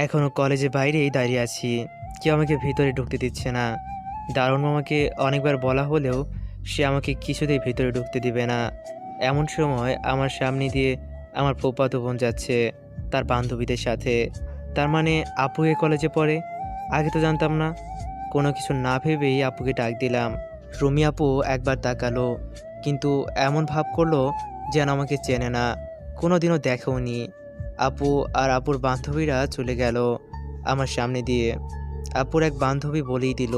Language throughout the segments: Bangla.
এখনও কলেজের বাইরেই দাঁড়িয়ে আছি। কেউ আমাকে ভিতরে ঢুকতে দিচ্ছে না। দারুণ মামাকে অনেকবার বলা হলেও সে আমাকে কিছুতেই ভিতরে ঢুকতে দিবে না। এমন সময় আমার সামনে দিয়ে আমার ফুফাতো বোন যাচ্ছে তার বান্ধবীদের সাথে। তার মানে আপু এ কলেজে পড়ে। আগে তো জানতাম না। কোনো কিছু না ভেবেই আপুকে ডাক দিলাম। রুমি আপু একবার তাকালো, কিন্তু এমন ভাব করলো যেন আমাকে চেনে না, কোনোদিনও দেখেওনি। আপু আর আপুর বান্ধবীরা চলে গেল আমার সামনে দিয়ে। আপুর এক বান্ধবী বলেই দিল,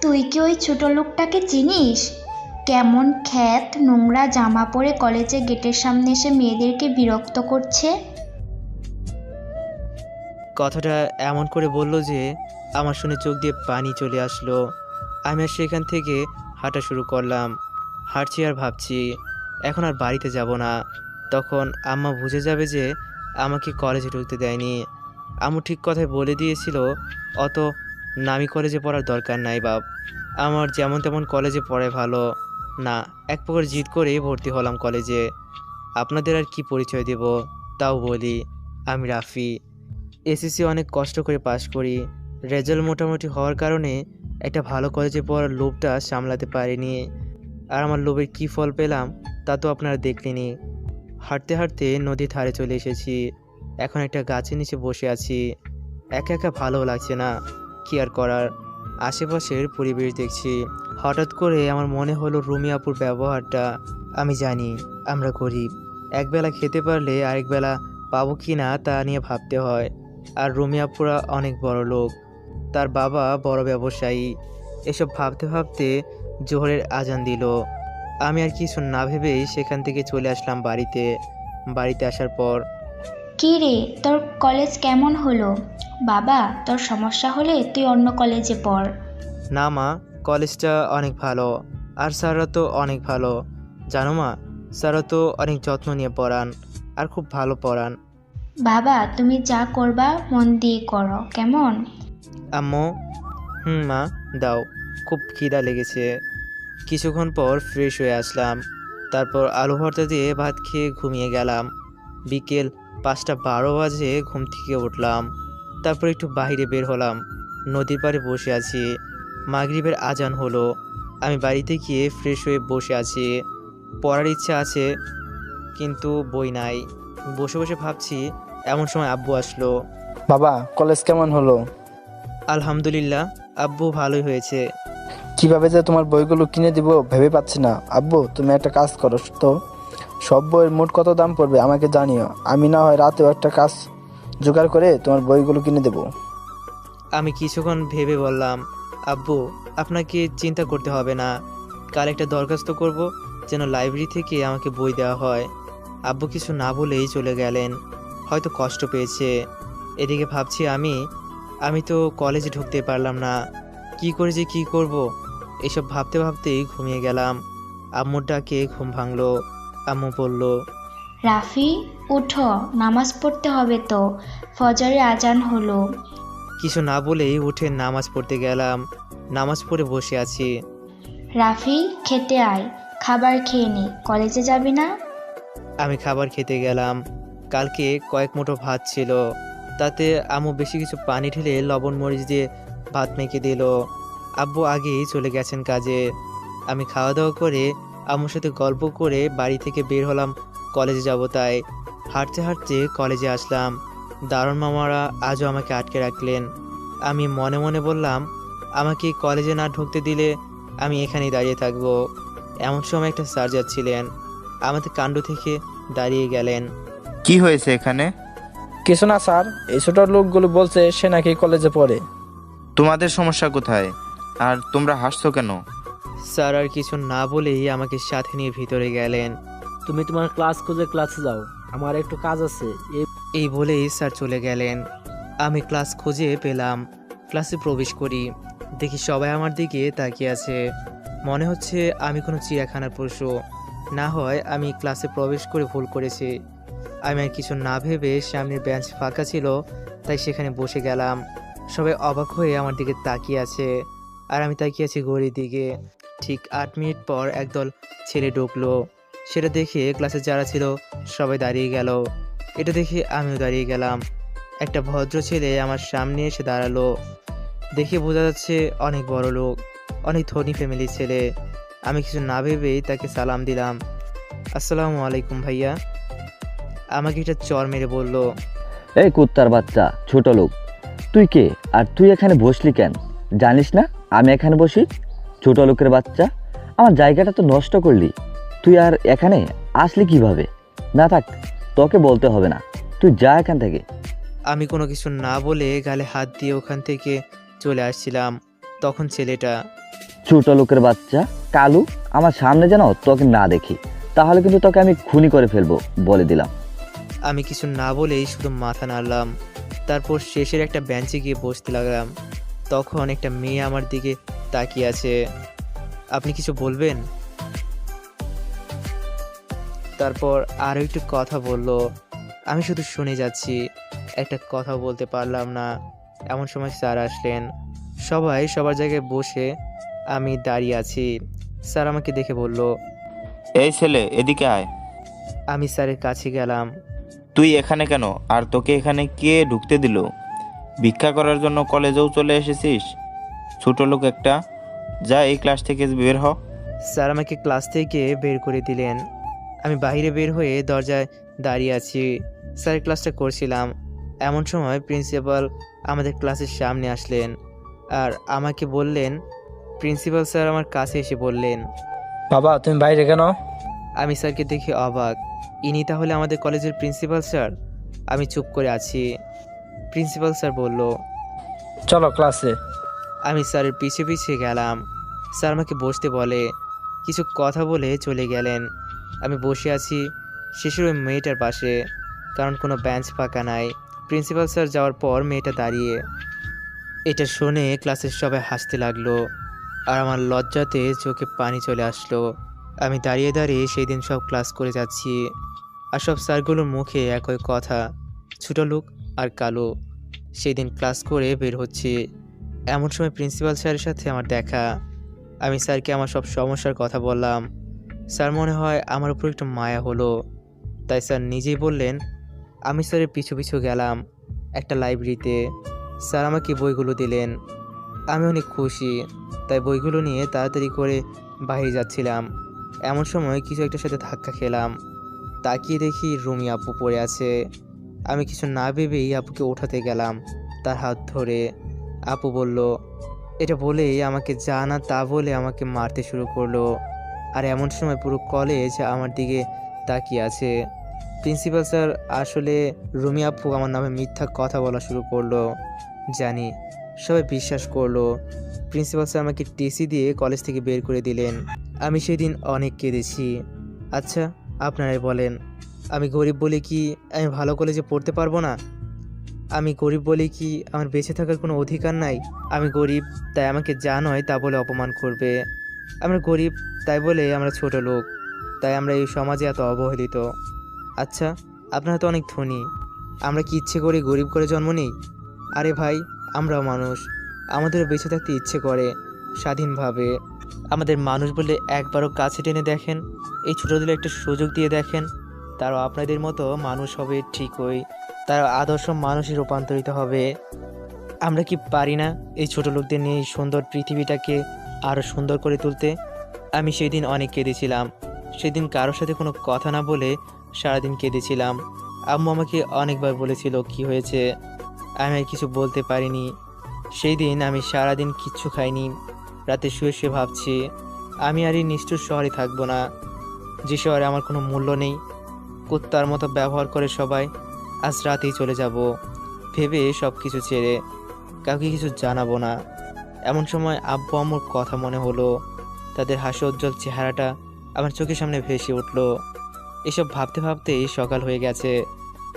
তুই কি ওই ছোট লোকটাকে চিনিস? কেমন খ্যাত নোংরা জামা পরে কলেজের গেটের সামনে এসে মেয়েদেরকে বিরক্ত করছে। কথাটা এমন করে বলল যে আমার শুনে চোখ দিয়ে পানি চলে আসলো। আমি আর সেখান থেকে হাঁটা শুরু করলাম। হাঁটছি আর ভাবছি এখন আর বাড়িতে যাব না। তখন আম্মা বুঝে যাবে যে আমাকে কলেজে ঢুকতে দেয়নি। আম্মু ঠিক কথাই বলে দিয়েছিল, অত নামি কলেজে পড়ার দরকার নাই বাপ। আমার যেমন তেমন কলেজে পড়ে ভালো। না, এক প্রকার জিদ করে ভর্তি হলাম কলেজে। আপনাদের আর কি পরিচয় দেব, তাও বলি, আমি রাফি। এসএসসি অনেক কষ্ট করে পাশ করি। রেজাল্ট মোটামুটি হওয়ার কারণে একটা ভালো কলেজে পড়ার লোভটা সামলাতে পারিনি। আর আমার লোভের কী ফল পেলাম তা তো আপনারা দেখলেনই। হাঁটতে হাঁটতে নদীর ধারে চলে এসেছি। এখন একটা গাছের নিচে বসে আছি। একা একা ভালো লাগছে না, কি আর করার। আশেপাশের পরিবেশ দেখছি। হঠাৎ করে আমার মনে হলো রুমি আপুর ব্যবহারটা। আমি জানি আমরা গরিব, একবেলা খেতে পারলে আরেক বেলা পাবো কি না তা নিয়ে ভাবতে হয়। আর রুমি আপুরা অনেক বড় লোক, তার বাবা বড় ব্যবসায়ী। এসব ভাবতে ভাবতে জোহরের আজান দিল। আমি আর কিছু না ভেবেই সেখান থেকে চলে আসলাম বাড়িতে। বাড়িতে আসার পর, কি রে, তোর কলেজ কেমন হলো? বাবা, তোর সমস্যা হলে তুই অন্য কলেজে পড়। না মা, কলেজটা অনেক ভালো। আর স্যাররা তো অনেক ভালো। জানো মা, স্যাররা তো অনেক যত্ন নিয়ে পড়ান আর খুব ভালো পড়ান। বাবা, তুমি যা করবা মন দিয়ে করো, কেমন? আম্মু, হুম মা, দাও। খুব খিদা লেগেছে। কিছুক্ষণ পর ফ্রেশ হয়ে আসলাম। তারপর আলু ভর্তা দিয়ে ভাত খেয়ে ঘুমিয়ে গেলাম। বিকেল 5টা 12 বাজে ঘুম থেকে উঠলাম। তারপর একটু বাইরে বের হলাম। নদীর পাড়ে বসে আছি। মাগরিবের আজান হলো। আমি বাড়িতে গিয়ে ফ্রেশ হয়ে বসে আছি। পড়ার ইচ্ছা আছে, কিন্তু বই নাই। বসে বসে ভাবছি, এমন সময় আব্বু আসলো। বাবা, কলেজ কেমন হলো? আলহামদুলিল্লাহ, আব্বু ভালোই হয়েছে। কিভাবে যে তোমার বইগুলো কিনে দিব ভেবে পাচ্ছি না। আব্বু, তুমি একটা কাজ করো তো, সব বইয়ের মোট কত দাম পড়বে আমাকে জানিও। আমি না হয় রাতেও একটা কাজ জোগাড় করে তোমার বইগুলো কিনে দেবো। আমি কিছুক্ষণ ভেবে বললাম, আব্বু, আপনাকে চিন্তা করতে হবে না। কাল একটা দরখাস্ত করব যেন লাইব্রেরি থেকে আমাকে বই দেওয়া হয়। আব্বু কিছু না বলেই চলে গেলেন। হয়তো কষ্ট পেয়েছে। এদিকে ভাবছি আমি আমি তো কলেজে ঢুকতে পারলাম না। কি করে যে কি করব, এসব ভাবতে ভাবতেই ঘুমিয়ে গেলাম। আম্মুর ডাকে ঘুম ভাঙলো। আম্মু বলল, রাফি, উঠো, নামাজ পড়তে হবে তো, ফজরের আজান হলো। কিছু না বলেই উঠে নামাজ পড়তে গেলাম। নামাজ পড়ে বসে আছি। রাফি, খেতে আয়, খাবার খেয়ে নে, কলেজে যাবি না? আমি খাবার খেতে গেলাম। কালকে কয়েক মুঠো ভাত ছিল, তাতে আম্মু বেশি কিছু পানি ঢেলে লবণ মরিচ দিয়ে ভাত মেখে দিল। আব্বু আগেই চলে গেছেন কাজে। আমি খাওয়া দাওয়া করে আম্মুর সাথে গল্প করে বাড়ি থেকে বের হলাম কলেজে যাব তাই। হাঁটতে হাঁটতে কলেজে আসলাম। দারুণ মামারা আজও আমাকে আটকে রাখলেন। আমি মনে মনে বললাম, আমাকে কলেজে না ঢুকতে দিলে আমি এখানেই দাঁড়িয়ে থাকবো। এমন সময় একটা স্যার যাচ্ছিলেন, আমাদের কাণ্ড থেকে দাঁড়িয়ে গেলেন। কি হয়েছে এখানে? কিছু না স্যার, এই ছোট লোকগুলো বলছে সে নাকি কলেজে পড়ে। তোমাদের সমস্যা কোথায়? আর তোমরা হাসছো কেন? স্যার আর কিছু না বলেই আমাকে সাথে নিয়ে ভিতরে গেলেন। তুমি তোমার ক্লাস খুঁজে ক্লাসে যাও, আমার একটু কাজ আছে। এই বলেই স্যার চলে গেলেন। আমি ক্লাস খুঁজে পেলাম। ক্লাসে প্রবেশ করি। দেখি সবাই আমার দিকে তাকিয়ে আছে। মনে হচ্ছে আমি কোনো চিড়িয়াখানার পশু। না হয় আমি ক্লাসে প্রবেশ করে ভুল করেছি। আমি আর কিছু না ভেবে সামনের বেঞ্চ ফাঁকা ছিল, তাই সেখানে বসে গেলাম। সবাই অবাক হয়ে আমার দিকে তাকিয়ে আছে, আর আমি তাকিয়ে আছি ঘড়ির দিকে। ঠিক 8 মিনিট পর একদল ছেলে ঢুকলো। সেটা দেখে ক্লাসে যারা ছিল সবাই দাঁড়িয়ে গেল। এটা দেখে আমিও দাঁড়িয়ে গেলাম। একটা ভদ্র ছেলে আমার সামনে এসে দাঁড়ালো। দেখে বোঝা যাচ্ছে অনেক বড় লোক, অনেক ধনী ফ্যামিলির ছেলে। আমি কিছু না ভেবেই তাকে সালাম দিলাম। আসসালামু আলাইকুম ভাইয়া। আমাকে একটা চর মেরে বলল, এই কুত্তার বাচ্চা, ছোট লোক, তুই কে আর তুই এখানে বসলি কেন? জানিস না আমি এখানে বসি? ছোট লোকের বাচ্চা, আমার জায়গাটা তো নষ্ট করলি। তুই আর এখানে আসলি কিভাবে? না থাক, তোকে বলতে হবে না, তুই যা এখান থেকে। আমি কোনো কিছু না বলে গালে হাত দিয়ে ওখান থেকে চলে আসছিলাম। তখন ছেলেটা, ছোট লোকের বাচ্চা কালু, আমার সামনে যেন তোকে না দেখি, তাহলে কিন্তু তোকে আমি খুনি করে ফেলবো, বলে দিলাম। আমি কিছু না বলেই শুধু মাথা নাড়লাম। তারপর শেষের একটা বেঞ্চে গিয়ে বসতে লাগলাম। তখন একটা মেয়ে আমার দিকে তাকিয়ে আছে। আপনি কিছু বলবেন? তারপর আরও একটু কথা বলল। আমি শুধু শুনে যাচ্ছি, একটা কথা বলতে পারলাম না। এমন সময় স্যার আসলেন। সবাই সবার জায়গায় বসে, আমি দাঁড়িয়ে আছি। স্যার আমাকে দেখে বলল, এই ছেলে, এদিকে আয়। আমি স্যারের কাছে গেলাম। তুই এখানে কেন? আর তোকে এখানে কে ঢুকতে দিল? ভিক্ষা করার জন্য কলেজেও চলে এসেছিস? ছোট লোক একটা, যা এই ক্লাস থেকে বের হ। স্যার আমাকে ক্লাস থেকে বের করে দিলেন। আমি বাইরে বের হয়ে দরজায় দাঁড়িয়ে আছি। স্যারের ক্লাসটা করছিলাম। এমন সময় প্রিন্সিপাল আমাদের ক্লাসের সামনে আসলেন আর আমাকে বললেন, প্রিন্সিপাল স্যার আমার কাছে এসে বললেন। বাবা তুমি বাইরে কেন? আমি স্যারকে দেখে অবাক। ইনি তাহলে আমাদের কলেজের প্রিন্সিপাল স্যার? আমি চুপ করে আছি। প্রিন্সিপাল স্যার বলল, চলো ক্লাসে। আমি স্যারের পিছে পিছে গেলাম। স্যার আমাকে বসতে বলে, কিছু কথা বলে চলে গেলেন। আমি বসে আছি শিশুর ওই মেয়েটার পাশে, কারণ কোনো বেঞ্চ ফাঁকা নাই। প্রিন্সিপাল স্যার যাওয়ার পর মেয়েটা দাঁড়িয়ে। এটা শুনে ক্লাসের সবাই হাসতে লাগলো আর আমার লজ্জাতে চোখে পানি চলে আসলো। আমি দাঁড়িয়ে দাঁড়িয়ে সেই দিন সব ক্লাস করে যাচ্ছি আর সব স্যারগুলোর মুখে একই কথা, ছোট লোক আর কালো। সেই দিন ক্লাস করে বের হচ্ছি, এমন সময় প্রিন্সিপাল স্যারের সাথে আমার দেখা। আমি স্যারকে আমার সব সমস্যার কথা বললাম। স্যার মনে হয় আমার উপর একটু মায়া হলো, তাই স্যার নিজেই বললেন। আমি স্যারের পিছু পিছু গেলাম একটা লাইব্রেরিতে। স্যার আমাকে বইগুলো দিলেন। আমি অনেক খুশি, তাই বইগুলো নিয়ে তাড়াতাড়ি করে বাইরে যাচ্ছিলাম। এমন সময় কিছু একটার সাথে ধাক্কা খেলাম। তাকিয়ে দেখি রুমি আপু পড়ে আছে। আমি কিছু না ভেবেই আপুকে ওঠাতে গেলাম তার হাত ধরে। আপু বলল, এটা বলেই আমাকে যা না তা বলে আমাকে মারতে শুরু করলো। আর এমন সময় পুরো কলেজ আমার দিকে তাকিয়ে আছে। প্রিন্সিপাল স্যার আসলে রুমি আপু আমার নামে মিথ্যা কথা বলা শুরু করলো। জানি সবাই বিশ্বাস করলো। প্রিন্সিপাল স্যার আমাকে টিসি দিয়ে কলেজ থেকে বের করে দিলেন। আমি সেদিন অনেক কেঁদেছি। আচ্ছা আপনারাই বলেন, আমি গরিব বলে কি আমি ভালো কলেজে পড়তে পারবো না? আমি গরিব বলে কি আমার বেঁচে থাকার কোনো অধিকার নাই? আমি গরিব তাই আমাকে যা নয় তা বলে অপমান করবে। আমরা গরিব তাই বলে আমরা ছোট লোক, তাই আমরা এই সমাজে এত অবহেলিত। আচ্ছা আপনারা তো অনেক ধনী, আমরা কি ইচ্ছে করে গরিব করে জন্ম নিই? আরে ভাই, আমরাও মানুষ, আমাদেরও বেঁচে থাকতে ইচ্ছে করে স্বাধীনভাবে। আমাদের মানুষ বলে একবারও কাছে টেনে দেখেন, এই ছোটোদের একটা সুযোগ দিয়ে দেখেন, তারাও আপনাদের মতো মানুষ হবে ঠিকই, তারা আদর্শ মানুষে রূপান্তরিত হবে। আমরা কি পারি না এই ছোট লোকদের নিয়ে এই সুন্দর পৃথিবীটাকে আরও সুন্দর করে তুলতে? আমি সেদিন অনেক কেঁদেছিলাম। সেদিন কারোর সাথে কোনো কথা না বলে সারাদিন কেঁদেছিলাম। আম্মু আমাকে অনেকবার বলেছিল কি হয়েছে, আমি আর কিছু বলতে পারিনি। সেই দিন আমি সারাদিন কিচ্ছু খাইনি। রাতে শুয়ে শুয়ে ভাবছি আমি আর এই নিষ্ঠুর শহরে থাকবো না, যে শহরে আমার কোনো মূল্য নেই। কুত্তার মতো ব্যবহার করে সবাই, আজ রাতেই চলে যাব ভেবে সব কিছু ছেড়ে কাউকে কিছু জানাবো না। এমন সময় আব্বু আম্মুর কথা মনে হলো। তাদের হাস্যোজ্জ্বল চেহারাটা আমার চোখের সামনে ভেসে উঠল। এসব ভাবতে ভাবতেই সকাল হয়ে গেছে।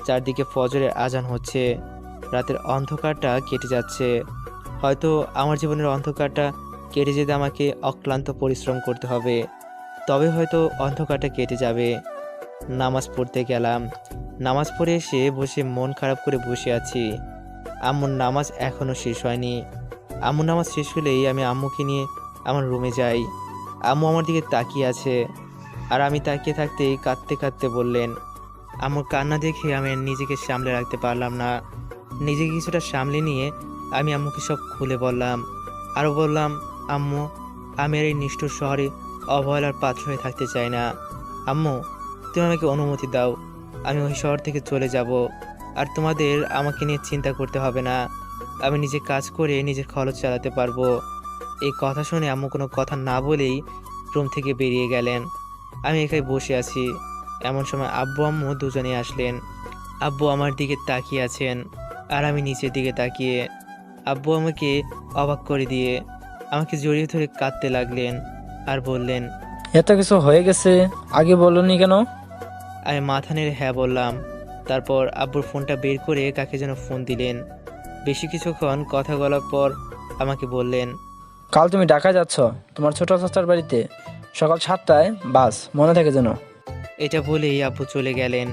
চারদিকে ফজরের আজান হচ্ছে। রাতের অন্ধকারটা কেটে যাচ্ছে। হয়তো আমার জীবনের অন্ধকারটা কেটে যেতে আমাকে অক্লান্ত পরিশ্রম করতে হবে, তবে হয়তো অন্ধকারটা কেটে যাবে। নামাজ পড়তে গেলাম। নামাজ পড়ে এসে বসে মন খারাপ করে বসে আছি। আম্মুর নামাজ এখনও শেষ হয়নি। আম্মুর নামাজ শেষ হলেই আমি আম্মুকে নিয়ে আমার রুমে যাই। আম্মু আমার দিকে তাকিয়ে আছে আর আমি তাকিয়ে থাকতেই কাঁদতে কাঁদতে বললেন। আম্মুর কান্না দেখে আমি আর নিজেকে সামলে রাখতে পারলাম না। নিজেকে কিছুটা সামলে নিয়ে আমি আম্মুকে সব খুলে বললাম। আরও বললাম, আম্মু, আমি আর এই নিষ্ঠুর শহরে অবহেলার পাত্র হয়ে থাকতে চাই না। আম্মু, তুমি আমাকে অনুমতি দাও, আমি ওই শহর থেকে চলে যাব। আর তোমাদের আমাকে নিয়ে চিন্তা করতে হবে না, আমি নিজে কাজ করে নিজের খরচ চালাতে পারবো। এই কথা শুনে আম্মু কোনো কথা না বলেই রুম থেকে বেরিয়ে গেলেন। আমি একাই বসে আছি। এমন সময় আব্বু আম্মু দুজনে আসলেন। আব্বু আমার দিকে তাকিয়ে আছেন আর আমি নিচের দিকে তাকিয়ে। আব্বু আমাকে অবাক করে দিয়ে আমাকে জড়িয়ে ধরে কাঁদতে লাগলেন আর বললেন, এত কিছু হয়ে গেছে, আগে বলনি কেন? আমি মাথা নেড়ে হ্যাঁ বললাম। তারপর আব্বুর ফোনটা বের করে কাকে যেন ফোন দিলেন। বেশি কিছুক্ষণ কথা বলার পর আমাকে বললেন, কাল তুমি ঢাকা যাচ্ছ তোমার ছোট চাচার বাড়িতে, সকাল 7টায় বাস, মনে থাকে যেন। এটা বলেই আব্বু চলে গেলেন।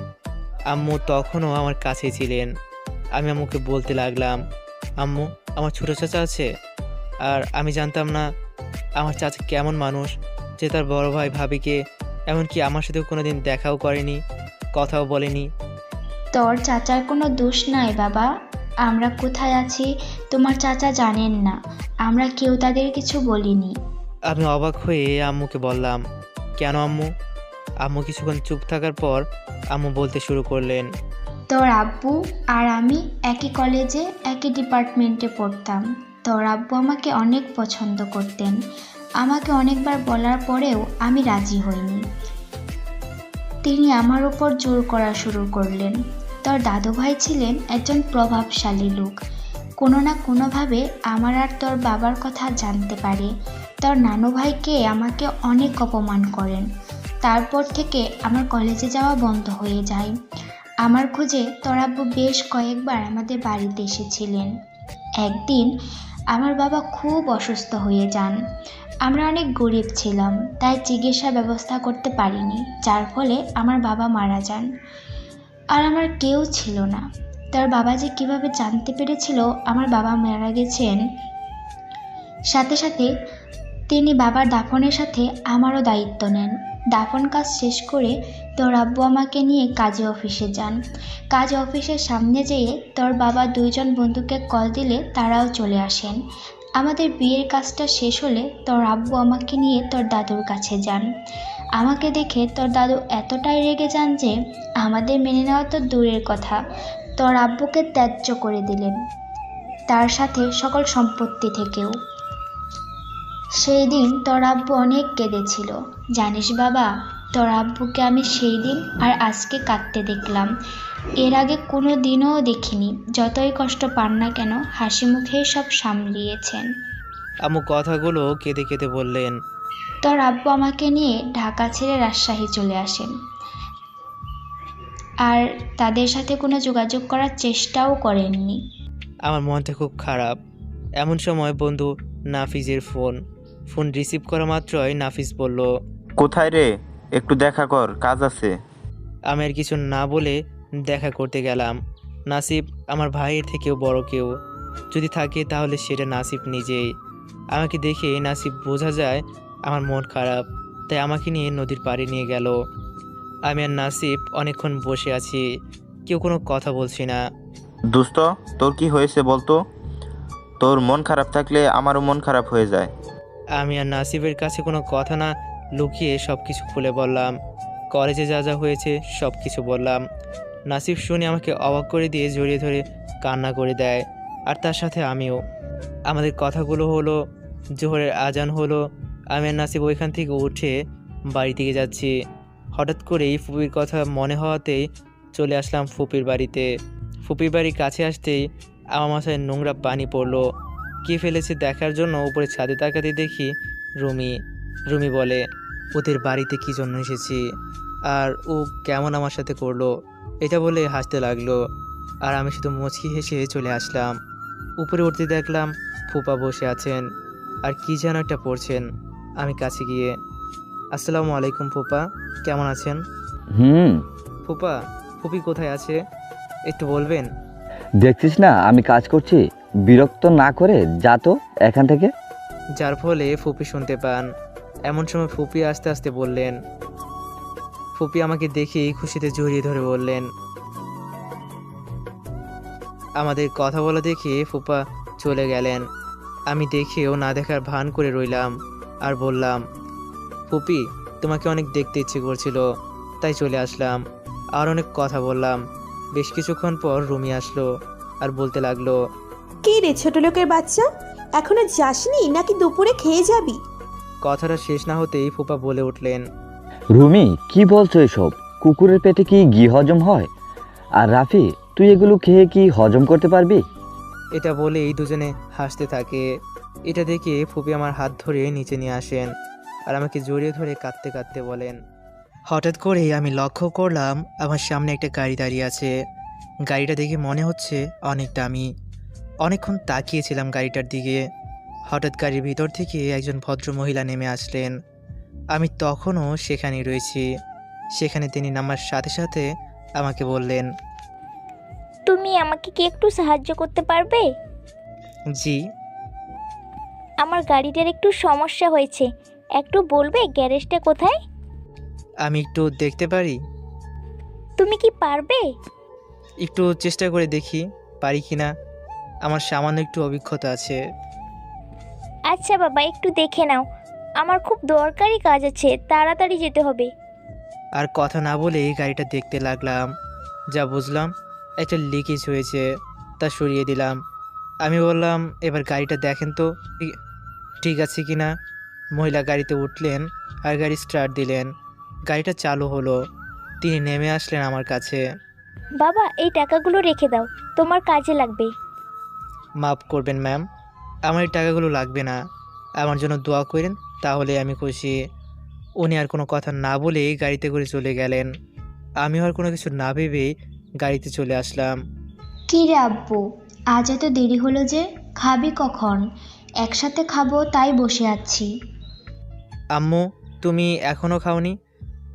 আম্মু তখনও আমার কাছেই ছিলেন। আমি আম্মুকে বলতে লাগলাম, আম্মু, আমার ছোট চাচা আছে। আর আমি জানতাম না আমার চাচা কেমন মানুষ, যে তার বড় ভাই ভাবিকে, এমনকি আমার সাথেও কোনোদিন দেখাও করেনি, কথাও বলেনি। তোর চাচার কোনো দোষ নাই বাবা। আমরা কোথায় আছি তোমার চাচা জানেন না, আমরা কেউ তাদের কিছু বলিনি। আমি অবাক হয়ে আম্মুকে বললাম, কেন আম্মু? আম্মু কিছুক্ষণ চুপ থাকার পর আম্মু বলতে শুরু করলেন, তোর আব্বু আর আমি একই কলেজে একই ডিপার্টমেন্টে পড়তাম। তোর আব্বু আমাকে অনেক পছন্দ করতেন। আমাকে অনেকবার বলার পরেও আমি রাজি হইনি। তিনি আমার উপর জোর করা শুরু করলেন। তোর দাদুভাই ছিলেন একজন প্রভাবশালী লোক। কোনো না কোনোভাবে আমার আর তোর বাবার কথা জানতে পারে। তোর নানু ভাইকে আমাকে অনেক অপমান করেন। তারপর থেকে আমার কলেজে যাওয়া বন্ধ হয়ে যায়। আমার খোঁজে তোর আব্বু বেশ কয়েকবার আমাদের বাড়িতে এসেছিলেন। একদিন আমার বাবা খুব অসুস্থ হয়ে যান। আমরা অনেক গরিব ছিলাম, তাই চিকিৎসা ব্যবস্থা করতে পারিনি, যার ফলে আমার বাবা মারা যান। আর আমার কেউ ছিল না। তার বাবা যে কিভাবে জানতে পেরেছিল আমার বাবা মারা গেছেন, সাথে সাথে তিনি বাবার দাফনের সাথে আমারও দায়িত্ব নেন। দাফন কাজ শেষ করে তোর আব্বু আমাকে নিয়ে কাজী অফিসে যান। কাজী অফিসের সামনে যেয়ে তোর বাবা দুইজন বন্ধুকে কল দিলে তারাও চলে আসেন। আমাদের বিয়ের কাজটা শেষ হলে তোর আব্বু আমাকে নিয়ে তোর দাদুর কাছে যান। আমাকে দেখে তোর দাদু এতটাই রেগে যান যে আমাদের মেনে নেওয়া তো দূরের কথা, তোর আব্বুকে ত্যায্য করে দিলেন, তার সাথে সকল সম্পত্তি থেকেও। সেই দিন তোর আব্বু অনেক কেঁদেছিল। জানিস বাবা, তোর আব্বুকে আমি সেই দিন আর আজকে কাঁদতে দেখলাম। এর আগে কোনো দিনও দেখিনি। যতই কষ্ট পান না কেন, হাসি মুখেই সব সামলিয়েছেন। আম্মু কথাগুলো কেঁদে কেঁদে বললেন, তোর আব্বু আমাকে নিয়ে ঢাকা ছেড়ে রাজশাহী চলে আসেন, আর তাদের সাথে কোনো যোগাযোগ করার চেষ্টাও করেননি। আমার মনটা খুব খারাপ। এমন সময় বন্ধু নাফিজের ফোন রিসিভ করা মাত্রই নাফিজ বলল, কোথায় রে? একটু দেখা কর, কাজ আছে। আমি আর কিছু না বলে দেখা করতে গেলাম। নাসিব আমার ভাইয়ের থেকেও বড় কেউ যদি থাকে তাহলে সেটা নাসিব নিজেই। আমাকে দেখে নাসিব বোঝা যায় আমার মন খারাপ, তাই আমাকে নিয়ে নদীর পাড়ে নিয়ে গেল। আমি আর নাসিব অনেকক্ষণ বসে আছি, কেউ কোনো কথা বলছি না। দোস্ত, তোর কি হয়েছে বলতো? তোর মন খারাপ থাকলে আমারও মন খারাপ হয়ে যায়। আমি আর নাসিবের কাছে কোনো কথা না লুকিয়ে সব কিছু খুলে বললাম। কলেজে যা যা হয়েছে সব কিছু বললাম। নাসিব শুনে আমাকে অবাক করে দিয়ে জড়িয়ে ধরে কান্না করে দেয়, আর তার সাথে আমিও। আমাদের কথাগুলো হলো, জোহরের আজান হলো। আমি আর নাসিব ওইখান থেকে উঠে বাড়ি থেকে যাচ্ছি। হঠাৎ করেই ফুপির কথা মনে হওয়াতেই চলে আসলাম ফুপির বাড়িতে। ফুপির বাড়ির কাছে আসতেই আমার মাথায় নোংরা পানি পড়লো। কে ফেলেছে দেখার জন্য উপরে ছাদে তাকাতে দেখি রুমি বলে, ওদের বাড়িতে কী জন্য এসেছি আর ও কেমন আমার সাথে করলো, এটা বলে হাসতে লাগলো। আর আমি শুধু মুচকি হেসে চলে আসলাম। উপরে উঠতে দেখলাম ফুপা বসে আছেন আর কি যেন একটা পড়ছেন। আমি কাছে গিয়ে, আসসালামু আলাইকুম ফুপা, কেমন আছেন? ফুপা, ফুপি কোথায় আছে একটু বলবেন? দেখছিস না আমি কাজ করছি, বিরক্ত না করে যা তো এখান থেকে। যার ফলে ফুপি শুনতে পান। এমন সময় ফুপি আস্তে আস্তে বললেন, ফুপি আমাকে দেখেই খুশিতে জড়িয়ে ধরে বললেন, আমাদের কথা বলা দেখে ফুপা চলে গেলেন। আমি দেখেও না দেখার ভান করে রইলাম আর বললাম, ফুপি তোমাকে অনেক দেখতে ইচ্ছে করছিল, তাই চলে আসলাম। আর অনেক কথা বললাম। বেশ কিছুক্ষণ পর রুমি আসলো আর বলতে লাগলো, কে রে ছোট লোকের বাচ্চা, এখনো যাসনি নাকি দুপুরে খেয়ে যাবি? কথাটা শেষ না হতেই ফুপা বলে উঠলেন, রুমি কি বলছো এসব? কুকুরের পেটে কি ঘি হজম হয়? আর রাফি, তুই এগুলো খেয়ে কি হজম করতে পারবি? এটা বলেই দুজনে হাসতে থাকে। এটা দেখে ফুপি আমার হাত ধরে নিচে নিয়ে আসেন আর আমাকে জড়িয়ে ধরে কাঁদতে কাঁদতে বলেন, হঠাৎ করেই আমি লক্ষ্য করলাম আমার সামনে একটা গাড়ি দাঁড়িয়ে আছে। গাড়িটা দেখে মনে হচ্ছে অনেক দামি। অনেকক্ষণ তাকিয়েছিলাম গাড়িটার দিকে। হঠাৎ গাড়ির ভিতর থেকে একজন ভদ্র মহিলা নেমে আসলেন। আমি তখনও সেখানেই রয়েছি। সেখানে তিনি নামার সাথে সাথে আমাকে বললেন, তুমি আমাকে কি একটু সাহায্য করতে পারবে? জি। আমার গাড়িটার একটু সমস্যা হয়েছে, একটু বলবে গ্যারেজটা কোথায়? আমি একটু দেখতে পারি? তুমি কি পারবে? একটু চেষ্টা করে দেখি পারি কি না। আমার সামান্য একটু অভিজ্ঞতা আছে। আচ্ছা বাবা, একটু দেখে নাও, আমার খুব দরকারি কাজ আছে, তাড়াতাড়ি যেতে হবে। আর কথা না বলেই গাড়িটা দেখতে লাগলাম। যা বুঝলাম একটা লিকেজ হয়েছে, তা সরিয়ে দিলাম। আমি বললাম, এবার গাড়িটা দেখেন তো ঠিক আছে কি না। মহিলা গাড়িতে উঠলেন আর গাড়ি স্টার্ট দিলেন। গাড়িটা চালু হলো। তিনি নেমে আসলেন আমার কাছে। বাবা, এই টাকাগুলো রেখে দাও, তোমার কাজে লাগবে। মাফ করবেন ম্যাম, আমার এই টাকাগুলো লাগবে না। আমার জন্য দোয়া করেন, তাহলে আমি খুশি। উনি আর কোনো কথা না বলেই গাড়িতে করে চলে গেলেন। আমি আর কোনো কিছু না ভেবেই গাড়িতে চলে আসলাম। কী রে আব্বু, আজ এত দেরি হলো যে? খাবি কখন? একসাথে খাবো তাই বসে আছি। আম্মু, তুমি এখনও খাওনি?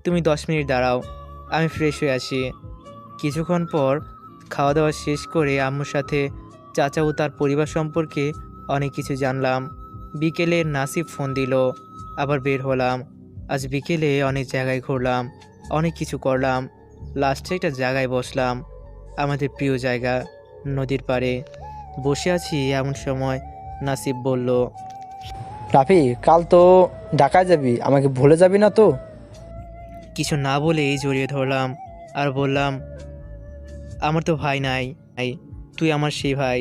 তুমি 10 মিনিট দাঁড়াও, আমি ফ্রেশ হয়ে আসি। কিছুক্ষণ পর খাওয়া দাওয়া শেষ করে আম্মুর সাথে চাচা ও তার পরিবার সম্পর্কে অনেক কিছু জানলাম। বিকেলে নাসিব ফোন দিল, আবার বের হলাম। আজ বিকেলে অনেক জায়গায় ঘুরলাম, অনেক কিছু করলাম। লাস্টে একটা জায়গায় বসলাম, আমাদের প্রিয় জায়গা, নদীর পাড়ে বসে আছি। এমন সময় নাসিব বলল, রাফি, কাল তো ঢাকায় যাবি, আমাকে ভুলে যাবি না তো? কিছু না বলেই জড়িয়ে ধরলাম আর বললাম, আমার তো ভাই নাই, তুই আমার সেই ভাই,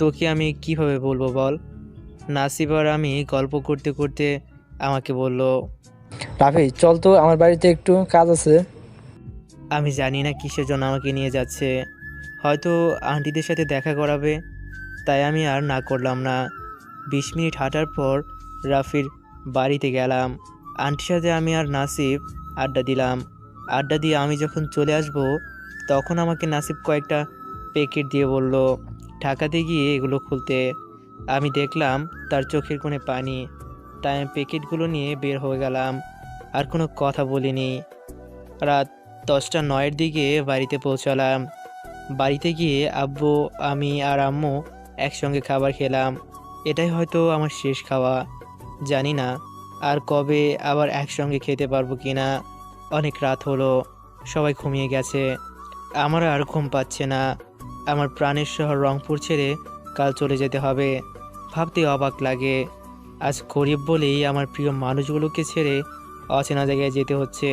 তোকে আমি কিভাবে বলবো বল। নাসিব আর আমি গল্প করতে করতে আমাকে বলল, রাফি চল তো, আমার বাড়িতে একটু কাজ আছে। আমি জানি না কিসের জন্য আমাকে নিয়ে যাচ্ছে, হয়তো আন্টিদের সাথে দেখা করাবে, তাই আমি আর না করলাম না। 20 মিনিট হাঁটার পর রাফির বাড়িতে গেলাম। আন্টির সাথে আমি আর নাসিব আড্ডা দিলাম। আড্ডা দিয়ে আমি যখন চলে আসব, তখন আমাকে নাসিব কয়েকটা প্যাকেট দিয়ে বলল ঢাকাতে গিয়ে এগুলো খুলতে। আমি দেখলাম তার চোখের কোণে পানি, তাই আমি প্যাকেটগুলো নিয়ে বের হয়ে গেলাম। আর কোনো কথা বলিনি। রাত 10টা 9-এর দিকে বাড়িতে পৌঁছালাম। বাড়িতে গিয়ে আব্বু, আমি আর আম্মু একসঙ্গে খাবার খেলাম। এটাই হয়তো আমার শেষ খাওয়া। জানি না আর কবে আবার একসঙ্গে খেতে পারবো কি না। অনেক রাত হলো, সবাই ঘুমিয়ে গেছে, আমার আর ঘুম পাচ্ছে না। আমার প্রাণের শহর রংপুর ছেড়ে কাল চলে যেতে হবে। ভাবতে অবাক লাগে, আজ গরিব বলেই আমার প্রিয় মানুষগুলোকে ছেড়ে অচেনা জায়গায় যেতে হচ্ছে।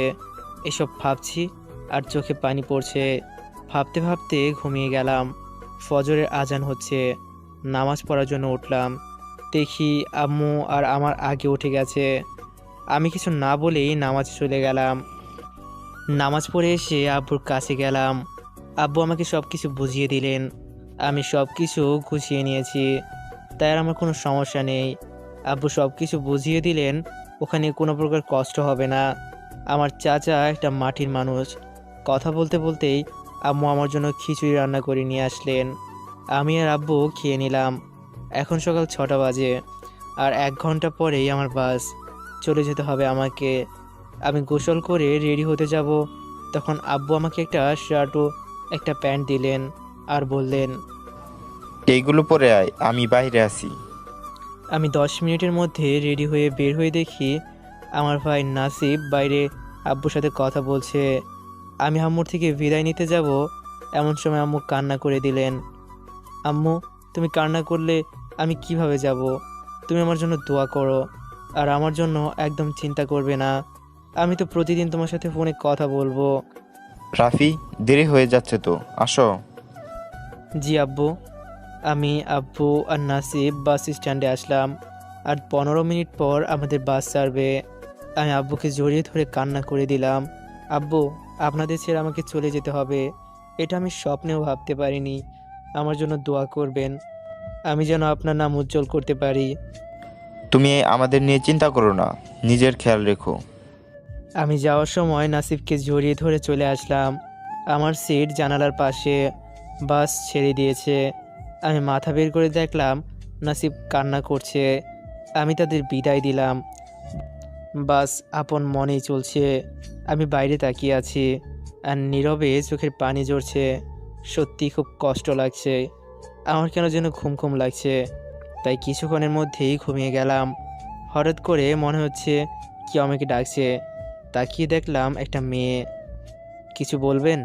এসব ভাবছি আর চোখে পানি পড়ছে। ভাবতে ভাবতে ঘুমিয়ে গেলাম। ফজরের আজান হচ্ছে, নামাজ পড়ার জন্য উঠলাম। দেখি আম্মু আর আমার আগে উঠে গেছে। আমি কিছু না বলেই নামাজে চলে গেলাম। নামাজ পড়ে এসে আব্বুর কাছে গেলাম। আব্বু আমাকে সব কিছু বুঝিয়ে দিলেন। আমি সব কিছু গুছিয়ে নিয়েছি, তাই আর আমার কোনো সমস্যা নেই। আব্বু সব কিছু বুঝিয়ে দিলেন, ওখানে কোনো প্রকার কষ্ট হবে না। আমার চাচা একটা মাটির মানুষ। কথা বলতে বলতেই আম্মু আমার জন্য খিচুড়ি রান্না করে নিয়ে আসলেন। আমি আর আব্বু খেয়ে নিলাম। এখন সকাল 6টা বাজে, আর 1 ঘন্টা পরেই আমার বাস, চলে যেতে হবে আমাকে। আমি গোসল করে রেডি হতে যাব, তখন আব্বু আমাকে একটা শার্ট ও একটা প্যান্ট দিলেন আর বললেন, এইগুলো পরে আয়, আমি বাইরে আছি। আমি 10 মিনিটের মধ্যে রেডি হয়ে বের হয়ে দেখি আমার ভাই নাসিব বাইরে আব্বুর সাথে কথা বলছে। আমি আম্মুর থেকে বিদায় নিতে যাব, এমন সময় আম্মু কান্না করে দিলেন। আম্মু, তুমি কান্না করলে আমি কিভাবে যাব? তুমি আমার জন্য দোয়া করো, আর আমার জন্য একদম চিন্তা করবে না। আমি তো প্রতিদিন তোমার সাথে ফোনে কথা বলবো। রাফি, দেরি হয়ে যাচ্ছে তো, আসো। জি আব্বু। আমি, আব্বু আর নাসিব বাস স্ট্যান্ডে আসলাম, আর 15 মিনিট পর আমাদের বাস ছাড়বে। আমি আব্বুকে জড়িয়ে ধরে কান্না করে দিলাম। আব্বু, আপনাদের ছেড়ে আমাকে চলে যেতে হবে, এটা আমি স্বপ্নেও ভাবতে পারিনি। আমার জন্য দোয়া করবেন, আমি যেন আপনার নাম উজ্জ্বল করতে পারি। তুমি আমাদের নিয়ে চিন্তা করো না, নিজের খেয়াল রেখো। আমি যাওয়ার সময় নাসিবকে জড়িয়ে ধরে চলে আসলাম। আমার সিট জানালার পাশে। বাস ছেড়ে দিয়েছে। আমি মাথা বের করে দেখলাম নাসিব কান্না করছে। আমি তাদের বিদায় দিলাম। বাস আপন মনেই চলছে। আমি বাইরে তাকিয়ে আছি, আর নীরবে চোখের পানি ঝরছে। সত্যি খুব কষ্ট লাগছে। আমার কেন যেন ঘুম ঘুম লাগছে, তাই কিছুক্ষণের মধ্যেই ঘুমিয়ে গেলাম। হঠাৎ করে মনে হচ্ছে কেউ আমাকে ডাকছে। তাকিয়ে দেখলাম একটা মেয়ে। কিছু বলবেন?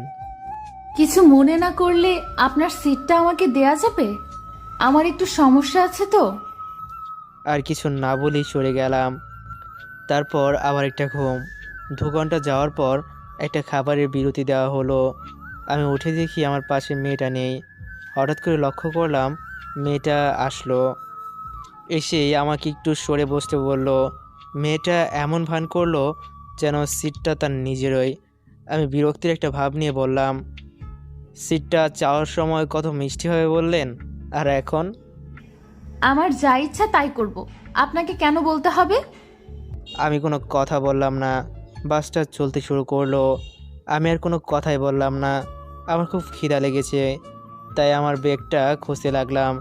কিছু মনে না করলে আপনার সিটটা আমাকে দেয়া যাবে? আমার একটু সমস্যা আছে তো। আর কিছু না বলেই সরে গেলাম। তারপর আবার একটা ঘুম। 2 ঘন্টা যাওয়ার পর একটা খাবারের বিরতি দেওয়া হলো। আমি উঠে দেখি আমার পাশে মেয়েটা নেই। হঠাৎ করে লক্ষ্য করলাম মেয়েটা আসলো। এসেই আমাকে একটু সরে বসতে বলল। মেয়েটা এমন ভান করলো যেন সিটটা তার নিজেরই। আমি বিরক্তির একটা ভাব নিয়ে বললাম, সিটটা চাওয়ার সময় কত মিষ্টিভাবে বললেন, আর এখন? আমার যা ইচ্ছা তাই করব, আপনাকে কেন বলতে হবে? আমি কোনো কথা বললাম না। বাসটা চলতে শুরু করলো। আমি আর কোনো কথাই বললাম না। আমার খুব খিদা লেগেছে, তাই আমার ব্যাগটা খুঁজতে লাগলাম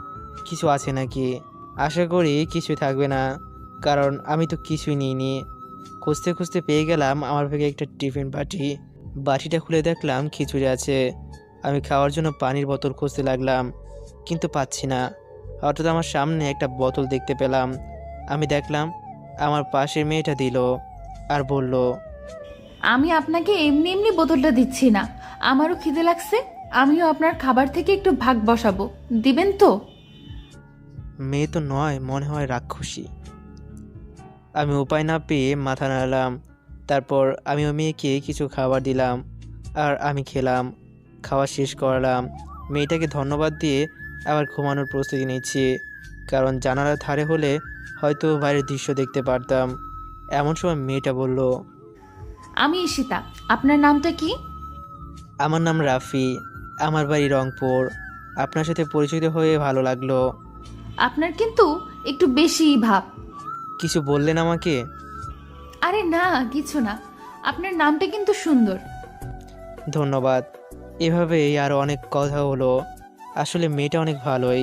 কিছু আছে নাকি। আশা করি কিছুই থাকবে না, কারণ আমি তো কিছুই নিইনি। খুঁজতে খুঁজতে পেয়ে গেলাম আমার ব্যাগে একটা টিফিন বাটি। বাটিটা খুলে দেখলাম খিচুড়ি আছে। আমি খাওয়ার জন্য পানির বোতল খুঁজতে লাগলাম, কিন্তু পাচ্ছি না। হঠাৎ আমার সামনে একটা বোতল দেখতে পেলাম। আমি দেখলাম আমার পাশের মেয়েটা দিল, আর বলল, আমি আপনাকে এমনি এমনি বোতলটা দিচ্ছি না, আমারও খিদে লাগছে, আমিও আপনার খাবার থেকে একটু ভাগ বসাবো, দিবেন তো? মেয়ে তো নয়, মনে হয় রাক্ষসী। আমি উপায় না পেয়ে মাথা নাড়লাম। তারপর আমি ওই মেয়েকে কিছু খাবার দিলাম, আর আমি খেলাম। খাওয়া শেষ করলাম। মেয়েটাকে ধন্যবাদ দিয়ে আবার ঘুমানোর প্রস্তুতি নিচ্ছি, কারণ জানালার ধারে হলে হয়তো বাইরের দৃশ্য দেখতে পারতাম। এমন সময় মেয়েটা বলল, আমি ঈশিতা, আপনার নামটা কি? আমার নাম রাফি, আমার বাড়ি রংপুর। আপনার সাথে পরিচিত হয়ে ভালো লাগলো। আপনার কিন্তু একটু বেশিই ভাব। কিছু বললেন আমাকে? আরে না, কিছু না, আপনার নামটা কিন্তু সুন্দর। ধন্যবাদ। এভাবেই আরও অনেক কথা হলো। আসলে মেয়েটা অনেক ভালোই।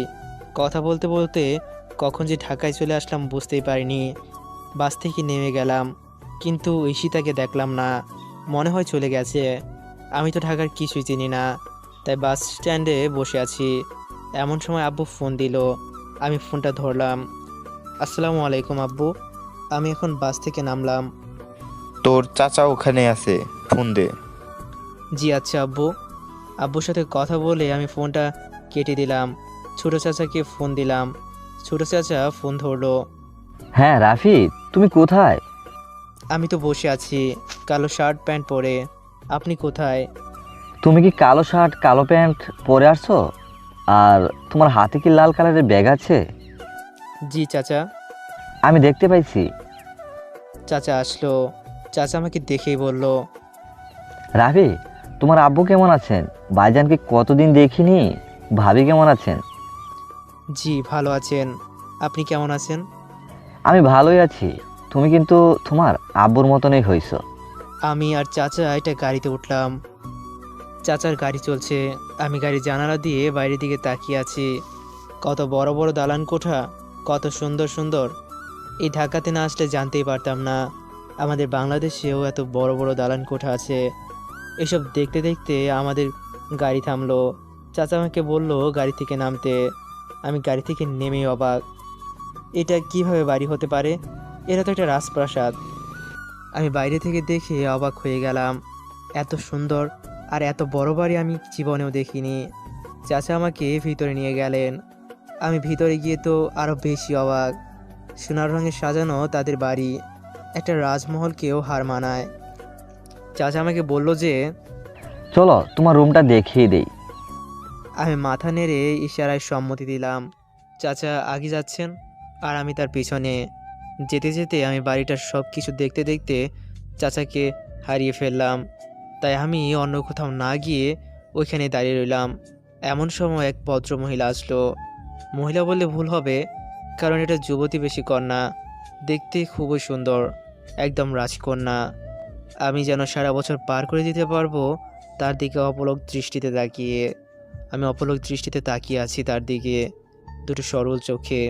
কথা বলতে বলতে কখন যে ঢাকায় চলে আসলাম বুঝতেই পারিনি। বাস থেকে নেমে গেলাম, কিন্তু ঈশিতাকে দেখলাম না। মনে হয় চলে গেছে। আমি তো ঢাকার কিছুই চিনি না, তাই বাস স্ট্যান্ডে বসে আছি। এমন সময় আব্বু ফোন দিল। আমি ফোনটা ধরলাম। আসসালামু আলাইকুম আব্বু, আমি এখন বাস থেকে নামলাম। তোর চাচা ওখানে আছে, ফোন দে। জি আচ্ছা আব্বু। আব্বুর সাথে কথা বলে আমি ফোনটা কেটে দিলাম। ছোট চাচাকে ফোন দিলাম। ছোট চাচা ফোন ধরলো। হ্যাঁ রাফি, তুমি কোথায়? আমি তো বসে আছি, কালো শার্ট প্যান্ট পরে। আপনি কোথায়? তুমি কি কালো শার্ট কালো প্যান্ট পরে আসছো? আর তোমার হাতে কি লাল কালারের ব্যাগ আছে? জি চাচা। আমি দেখতে পাইছি। চাচা আসলো। চাচা আমাকে দেখেই বলল, রাফি, তোমার আব্বু কেমন আছেন? ভাইজানকে কতদিন দেখিনি। ভাবি কেমন আছেন? জি ভালো আছেন। আপনি কেমন আছেন? আমি ভালোই আছি। তুমি কিন্তু তোমার আব্বুর মতনই হইছো। আমি আর চাচা এটা গাড়িতে উঠলাম। চাচার গাড়ি চলছে। আমি গাড়ি জানালা দিয়ে বাইরের দিকে তাকিয়ে আছি। কত বড় বড় দালান কোঠা, কত সুন্দর সুন্দর। এই ঢাকাতে না আসলে জানতেই পারতাম না আমাদের বাংলাদেশেও এত বড় বড় দালান কোঠা আছে। এসব দেখতে দেখতে আমাদের গাড়ি থামলো। চাচা আমাকে বলল গাড়ি থেকে নামতে। আমি গাড়ি থেকে নেমে অবাক। এটা কিভাবে বাড়ি হতে পারে? এটা তো একটা রাজপ্রাসাদ। আমি বাইরে থেকে দেখে অবাক হয়ে গেলাম। এত সুন্দর আর এত বড় বাড়ি আমি জীবনেও দেখিনি। চাচা আমাকে ভিতরে নিয়ে গেলেন। আমি ভিতরে গিয়ে তো আরও বেশি অবাক। সোনার রঙে সাজানো তাদের বাড়ি একটা রাজমহলকেও হার মানায়। চাচা আমাকে বলল যে চলো তোমার রুমটা দেখিয়ে দেই। আমি মাথা নেড়ে ইশারায় সম্মতি দিলাম। চাচা আগে যাচ্ছেন আর আমি তার পিছনে। যেতে যেতে আমি বাড়িটার সব কিছু দেখতে দেখতে চাচাকে হারিয়ে ফেললাম। তাই আমি অন্য কোথাও না গিয়ে ওইখানে দাঁড়িয়ে রইলাম। এমন সময় এক ভদ্র মহিলা আসলো। মহিলা বললে ভুল হবে, কারণ এটা যুবতী বেশি কন্যা, দেখতে খুবই সুন্দর, একদম রাজকন্যা। আমি যেন সারা বছর পার করে দিতে পারবো তার দিকে অপলক দৃষ্টিতে তাকিয়ে। আমি অপলক দৃষ্টিতে তাকিয়ে আছি তার দিকে, দুটো সরল চোখে।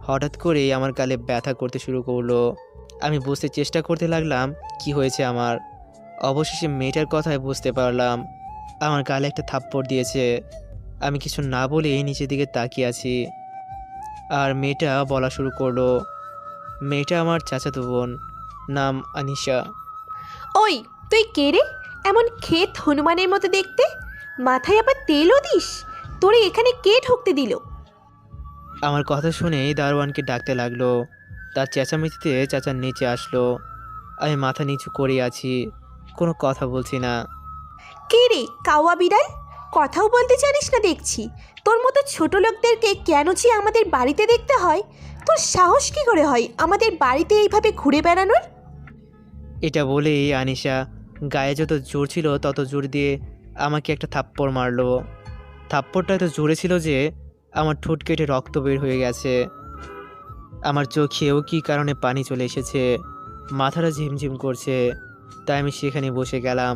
হঠাৎ করেই আমার গালে ব্যথা করতে শুরু করলো। আমি বুঝতে চেষ্টা করতে লাগলাম কি হয়েছে আমার। অবশেষে মেয়েটার কথায় বুঝতে পারলাম আমার গালে একটা থাপ্পড় দিয়েছে। আমি কিছু না বলেই নিচের দিকে তাকিয়ে আছি আর মেয়েটা বলা শুরু করলো। মেয়েটা আমার চাচাতো বোন, নাম আনিশা। ওই তুই কে রে? এমন ক্ষেত হনুমানের মতো দেখতে, মাথায় আবার তেলও দিস। তোরে এখানে কে ঢুকতে দিল? আমার কথা শুনেই দারোয়ানকে ডাকতে লাগলো। তার চেঁচামেচিতে চাচার নিচে আসলো। আমি মাথা নিচু করে আছি, কোনো কথা বলছি না। কে রে কাওয়া বিড়াল? কথাও বলতে জানিস না দেখছি। তোর মতো ছোট লোকদেরকে কেন যে আমাদের বাড়িতে দেখতে হয়? তোর সাহস কি করে হয় আমাদের বাড়িতে এইভাবে ঘুরে বেড়ানোর? এটা বলেই আনিশা গায়ে যত জোর ছিল তত জোর দিয়ে আমাকে একটা থাপ্পড় মারলো। থাপ্পড়টা এত জোরে ছিল যে আমার ঠোঁট কেটে রক্ত বের হয়ে গেছে। আমার চোখেও কী কারণে পানি চলে এসেছে, মাথাটা ঝিমঝিম করছে। তাই আমি সেখানে বসে গেলাম।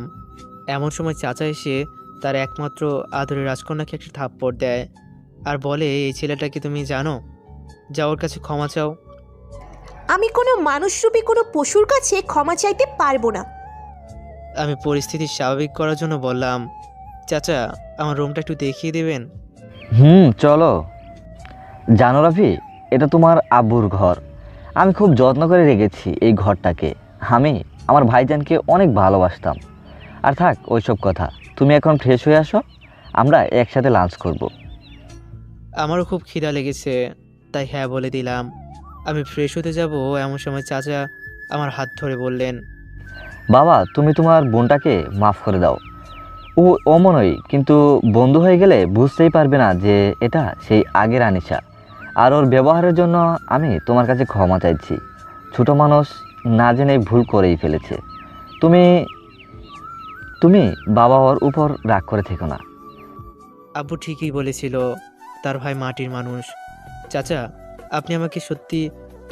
এমন সময় চাচা এসে তার একমাত্র আদরের রাজকন্যাকে একটা থাপ্পড় দেয় আর বলে, এই ছেলেটাকে তুমি জানো, যা ওর কাছে ক্ষমা চাও। আমি কোনো মানুষরূপী কোনো পশুর কাছে ক্ষমা চাইতে পারবো না। আমি পরিস্থিতি স্বাভাবিক করার জন্য বললাম, চাচা আমার রুমটা একটু দেখিয়ে দেবেন? চলো। জানো রাফি, এটা তোমার আব্বুর ঘর। আমি খুব যত্ন করে রেখেছি এই ঘরটাকে। আমি আমার ভাইজানকে অনেক ভালোবাসতাম। আর থাক ওইসব কথা, তুমি এখন ফ্রেশ হয়ে আসো, আমরা একসাথে লাঞ্চ করব। আমারও খুব খিদা লেগেছে, তাই হ্যাঁ বলে দিলাম। আমি ফ্রেশ হতে যাব এমন সময় চাচা আমার হাত ধরে বললেন, বাবা তুমি তোমার বোনটাকে মাফ করে দাও। ও অমনই, কিন্তু বন্ধু হয়ে গেলে বুঝতেই পারবে না যে এটা সেই আগের আনিশা। আর ওর ব্যবহারের জন্য আমি তোমার কাছে ক্ষমা চাইছি। ছোট মানুষ না জেনে ভুল করেই ফেলেছে। তুমি তুমি বাবা ওর উপর রাগ করে থেকো না। আব্বু ঠিকই বলেছিল, তার ভাই মাটির মানুষ। চাচা আপনি আমাকে সত্যি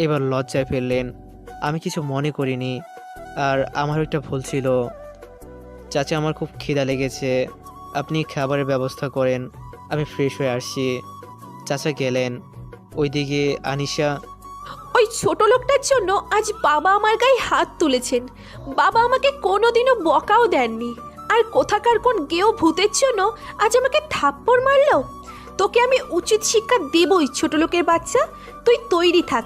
এবার লজ্জায় ফেললেন। আমি কিছু মনে করিনি, আর আমারও একটা ভুল ছিল। চাচা আমার খুব খিদা লেগেছে, আপনি খাবারের ব্যবস্থা করেন, আমি ফ্রেশ হয়ে আসছি। চাচা গেলেন। ওইদিকে আনিশা, ওই ছোট লোকটার জন্য আজ বাবা আমার গায়ে হাত তুলেছেন। বাবা আমাকে কোনোদিনও বকাও দেননি, আর কোথাকার কোন গেও ভূতের জন্য আজ আমাকে থাপ্পড় মারলো। তোকে আমি উচিত শিক্ষা দেবই ছোট লোকের বাচ্চা। তুই তৈরি থাক,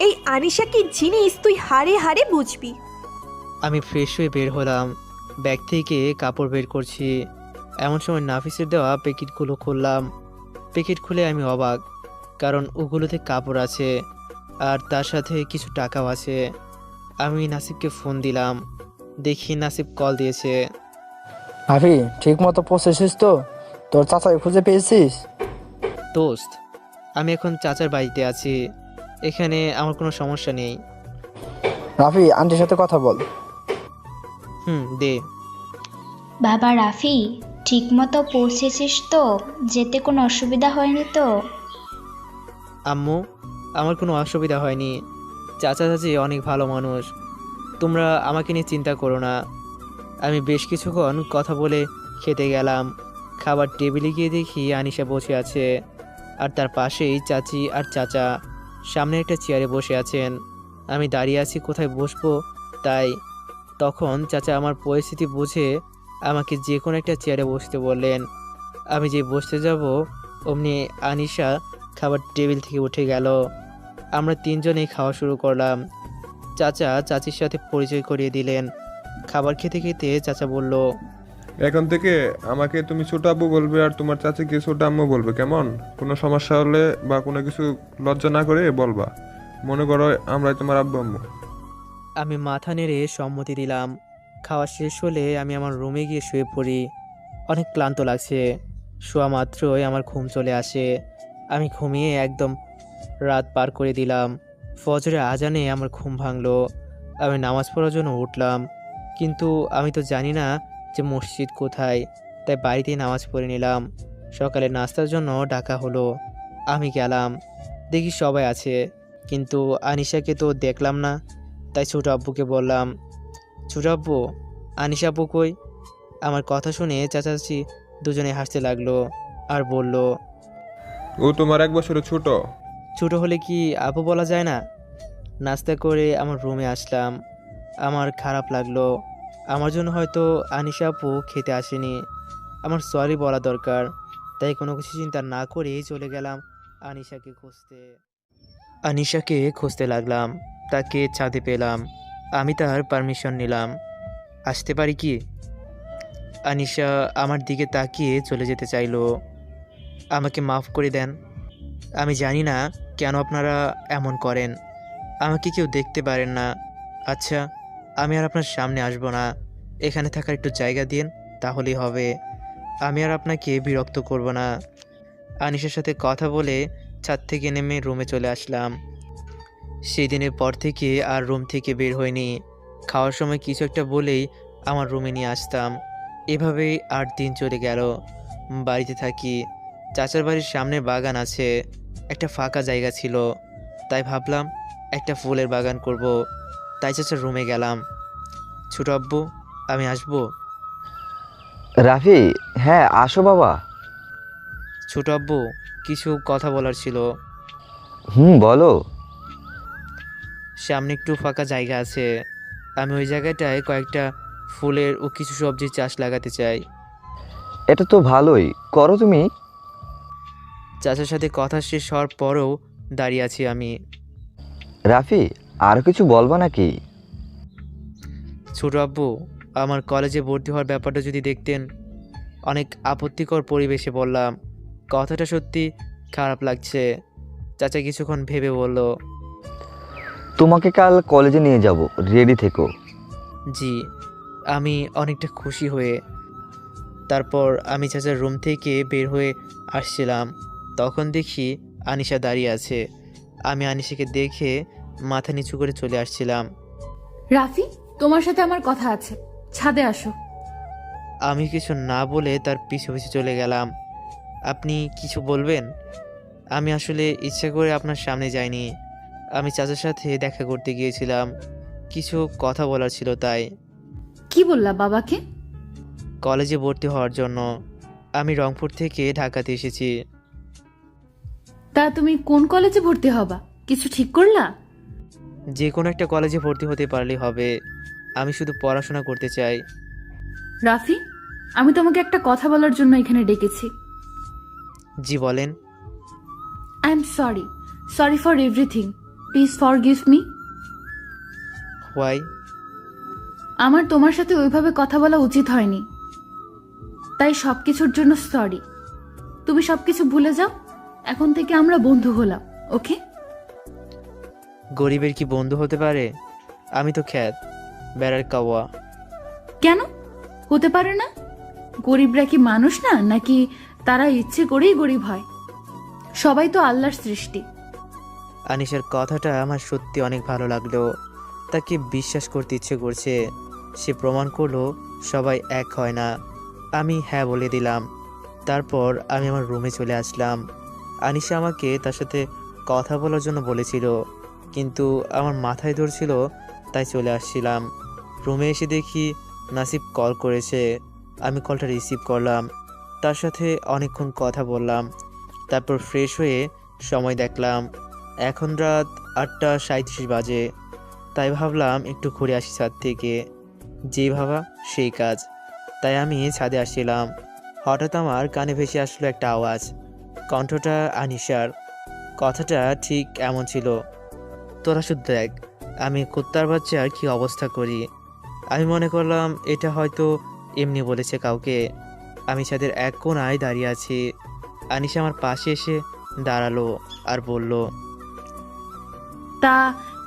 এই আনিশা কি জিনিস তুই হাড়ে হাড়ে বুঝবি। আমি ফ্রেশ হয়ে বের হলাম, ব্যাগ থেকে কাপড় বের করছি। এমন সময় নাফিসের দেওয়া প্যাকেটগুলো খুললাম। প্যাকেট খুলে আমি অবাক, কারণ ওগুলোতে কাপড় আছে আর তার সাথে কিছু টাকাও আছে। আমি নাসিবকে ফোন দিলাম, দেখি নাসিব কল দিয়েছে। রাফি ঠিক মতো পৌঁছেছিস তো? তোর চাচাকে খুঁজে পেয়েছিস? দোস্ত, আমি এখন চাচার বাড়িতে আছি, এখানে আমার কোনো সমস্যা নেই। রাফি আন্টির সাথে কথা বল। দে। বাবা রাফি, ঠিকমতো পৌঁছেছিস তো? যেতে কোনো অসুবিধা হয়নি তো? আম্মু, আমার কোনো অসুবিধা হয়নি। চাচা চাচি অনেক ভালো মানুষ, তোমরা আমাকে নিয়ে চিন্তা করো না। আমি বেশ কিছুক্ষণ কথা বলে খেতে গেলাম। খাবার টেবিলে গিয়ে দেখি আনিশা বসে আছে, আর তার পাশেই চাচি আর চাচা সামনে একটা চেয়ারে বসে আছেন। আমি দাঁড়িয়ে আছি কোথায় বসবো তাই। তখন চাচা আমার পরিস্থিতি বুঝে আমাকে যে কোনো একটা চেয়ারে বসতে বললেন। আমি যে বসতে যাব অমনি আনিশা খাবার টেবিল থেকে উঠে গেল। আমরা তিনজনেই খাওয়া শুরু করলাম। চাচা চাচির সাথে পরিচয় করিয়ে দিলেন। খাবার খেতে খেতে চাচা বলল, এখন থেকে আমাকে তুমি ছোট আব্বু বলবে আর তোমার চাচিকে ছোট আম্মু বলবে, কেমন? কোনো সমস্যা হলে বা কোনো কিছু লজ্জা না করে বলবা। মনে করো আমরাই তোমার আব্বু আম্মু। আমি মাথা নেড়ে সম্মতি দিলাম। খাওয়া শেষ হলে আমি আমার রুমে গিয়ে শুয়ে পড়ি। অনেক ক্লান্ত লাগছে। শোয়া মাত্রই আমার ঘুম চলে আসে। আমি ঘুমিয়ে একদম রাত পার করে দিলাম। ফজরের আজানে আমার ঘুম ভাঙলো। আমি নামাজ পড়ার জন্য উঠলাম, কিন্তু আমি তো জানি না যে মসজিদ কোথায়, তাই বাড়িতেই নামাজ পড়ে নিলাম। সকালে নাস্তার জন্য ডাকা হলো। আমি গেলাম, দেখি সবাই আছে, কিন্তু আনিশাকে তো দেখলাম না। তাই ছোট আব্বুকে বললাম, ছোট আব্বু, আনিশা আপু কই? আমার কথা শুনে চাচাচি দুজনে হাসতে লাগলো আর বলল, ও তোমার 1 বছরের ছোট। ছোট হলে কি আপু বলা যায় না? নাস্তা করে আমার রুমে আসলাম। আমার খারাপ লাগলো। আমার জন্য হয়তো আনিশা আপু খেতে আসেনি। আমার সরি বলা দরকার, তাই কোনো কিছু চিন্তা না করেই চলে গেলাম আনিশাকে খুঁজতে লাগলাম। তাকে ছাদে পেলাম। আমি তার পারমিশন নিলাম। আসতে পারি কি? আনিশা আমার দিকে তাকিয়ে চলে যেতে চাইলো। আমাকে মাফ করে দেন। আমি জানি না কেন আপনারা এমন করেন। আমাকে কেউ দেখতে পারেন না। আচ্ছা, আমি আর আপনার সামনে আসবো না। এখানে থাকার একটু জায়গা দিন, তাহলেই হবে। আমি আর আপনাকে বিরক্ত করব না। আনিশার সাথে কথা বলে ছাদ থেকে নেমে রুমে চলে আসলাম। সেই দিনের পর থেকে আর রুম থেকে বের হয়নি। খাওয়ার সময় কিছু একটা বলেই আমার রুমে নিয়ে আসতাম। এভাবেই 8 দিন চলে গেল। বাড়িতে থাকি। চাচার বাড়ির সামনে বাগান আছে, একটা ফাঁকা জায়গা ছিল, তাই ভাবলাম একটা ফুলের বাগান করব। তাই চাচার রুমে গেলাম। ছোট আব্বু, আমি আসবো? রাফি, হ্যাঁ আসো বাবা। ছোট আব্বু, কিছু কথা বলার ছিল। বলো। সামনে একটু ফাঁকা জায়গা আছে, আমি ওই জায়গাটায় কয়েকটা ফুলের ও কিছু সবজির চাষ লাগাতে চাই। এটা তো ভালোই, করো তুমি। চাচার সাথে কথা শেষ হওয়ার পরেও দাঁড়িয়ে আছি আমি। রাফি, আর কিছু বলবা নাকি? ছোট আব্বু, আমার কলেজে ভর্তি হওয়ার ব্যাপারটা যদি দেখতেন। অনেক আপত্তিকর পরিবেশে বললাম। কথাটা সত্যি খারাপ লাগছে। চাচা কিছুক্ষণ ভেবে বলল, তোমাকে কাল কলেজে নিয়ে যাব, রেডি থেকো। জি। আমি অনেকটা খুশি হয়ে তারপর আমি চাচার রুম থেকে বের হয়ে আসছিলাম, তখন দেখি আনিশা দাঁড়িয়ে আছে। আমি আনিশাকে দেখে মাথা নিচু করে চলে আসছিলাম। রাফি, তোমার সাথে আমার কথা আছে, ছাদে আসো। আমি কিছু না বলে তার পিছু পিছু চলে গেলাম। আপনি কিছু বলবেন? আমি আসলে ইচ্ছা করে আপনার সামনে যাইনি। আমি চাচার সাথে দেখা করতে গিয়েছিলাম, কিছু কথা বলার ছিল তাই। কি বললা বাবাকে? কলেজে ভর্তি হওয়ার জন্য। আমি রংপুর থেকে ঢাকাতে এসেছি। তা তুমি কোন কলেজে ভর্তি হবা, কিছু ঠিক করলা? যে কোনো একটা কলেজে ভর্তি হতে পারলেই হবে। আমি শুধু পড়াশোনা করতে চাই। রাফি, আমি তোমাকে একটা কথা বলার জন্য এখানে ডেকেছি। জি বলেন। I am sorry, sorry for everything, please forgive me. Why? আমার তোমার সাথে ওইভাবে কথা বলা উচিত হয়নি, তাই সবকিছুর জন্য সরি। তুমি সবকিছু ভুলে যাও, এখন থেকে আমরা বন্ধু হলাম, ওকে? গরিবের কি বন্ধু হতে পারে? আমি তো খ্যাত বেড়ার কাওয়া। কেন হতে পারে না? গরিবরা কি মানুষ না, নাকি তারা ইচ্ছে করেই গরিব হয়? সবাই তো আল্লাহর সৃষ্টি। আনিশার কথাটা আমার সত্যি অনেক ভালো লাগলো। তাকে বিশ্বাস করতে ইচ্ছে করছে। সে প্রমাণ করলো সবাই এক হয় না। আমি হ্যাঁ বলে দিলাম। তারপর আমি আমার রুমে চলে আসলাম। আনিশা আমাকে তার সাথে কথা বলার জন্য বলেছিল, কিন্তু আমার মাথায় ধরছিল, তাই চলে আসছিলাম। রুমে এসে দেখি নাসিব কল করেছে। আমি কলটা রিসিভ করলাম। তার সাথে অনেকক্ষণ কথা বললাম। তারপর ফ্রেশ হয়ে সময় দেখলাম এখন রাত 8:37 বাজে। তাই ভাবলাম একটু ঘুরে আসি ছাদ থেকে। যে ভাবা সেই কাজ। তাই আমি ছাদে আসছিলাম। হঠাৎ আমার কানে ভেসে আসলো একটা আওয়াজ। কণ্ঠটা আনিশার। কথাটা ঠিক এমন ছিল, তোরা শুধু দেখ আমি কুত্তার বাচ্চার কি অবস্থা করি। আমি মনে করলাম এটা হয়তো এমনি বলেছে কাউকে। আমি ছাদের এক কোণায় দাঁড়িয়ে আছি। আনিশা আমার পাশে এসে দাঁড়ালো আর বলল, তা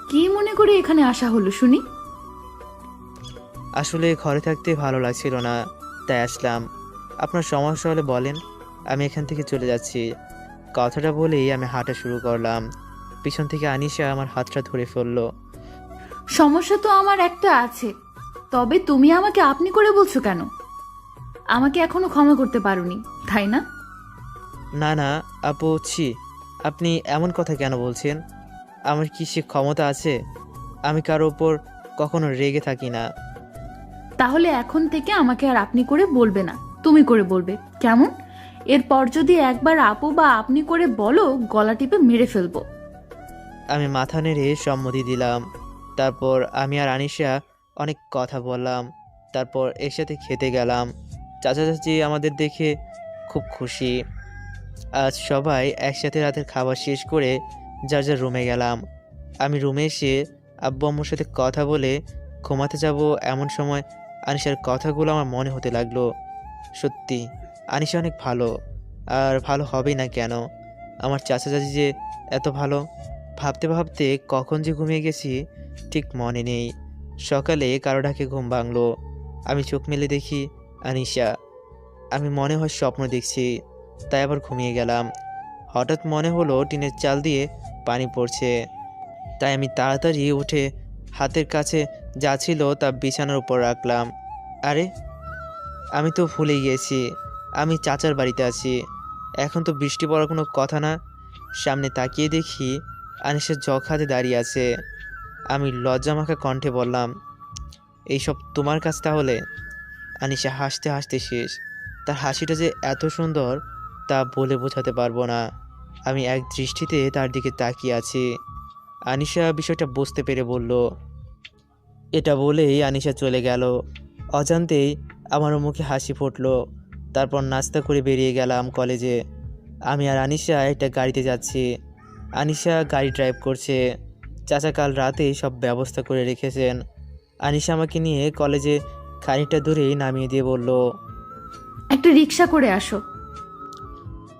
কি মনে করে এখানে আসা হলো শুনি? আসলে ঘরে থাকতে ভালো লাগছিল না, তাই আসলাম। আপনার সমস্যা হলে বলেন, আমি এখান থেকে চলে যাচ্ছি। কথাটা বলেই আমি হাঁটা শুরু করলাম। পিছন থেকে আনিশা আমার হাতটা ধরে ফেললো। সমস্যা তো আমার একটা আছে, তবে তুমি আমাকে আপনি করে বলছো কেন? আমাকে এখনো ক্ষমা করতে পারোনি, তাই না? না না আপু, ছি, আপনি এমন কথা কেন বলছেন? আমার কি সে ক্ষমতা আছে? আমি কারো ওপর কখনো রেগে থাকি না। তাহলে এখন থেকে আমাকে আর আপনি করে বলবে না, তুমি করে বলবে, কেমন? এরপর যদি একবার আপু বা আপনি করে বলো, গলা টিপে মেরে ফেলবো। আমি মাথা নেড়ে সম্মতি দিলাম। তারপর আমি আর আনিশা অনেক কথা বললাম। তারপর একসাথে খেতে গেলাম। চাচা চাচি আমাদের দেখে খুব খুশি। আজ সবাই একসাথে রাতের খাবার শেষ করে যার যার রুমে গেলাম। আমি রুমে এসে আব্বু আম্মুর সাথে কথা বলে ঘুমাতে যাব এমন সময় আনিশার কথাগুলো আমার মনে হতে লাগলো। সত্যি আনিশা অনেক ভালো, আর ভালো হবেই না কেন? আমার চাচা চাচি যে এত ভালো। ভাবতে ভাবতে কখন যে ঘুমিয়ে গেছি ঠিক মনে নেই। সকালে কারো ডাকে ঘুম ভাঙলো। আমি চোখ মেলে দেখি আনিশা। আমি মনে হয় স্বপ্ন দেখছি, তাই আবার ঘুমিয়ে গেলাম। হঠাৎ মনে হলো টিনের চাল দিয়ে পানি পড়ছে, তাই আমি তাড়াতাড়ি উঠে হাতের কাছে যা ছিল তা বিছানার উপর রাখলাম। আরে, আমি তো ভুলে গিয়েছি আমি চাচার বাড়িতে আছি। এখন তো বৃষ্টি পড়ার কোনো কথা না। সামনে তাকিয়ে দেখি আনিসের জগ হাতে দাঁড়িয়ে আছে। আমি লজ্জামাখা কণ্ঠে বললাম, এইসব তোমার কাছ তাহলে? আনিশা হাসতে হাসতে শেষ। তার হাসিটা যে এত সুন্দর তা বলে বোঝাতে পারবো না। আমি এক দৃষ্টিতে তার দিকে তাকিয়ে আছি। আনিশা বিষয়টা বুঝতে পেরে বলল। এটা বলেই আনিশা চলে গেল। অজান্তেই আমারও মুখে হাসি ফুটলো। তারপর নাস্তা করে বেরিয়ে গেলাম কলেজে। আমি আর আনিশা একটা গাড়িতে যাচ্ছি। আনিশা গাড়ি ড্রাইভ করছে। চাচা কাল রাতেই সব ব্যবস্থা করে রেখেছেন। আনিশা আমাকে নিয়ে কলেজে খানিকটা দূরেই নামিয়ে দিয়ে বলল, একটা রিক্সা করে আসো।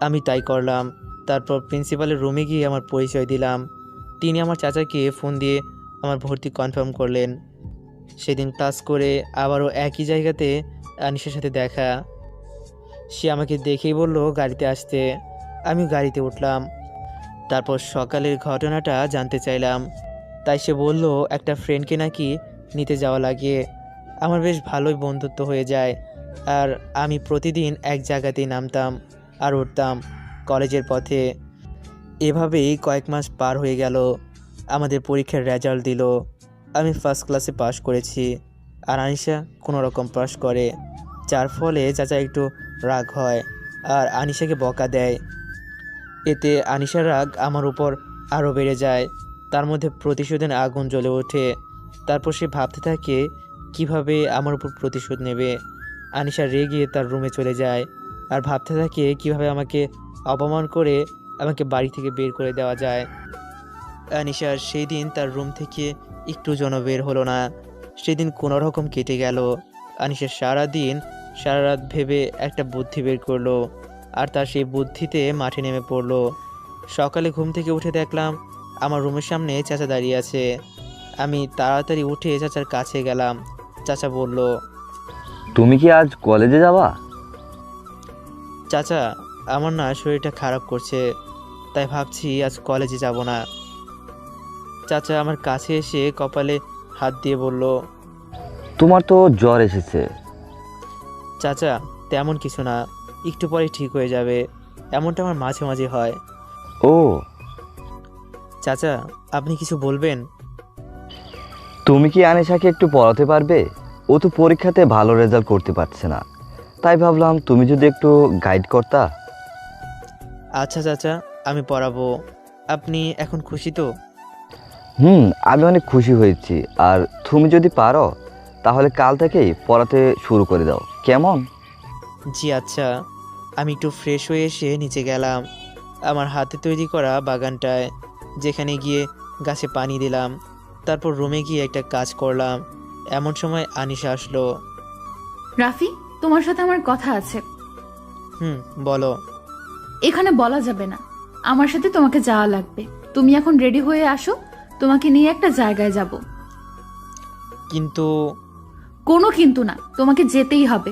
আমি তাই করলাম। তারপর প্রিন্সিপালের রুমে গিয়ে আমার পরিচয় দিলাম। তিনি আমার চাচাকে ফোন দিয়ে আমার ভর্তি কনফার্ম করলেন। সেদিন ক্লাস করে আবারও একই জায়গাতে আনিশার সাথে দেখা। সে আমাকে দেখেই বলল গাড়িতে আসতে। আমি গাড়িতে উঠলাম। তারপর সকালের ঘটনাটা জানতে চাইলাম। তাই সে বলল একটা ফ্রেন্ডকে নাকি নিতে যাওয়া লাগে। আমার বেশ ভালোই বন্ধুত্ব হয়ে যায়। আর আমি প্রতিদিন এক জায়গাতেই নামতাম আর উঠতাম কলেজের পথে। এভাবেই কয়েক মাস পার হয়ে গেল। আমাদের পরীক্ষার রেজাল্ট দিল। আমি ফার্স্ট ক্লাসে পাশ করেছি, আর আনিশা কোনো রকম পাশ করে, যার ফলে চাচা একটু রাগ হয় আর আনিশাকে বকা দেয়। এতে আনিশার রাগ আমার উপর আরও বেড়ে যায়। তার মধ্যে প্রতিশোধের আগুন জ্বলে ওঠে। তারপর সে ভাবতে থাকে কিভাবে আমার উপর প্রতিশোধ নেবে। আনিশা রেগে তার রুমে চলে যায় আর ভাবতে থাকে কিভাবে আমাকে অপমান করে আমাকে বাড়ি থেকে বের করে দেওয়া যায়। আনিশার সেই দিন তার রুম থেকে একটু যেন বের হলো না। সেদিন কোনো রকম কেটে গেল। আনিশা সারা রাত ভেবে একটা বুদ্ধি বের করলো, আর তার সেই বুদ্ধিতে মাঠে নেমে পড়লো। সকালে ঘুম থেকে উঠে দেখলাম আমার রুমের সামনে চাচা দাঁড়িয়ে আছে। আমি তাড়াতাড়ি উঠে চাচার কাছে গেলাম। চাচা বলল, তুমি কি আজ কলেজে যাবা? চাচা, আমার না শরীরটা খারাপ করছে, তাই ভাবছি আজ কলেজে যাব না। চাচা আমার কাছে এসে কপালে হাত দিয়ে বলল, তোমার তো জ্বর এসেছে। চাচা তেমন কিছু না, একটু পরে ঠিক হয়ে যাবে। এমনটা আমার মাঝে মাঝে হয়। ও, চাচা আপনি কিছু বলবেন? তুমি কি আনিশাকে একটু পড়াতে পারবে? ও তো পরীক্ষাতে ভালো রেজাল্ট করতে পারছে না, তাই ভাবলাম তুমি যদি একটু গাইড করতা। আচ্ছা চাচা, আমি পড়াবো। আপনি এখন খুশি তো? আমি অনেক খুশি হয়েছি। আর তুমি যদি পারো তাহলে কাল থেকেই পড়াতে শুরু করে দাও, কেমন? জি আচ্ছা। আমি একটু ফ্রেশ হয়ে এসে নিচে গেলাম আমার হাতে তৈরি করা বাগানটায়, যেখানে গিয়ে গাছে পানি দিলাম। তারপর রুমে গিয়ে একটা কাজ করলাম। এমন সময় আনিশা আসলো। রাফি, তোমার সাথে আমার কথা আছে। বলো। এখানে বলা যাবে না। আমার সাথে তোমাকে যাওয়া লাগবে। তুমি এখন রেডি হয়ে আসো, তোমাকে নিয়ে একটা জায়গায় যাব। কিন্তু কোনো কিন্তু না, তোমাকে যেতেই হবে।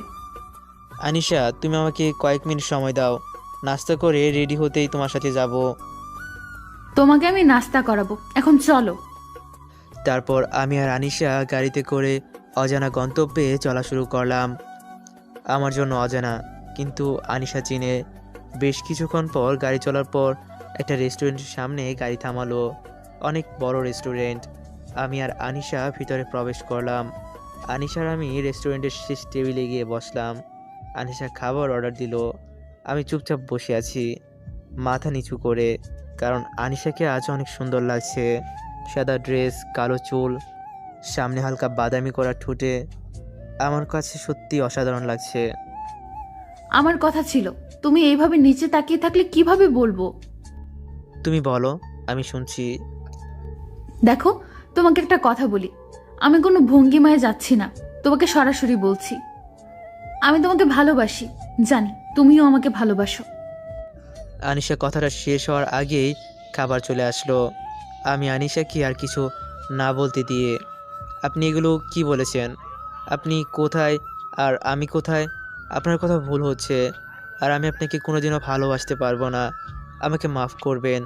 আনিশা, তুমি আমাকে কয়েক মিনিট সময় দাও, নাস্তা করে রেডি হতেই তোমার সাথে যাব। তোমাকে আমি নাস্তা করাবো, এখন চলো। তারপর আমি আর আনিশা গাড়িতে করে অজানা গন্তব্যে চলা শুরু করলাম। আমার জন্য অজানা, কিন্তু আনিশা চিনে। বেশ কিছুক্ষণ পর গাড়ি চলার পর একটা রেস্টুরেন্টের সামনে গাড়ি থামালো। অনেক বড় রেস্টুরেন্ট। আমি আর আনিশা ভিতরে প্রবেশ করলাম। আনিশার আমি রেস্টুরেন্টের শেষ টেবিলে গিয়ে বসলাম। আনিশা খাবার অর্ডার দিল। আমি চুপচাপ বসে আছি, মাথা নিচু করে, কারণ আনিশাকে আজ অনেক সুন্দর লাগছে। সাদা ড্রেস, কালো চুল, সামনে হালকা বাদামি করা ঠোঁটে। আমার কাছে সত্যি অসাধারণ লাগছে। আমার কথা ছিল, তুমি এইভাবে নিচে তাকিয়ে থাকলে কিভাবে বলবো? তুমি বলো, আমি শুনছি। দেখো, তোমাকে একটা কথা বলি। আমি কোনো ভঙ্গিমায় যাচ্ছি না, তোমাকে সরাসরি বলছি। আমি তোমাকে ভালোবাসি, জানি তুমিও আমাকে ভালোবাসো। আনিশা কথাটা শেষ হওয়ার আগেই খাবার চলে আসলো। আমি আনিশাকে আর কিছু না বলতে দিয়ে, আপনি এগুলো কি বলেছেন? আপনি কোথায় আর আমি কোথায়? আপনার কথা ভুল হচ্ছে, আর আমি আপনাকে কোনোদিনও ভালোবাসতে পারবো না। আমাকে মাফ করবেন।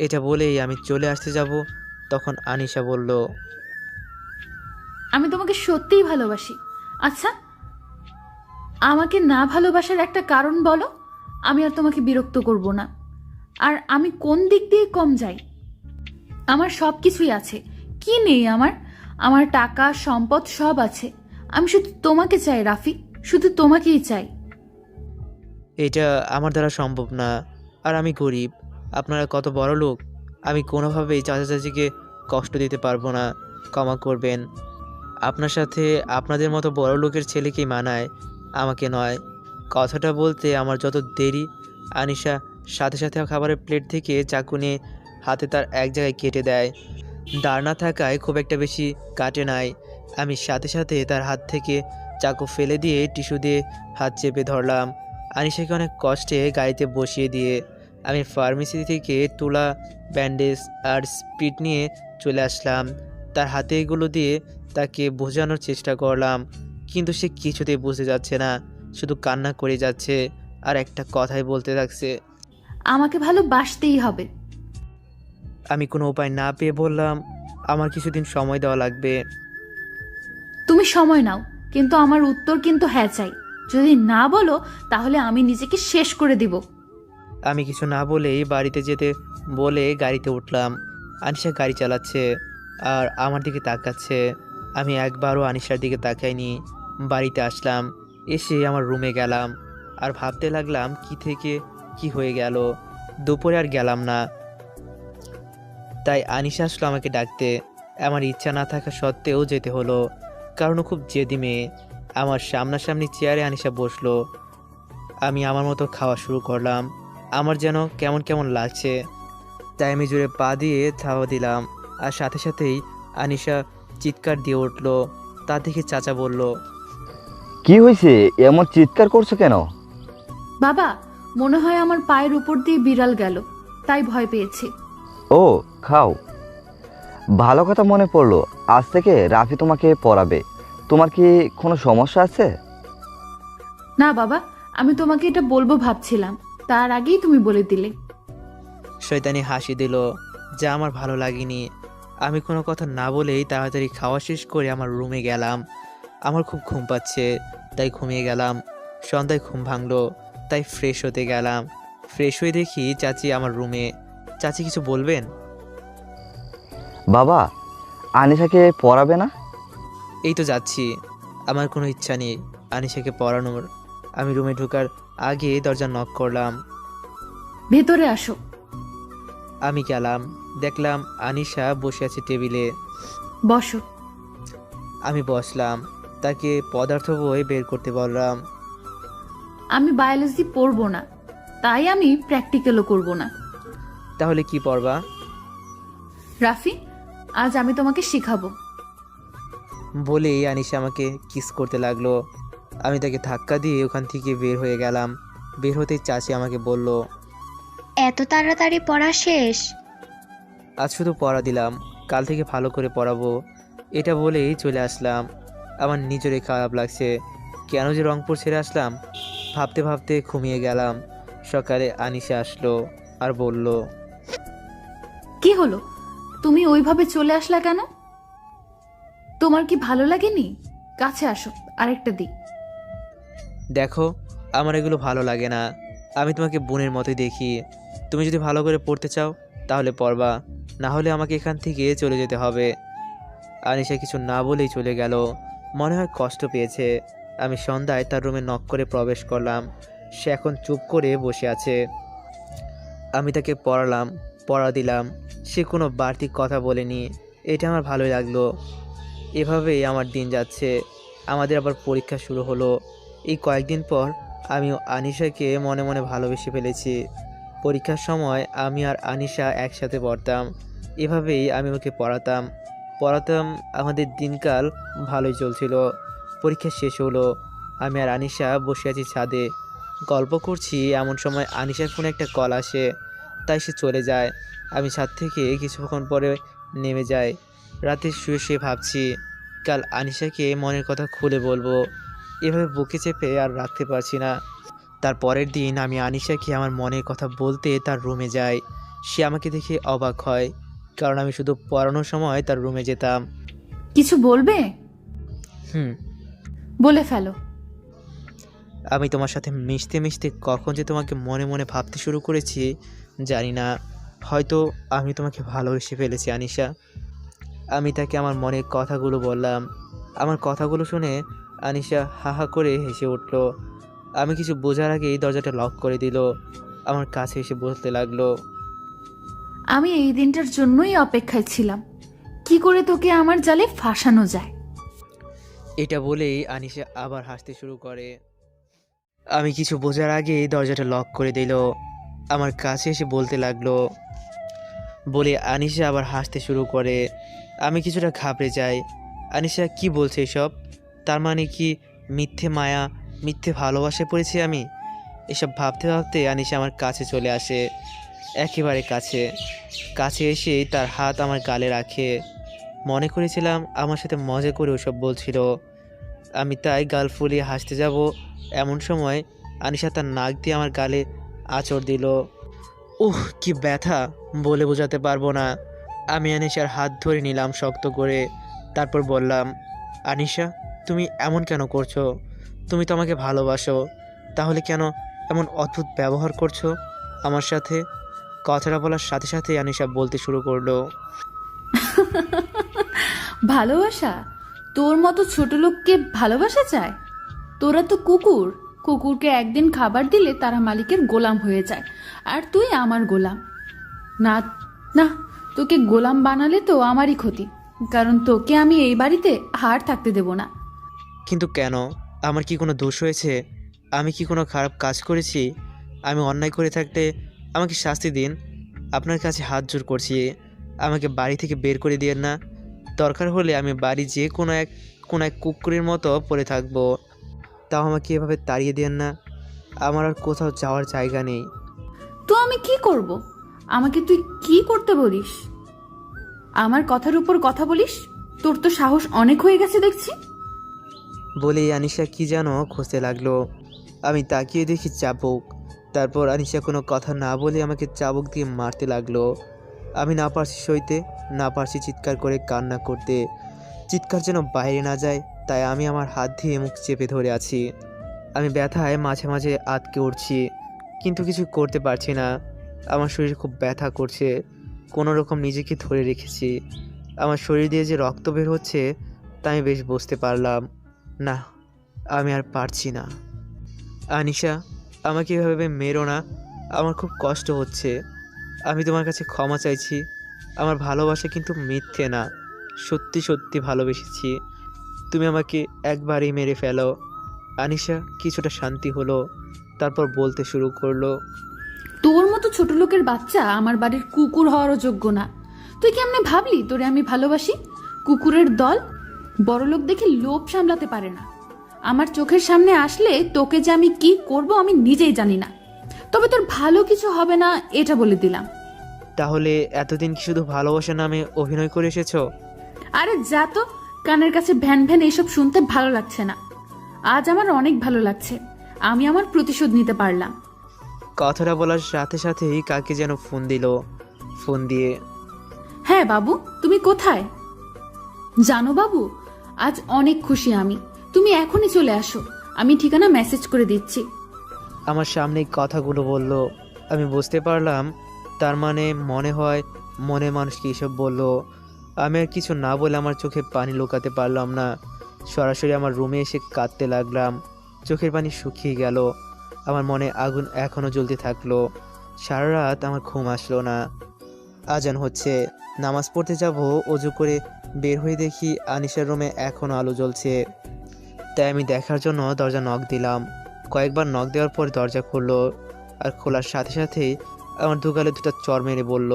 এটা বলেই আমি চলে আসতে যাব, তখন আনিশা বলল, আমি তোমাকে সত্যিই ভালোবাসি। আচ্ছা, আমাকে না ভালোবাসার একটা কারণ বলো, আমি আর তোমাকে বিরক্ত করব না। আর আমি কোন দিক দিয়ে কম যাই? আমার সব কিছুই আছে, কি নেই আমার? আমার টাকা, সম্পদ সব আছে। আমি শুধু তোমাকে চাই রাফি, শুধু তোমাকেই চাই। এটা আমার দ্বারা সম্ভব না, আর আমি গরিব। আপনারা কত বড় লোক। আমি কোনোভাবেই চাচা চাচিকে কষ্ট দিতে পারবো না, ক্ষমা করবেন। আপনার সাথে আপনাদের মতো বড় লোকের ছেলেকেই মানায়, আমাকে নয়। কথাটা বলতে আমার যত দেরি, আনিশা সাথে সাথে খাবারের প্লেট থেকে চাকু নিয়ে হাতে তার এক জায়গায় কেটে দেয়। দাঁড় না থাকায় খুব একটা বেশি কাটে নাই। আমি সাথে সাথে তার হাত থেকে চাকু ফেলে দিয়ে টিস্যু দিয়ে হাত চেপে ধরলাম। আনিশাকে অনেক কষ্টে গাড়িতে বসিয়ে দিয়ে আমি ফার্মেসি থেকে তুলা, ব্যান্ডেজ আর স্পিড নিয়ে চলে আসলাম। তার হাতে এগুলো দিয়ে তাকে বোঝানোর চেষ্টা করলাম, কিন্তু সে কিছুতেই বুঝতে যাচ্ছে না, শুধু কান্না করে যাচ্ছে আর একটা কথাই বলতে থাকছে। আমাকে ভালোবাসতেই হবে। আমি কোনো উপায় না পেয়ে বললাম, আমার কিছুদিন সময় দেওয়া লাগবে। তুমি সময় নাও, কিন্তু আমার উত্তর কিন্তু হ্যাঁ চাই। যদি না বলো তাহলে আমি নিজেকে শেষ করে দিব। আমি কিছু না বলেই বাড়িতে যেতে বলে গাড়িতে উঠলাম। আনিশা গাড়ি চালাচ্ছে আর আমার দিকে তাকাচ্ছে। আমি একবারও আনিশার দিকে তাকাইনি। বাড়িতে আসলাম, এসে আমার রুমে গেলাম আর ভাবতে লাগলাম কি থেকে কি হয়ে গেল। দুপুরে আর গেলাম না, তাই আনিশা আসলো আমাকে ডাকতে। আমার ইচ্ছা না থাকা সত্ত্বেও যেতে হলো, কারণ ও খুব জেদি মেয়ে। আমার সামনাসামনি চেয়ারে আনিশা বসলো। আমি আমার মতো খাওয়া শুরু করলাম। আমার যেন কেমন কেমন লাগছে, তাই আমি জোরে পা দিয়ে থাওয়া দিলাম। আর সাথে সাথেই আনিশা চিৎকার দিয়ে উঠল। তা দেখে চাচা বলল, কি হয়েছে, এমন চিৎকার করছো কেন? বাবা, মনে হয় আমার পায়ের উপর দিয়ে বিড়াল গেল, তাই ভয় পেয়েছি। ও, খাও। ভালো কথা মনে পড়লো, আজ থেকে রাফি তোমাকে পড়াবে। তোমার কি কোনো সমস্যা আছে? না বাবা, আমি তোমাকে এটা বলবো ভাবছিলাম, তার আগেই তুমি বলে দিলে। শয়তানি হাসি দিল, যা আমার ভালো লাগেনি। আমি কোনো কথা না বলেই তাড়াতাড়ি খাওয়া শেষ করে আমার রুমে গেলাম। আমার খুব ঘুম পাচ্ছে, তাই ঘুমিয়ে গেলাম। সন্ধ্যায় ঘুম ভাঙলো, তাই ফ্রেশ হতে গেলাম। ফ্রেশ হয়ে দেখি চাচি আমার রুমে। চাচি কিছু বলবেন? বাবা, আনিশাকে পড়াবে না? এই তো যাচ্ছি, আমার কোনো ইচ্ছা নেই আনিশাকে পড়ানোর। আমি রুমে ঢোকার আগে দরজা নক করলাম। ভেতরে আসো। আমি গেলাম, দেখলাম আনিশা বসে আছে টেবিলে। বসো। আমি বসলাম, তাকে পদার্থ বই বের করতে বললাম। আমি বায়োলজি পড়বো না, তাই আমি প্র্যাকটিক্যালও করব না। তাহলে কি পড়বা? রাফি, আজ আমি তোমাকে শেখাবো। বলেই আনিশা আমাকে কিস করতে লাগলো। আমি তাকে ধাক্কা দিয়ে ওখান থেকে বের হয়ে গেলাম। বের হতেই চাচি আমাকে বলল, এত তাড়াতাড়ি পড়া শেষ? আজ শুধু পড়া দিলাম, কাল থেকে ভালো করে পড়াবো। এটা বলেই চলে আসলাম। আমার নিজেরই খারাপ লাগছে, কেন যে রংপুর ছেড়ে আসলাম ভাবতে ভাবতে ঘুমিয়ে গেলাম। সকালে আনিশা আসলো আর বলল, কি হলো, তুমি ওইভাবে চলে আসলা কেন? তোমার কি ভালো লাগেনি? কাছে আসো, আরেকটা দিই। দেখো, আমার এগুলো ভালো লাগে না। আমি তোমাকে বোনের মতোই দেখি। তুমি যদি ভালো করে পড়তে চাও তাহলে পড়বা, না হলে আমাকে এখান থেকে চলে যেতে হবে। আনিশা কিছু না বলেই চলে গেল। মনে হয় কষ্ট পেয়েছে। আমি সন্ধ্যায় তার রুমে নক করে প্রবেশ করলাম। সে এখন চুপ করে বসে আছে। আমি তাকে পড়া দিলাম। সে কোনো বাড়তি কথা বলেনি। এটা আমার ভালোই লাগলো। এভাবেই আমার দিন যাচ্ছে। আমাদের আবার পরীক্ষা শুরু হলো। এই কয়েকদিন পর আমিও আনিশাকে মনে মনে ভালোবেসে ফেলেছি। পরীক্ষার সময় আমি আর আনিশা একসাথে পড়তাম। এভাবেই আমি ওকে পড়াতাম। আমাদের দিনকাল ভালোই চলছিল। পরীক্ষা শেষ হলো। আমি আর আনিশা বসে আছি ছাদে, গল্প করছি। এমন সময় আনিশার ফোনে একটা কল আসে, তাই সে চলে যায়। আমি ছাদ থেকে কিছুক্ষণ পরে নেমে যাই। রাতে শুয়ে শুয়ে ভাবছি কাল আনিশাকে মনের কথা খুলে বলবো। এভাবে বুকে চেপে আর রাখতে পারছি না। তার পরের দিন আমি আনিশাকে আমার মনের কথা বলতে তার রুমে যাই। সে আমাকে দেখে অবাক হয়, কারণ আমি শুধু পড়ানোর সময় তার রুমে যেতাম। কিছু বলবে? হুম, বলে ফেলো। আমি তোমার সাথে মিশতে মিশতে কখন যে তোমাকে মনে মনে ভাবতে শুরু করেছি জানি না। হয়তো আমি তোমাকে ভালোবেসে ফেলেছি আনিশা। আমি তাকে আমার মনের কথাগুলো বললাম। আমার কথাগুলো শুনে আনিশা হা হা করে হেসে উঠল। আমি কিছু বোঝার আগেই দরজাটা লক করে দিল। আমার কাছে এসে বলতে লাগলো, আমি এই দিনটার জন্যই অপেক্ষায় ছিলাম, কি করে তোকে আমার জালে ফাঁসানো যায়। এটা বলেই আনিশা আবার হাসতে শুরু করে। আমি কিছু বোঝার আগেই দরজাটা লক করে দিল। আমার কাছে এসে বলতে লাগলো বলে আনিশা আবার হাসতে শুরু করে। আমি কিছুটা ঘাবড়ে যাই। আনিশা কি বলছে এসব? তার মানে কি মিথ্যে মায়া, মিথ্যে ভালোবাসায় পড়েছি আমি? এসব ভাবতে ভাবতে আনিশা আমার কাছে চলে আসে, একেবারে কাছে এসেই তার হাত আমার গালে রাখে। মনে করেছিলাম আমার সাথে মজা করে ওসব বলছিল। আমি তাই গাল ফুলিয়ে হাসতে যাব, এমন সময় আনিশা তার নাক দিয়ে আমার গালে আঁচড় দিল। কি ব্যথা, বলে বোঝাতে পারবো না। আমি আনিশার হাত ধরে নিলাম শক্ত করে। তারপর বললাম, আনিশা, তুমি এমন কেন করছো? তুমি তো আমাকে ভালোবাসো, তাহলে কেন এমন অদ্ভুত ব্যবহার করছো আমার সাথে? কথাটা বলার সাথে সাথে আনিশা বলতে শুরু করলো, ভালোবাসা? তোর মতো ছোট লোককে ভালোবাসা চায়? তোরা তো কুকুর। কুকুরকে একদিন খাবার দিলে তারা মালিকের গোলাম হয়ে যায়, আর তুই আমার গোলাম। না না, তোকে গোলাম বানালে তো আমারই ক্ষতি, কারণ তোকে আমি এই বাড়িতে আর থাকতে দেব না। কিন্তু কেন? আমার কি কোনো দোষ হয়েছে? আমি কি কোনো খারাপ কাজ করেছি? আমি অন্যায় করে থাকলে আমাকে শাস্তি দিন। আপনার কাছে হাত জোর করছি, আমাকে বাড়ি থেকে বের করে দিয়েন না। দরকার হলে আমি বাড়ি যে কোনো এক কুকুরের মতো পড়ে থাকবো, তাও আমাকে এভাবে তাড়িয়ে দিয়েন না। আমার আর কোথাও যাওয়ার জায়গা নেই। তো আমি কি করব? আমাকে তুই কি করতে বলিস? আমার কথার উপর কথা বলিস? তোর তো সাহস অনেক হয়ে গেছে দেখছি। বলেই আনিশা কি যেন খুঁজতে লাগলো। আমি তাকিয়ে দেখি চাবুক। তারপর আনিশা কোনো কথা না বলে আমাকে চাবুক দিয়ে মারতে লাগলো। আমি না পারছি সইতে, না পারছি চিৎকার করে কান্না করতে। চিৎকার যেন বাইরে না যায়, তাই আমি আমার হাত দিয়ে মুখ চেপে ধরে আছি। আমি ব্যথায় মাঝে মাঝে আটকে উঠছি, কিন্তু কিছু করতে পারছি না। আমার শরীর খুব ব্যথা করছে। কোনো রকম নিজেকে ধরে রেখেছি। আমার শরীর দিয়ে যে রক্ত বের হচ্ছে তা আমি বেশ বুঝতে পারলাম। না, আমি আর পারছি না। আনিশা, আমাকে এভাবে মেরো না, আমার খুব কষ্ট হচ্ছে। আমি তোমার কাছে ক্ষমা চাইছি। আমার ভালোবাসা কিন্তু মিথ্যে না, সত্যি সত্যি ভালোবেসেছি। তুমি আমাকে একবারই মেরে ফেলো। আনিশা কিছুটা শান্তি হলো, তারপর বলতে শুরু করলো, তোর মতো ছোট লোকের বাচ্চা আমার বাড়ির কুকুর হওয়ারও যোগ্য না। তুই কেমনে ভাবলি তোরে আমি ভালোবাসি? কুকুরের দল, বড় লোক দেখে লোভ সামলাতে পারে না। আমার চোখের সামনে আসলে তোকে যে আমি কি করব আমি নিজেই জানি না, তবে তোর ভালো কিছু হবে না এটা বলে দিলাম। তাহলে এতদিন কি শুধু ভালোবাসা নামে অভিনয় করে এসেছো? আরে যা তো, কানের কাছে ভ্যান ভ্যান এইসব শুনতে ভালো লাগছে না। আজ আমার অনেক ভালো লাগছে, আমি আমার প্রতিশোধ নিতে পারলাম। কথাটা বলার সাথে সাথেই কাকে যেন ফোন দিল। ফোন দিয়ে, হ্যাঁ বাবু, তুমি কোথায়? জানো বাবু, আজ অনেক খুশি আমি, তুমি এখনই চলে আসো, আমি ঠিকানা মেসেজ করে দিচ্ছি। আমার সামনে কথাগুলো বলল। আমি বুঝতে পারলাম তার মানে মনে হয় মনে মানুষকে এসব বলল। আমি আর কিছু না বলে আমার চোখে পানি লুকাতে পারলাম না, সরাসরি আমার রুমে এসে কাঁদতে লাগলাম। চোখের পানি শুকিয়ে গেল, আমার মনে আগুন এখনও জ্বলতে থাকলো। সারা রাত আমার ঘুম আসলো না। আজান হচ্ছে, নামাজ পড়তে যাব, অজু করে বের হয়ে দেখি আনিশার রুমে এখনও আলো জ্বলছে। তাই আমি দেখার জন্য দরজা নক দিলাম। কয়েকবার নক দেওয়ার পর দরজা খুললো, আর খোলার সাথে সাথেই আমার দুগালে দুটো চর মেরে বলল,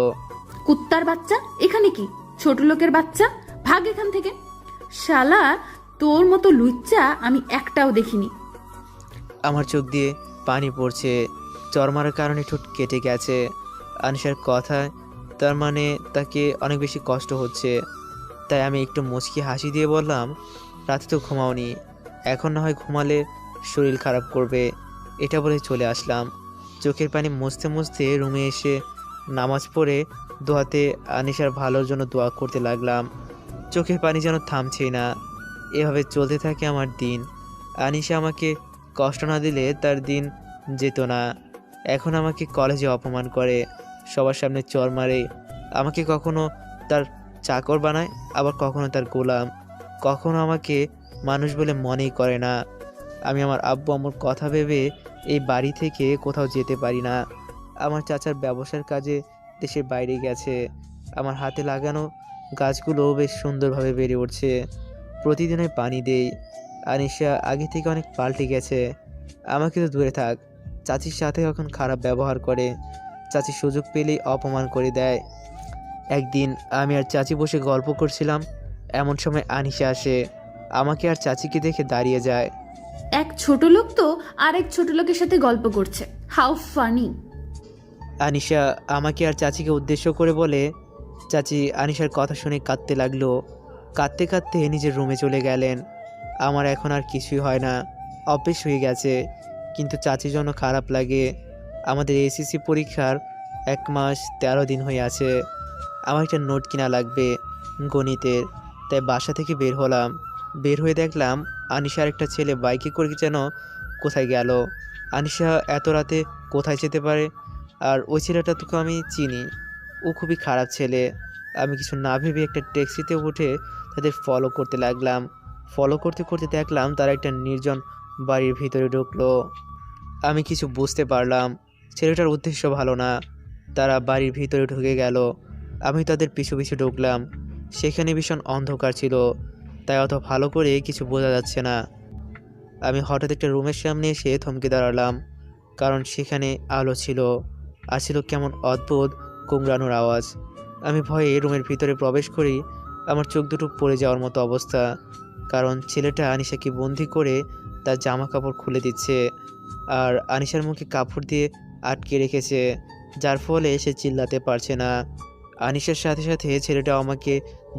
কুত্তার বাচ্চা, এখানে কি? ছোট লোকের বাচ্চা, ভাগ এখান থেকে। শালা, তোর মতো লুচ্চা আমি একটাও দেখিনি। আমার চোখ দিয়ে পানি পড়ছে, চর মারার কারণে ঠোঁট কেটে গেছে। আনিশার কথায় তার মানে তাকে অনেক বেশি কষ্ট হচ্ছে। তাই আমি একটু মুচকি হাসি দিয়ে বললাম, রাতে তো ঘুমাওনি, এখন না হয় ঘুমালে শরীর খারাপ করবে। এটা বলে চলে আসলাম। চোখের পানি মুছতে মুছতে রুমে এসে নামাজ পড়ে দোয়াতে আনিশার ভালোর জন্য দোয়া করতে লাগলাম। চোখের পানি যেন থামছেই না। এভাবে চলতে থাকে আমার দিন। আনিশা আমাকে কষ্ট না দিলে তার দিন যেত না। এখন আমাকে কলেজে অপমান করে, সবার সামনে চর মারে, আমাকে কখনো তার চাকর বানায়, আবার কখনো তার গোলাম, কখনো আমাকে মানুষ বলে মনেই করে না। আমি আমার আব্বু আম্মুর কথা ভেবে এই বাড়ি থেকে কোথাও যেতে পারি না। আমার চাচার ব্যবসার কাজে দেশের বাইরে গেছে। আমার হাতে লাগানো গাছগুলো বেশ সুন্দরভাবে বেড়ে উঠছে, প্রতিদিনই পানি দেই। আনিশা আগে থেকে অনেক পাল্টে গেছে। আমাকে তো দূরে থাক, চাচির সাথে এখন খারাপ ব্যবহার করে, চাচি সুযোগ পেলেই অপমান করে দেয়। একদিন আমি আর চাচি বসে গল্প করছিলাম, এমন সময় আনিশা আসে, আমাকে আর চাচিকে দেখে দাঁড়িয়ে যায়। এক ছোট লোক তো আরেক ছোট লোকের সাথে গল্প করছে, হাউ ফানি। আনিশা আমাকে আর চাচিকে উদ্দেশ্য করে বলে। চাচি আনিশার কথা শুনে কাঁদতে লাগলো। কাঁদতে কাঁদতে নিজের রুমে চলে গেলেন। আমার এখন আর কিছুই হয় না, অভ্যেস হয়ে গেছে। কিন্তু চাচির জন্য খারাপ লাগে। আমাদের এসএসসি পরীক্ষার 1 মাস 13 দিন হয়ে আছে। আমার একটা নোট কিনা লাগবে গণিতের, তাই বাসা থেকে বের হলাম। বের হয়ে দেখলাম আনিশার একটা ছেলে বাইকে করে যেন কোথায় গেল। আনিশা এত রাতে কোথায় যেতে পারে? আর ওই ছেলেটা তোকে আমি চিনি, ও খুবই খারাপ ছেলে। আমি কিছু না ভেবে একটা ট্যাক্সিতে উঠে তাদের ফলো করতে লাগলাম। ফলো করতে করতে দেখলাম তারা একটা নির্জন বাড়ির ভিতরে ঢুকলো। আমি কিছু বুঝতে পারলাম, ছেলেটার উদ্দেশ্য ভালো না। তারা বাড়ির ভিতরে ঢুকে গেল, আমি তাদের পিছু পিছু ঢুকলাম। সেখানে ভীষণ অন্ধকার ছিল, তাই অত ভালো করে কিছু বোঝা যাচ্ছে না। আমি হঠাৎ একটা রুমের সামনে এসে থমকে দাঁড়ালাম, কারণ সেখানে আলো ছিল, আর ছিল কেমন অদ্ভুত কুংড়ানোর আওয়াজ। আমি ভয়ে রুমের ভিতরে প্রবেশ করি। আমার চোখ দুটো পড়ে যাওয়ার মতো অবস্থা, কারণ ছেলেটা আনিশাকে বন্দি করে তার জামা কাপড় খুলে দিচ্ছে, আর আনিশার মুখে কাপড় দিয়ে আটকে রেখেছে, যার ফলে সে চিল্লাতে পারছে না। আনিশার সাথে সাথে ছেলেটাও আমাকে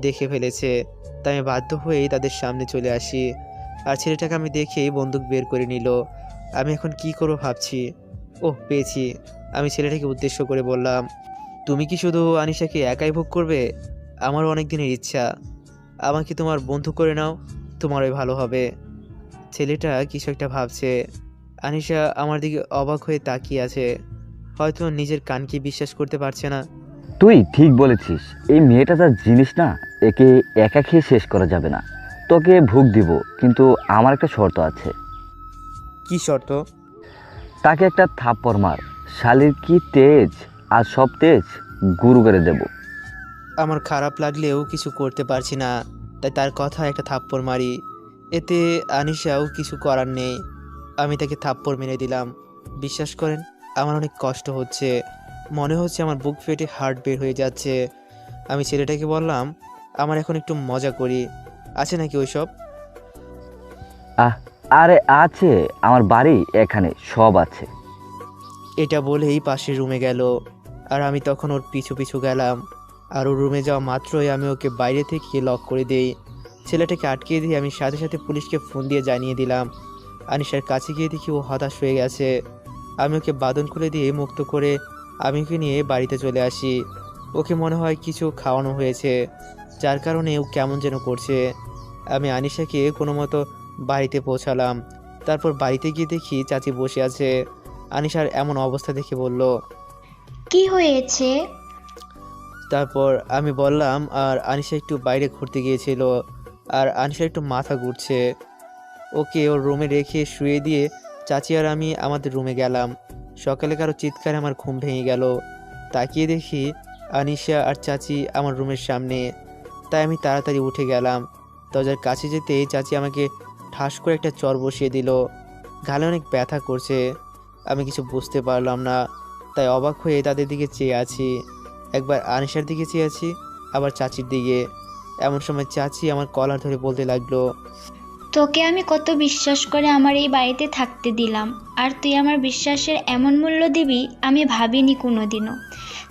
দেখে ফেলেছে, তাই আমি বাধ্য হয়েই তাদের সামনে চলে আসি। আর ছেলেটাকে আমি দেখেই বন্দুক বের করে নিল। আমি এখন কি করবো ভাবছি। ওহ, পেয়েছি। আমি ছেলেটাকে উদ্দেশ্য করে বললাম, তুমি কি শুধু আনিশাকে একাই ভোগ করবে? আমারও অনেক দিনের ইচ্ছা, আমাকে তোমার বন্ধু করে নাও, তোমারই ভালো হবে। ছেলেটা কিছু একটা ভাবছে। আনিশা আমার দিকে অবাক হয়ে তাকিয়ে আছে, হয়তো নিজের কানকে বিশ্বাস করতে পারছে না। তুই ঠিক বলেছিস, এই মেয়েটা তার জিনিস না, একে একা খেয়ে শেষ করা যাবে না। তোকে ভোগ দিব, কিন্তু আমার একটা শর্ত আছে। কি শর্ত? তাকে একটা থাপ্পড় মার, শালির কি তেজ, আর সব তেজ গুরু করে দেব। আমার খারাপ লাগলেও কিছু করতে পারছি না, তাই তার কথা একটা থাপ্পড় মারি। এতে আনিশাও কিছু করার নেই। আমি তাকে থাপ্পড় মেরে দিলাম। বিশ্বাস করেন, আমার অনেক কষ্ট হচ্ছে, মনে হচ্ছে আমার বুক ফেটে হার্ট বের হয়ে যাচ্ছে। আমি ছেলেটাকে বললাম, আমার এখন একটু মজা করি, আছে নাকি ওইসব? আহ, আরে আছে, আমার বাড়ি এখানে, সব আছে। এটা বলেই পাশের রুমে গেল, আর আমি তখন ওর পিছু পিছু গেলাম। আর ওর রুমে যাওয়া মাত্রই আমি ওকে বাইরে থেকে লক করে দেই। ছেলেটাকে আটকিয়ে দিয়ে আমি সাথে সাথে পুলিশকে ফোন দিয়ে জানিয়ে দিলাম। আনিশার কাছে গিয়ে দেখি ও হতাশ হয়ে গেছে। আমি ওকে বাঁধন খুলে দিয়ে মুক্ত করে আমি ওকে নিয়ে বাড়িতে চলে আসি। ওকে মনে হয় কিছু খাওয়ানো হয়েছে, যার কারণে ও কেমন যেন করছে। আমি আনিশাকে কোনো মতো বাড়িতে পৌঁছালাম। তারপর বাড়িতে গিয়ে দেখি চাচি বসে আছে। আনিশার এমন অবস্থা দেখে বলল। কি হয়েছে? তারপর আমি বললাম, আর আনিশা একটু বাইরে ঘুরতে গিয়েছিল, আর আনিশার একটু মাথা ঘুরছে। ওকে ওর রুমে রেখে শুয়ে দিয়ে চাচি আর আমি আমাদের রুমে গেলাম। সকালে কারো চিৎকারে আমার ঘুম ভেঙে গেল। তাকিয়ে দেখি আনিশা আর চাচি আমার রুমের সামনে। তাই আমি তাড়াতাড়ি উঠে গেলাম। দরজার কাছে যেতেই চাচি আমাকে ঠাস করে একটা চর বসিয়ে দিল। গালে অনেক ব্যথা করছে। আমি কিছু বুঝতে পারলাম না, তাই অবাক হয়ে তাদের দিকে চেয়ে আছি। একবার আনিশার দিকে চেয়ে আছি, আবার চাচির দিকে। এমন সময় চাচি আমার কলার ধরে বলতে লাগলো, তোকে আমি কত বিশ্বাস করে আমার এই বাড়িতে থাকতে দিলাম, আর তুই আমার বিশ্বাসের এমন মূল্য দিবি আমি ভাবিনি কোনোদিনও।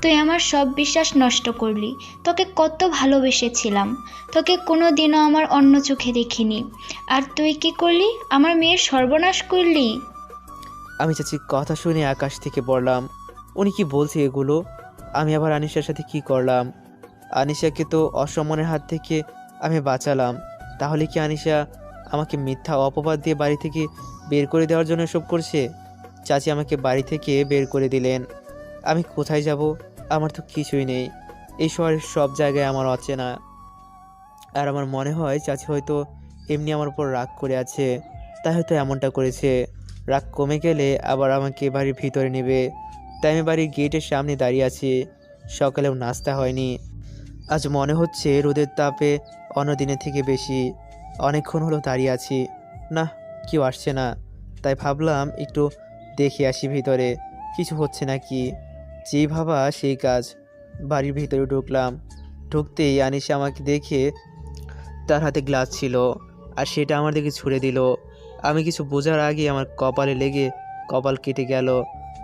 তুই আমার সব বিশ্বাস নষ্ট করলি। তোকে কত ভালোবেসেছিলাম, তোকে কোনো দিনও আমার অন্য চোখে দেখিনি, আর তুই কি করলি? আমার মেয়ের সর্বনাশ করলি। আমি চাচির কথা শুনে আকাশ থেকে পড়লাম। উনি কি বলছে এগুলো? আমি আবার আনিশার সাথে কি করলাম? আনিশাকে তো অসম্মানের হাত থেকে আমি বাঁচালাম, তাহলে কি আনিশা আমাকে মিথ্যা অপবাদ দিয়ে বাড়ি থেকে বের করে দেওয়ার জন্য এসব করছে? চাচি আমাকে বাড়ি থেকে বের করে দিলেন। আমি কোথায় যাব? আমার তো কিছুই নেই। এই শহরের সব জায়গায় আমার অচেনা। আর আমার মনে হয় চাচি হয়তো এমনি আমার উপর রাগ করে আছে, তাই হয়তো এমনটা করেছে। রাগ কমে গেলে আবার আমাকে বাড়ির ভিতরে নেবে। তাই আমি বাড়ির গেটের সামনে দাঁড়িয়ে আছি। সকালেও নাস্তা হয়নি। আজ মনে হচ্ছে রোদের তাপে অন্য দিনের থেকে বেশি। অনেকক্ষণ হলো দাঁড়িয়ে আছি, না কেউ আসছে না। তাই ভাবলাম একটু দেখে আসি ভিতরে কিছু হচ্ছে নাকি। যেই ভাবা সেই কাজ। বাড়ির ভিতরে ঢুকলাম। ঢুকতেই আনিশা আমাকে দেখে তার হাতে গ্লাস ছিল, আর সেটা আমার দিকে ছুঁড়ে দিল। আমি কিছু বোঝার আগে আমার কপালে লেগে কপাল কেটে গেল,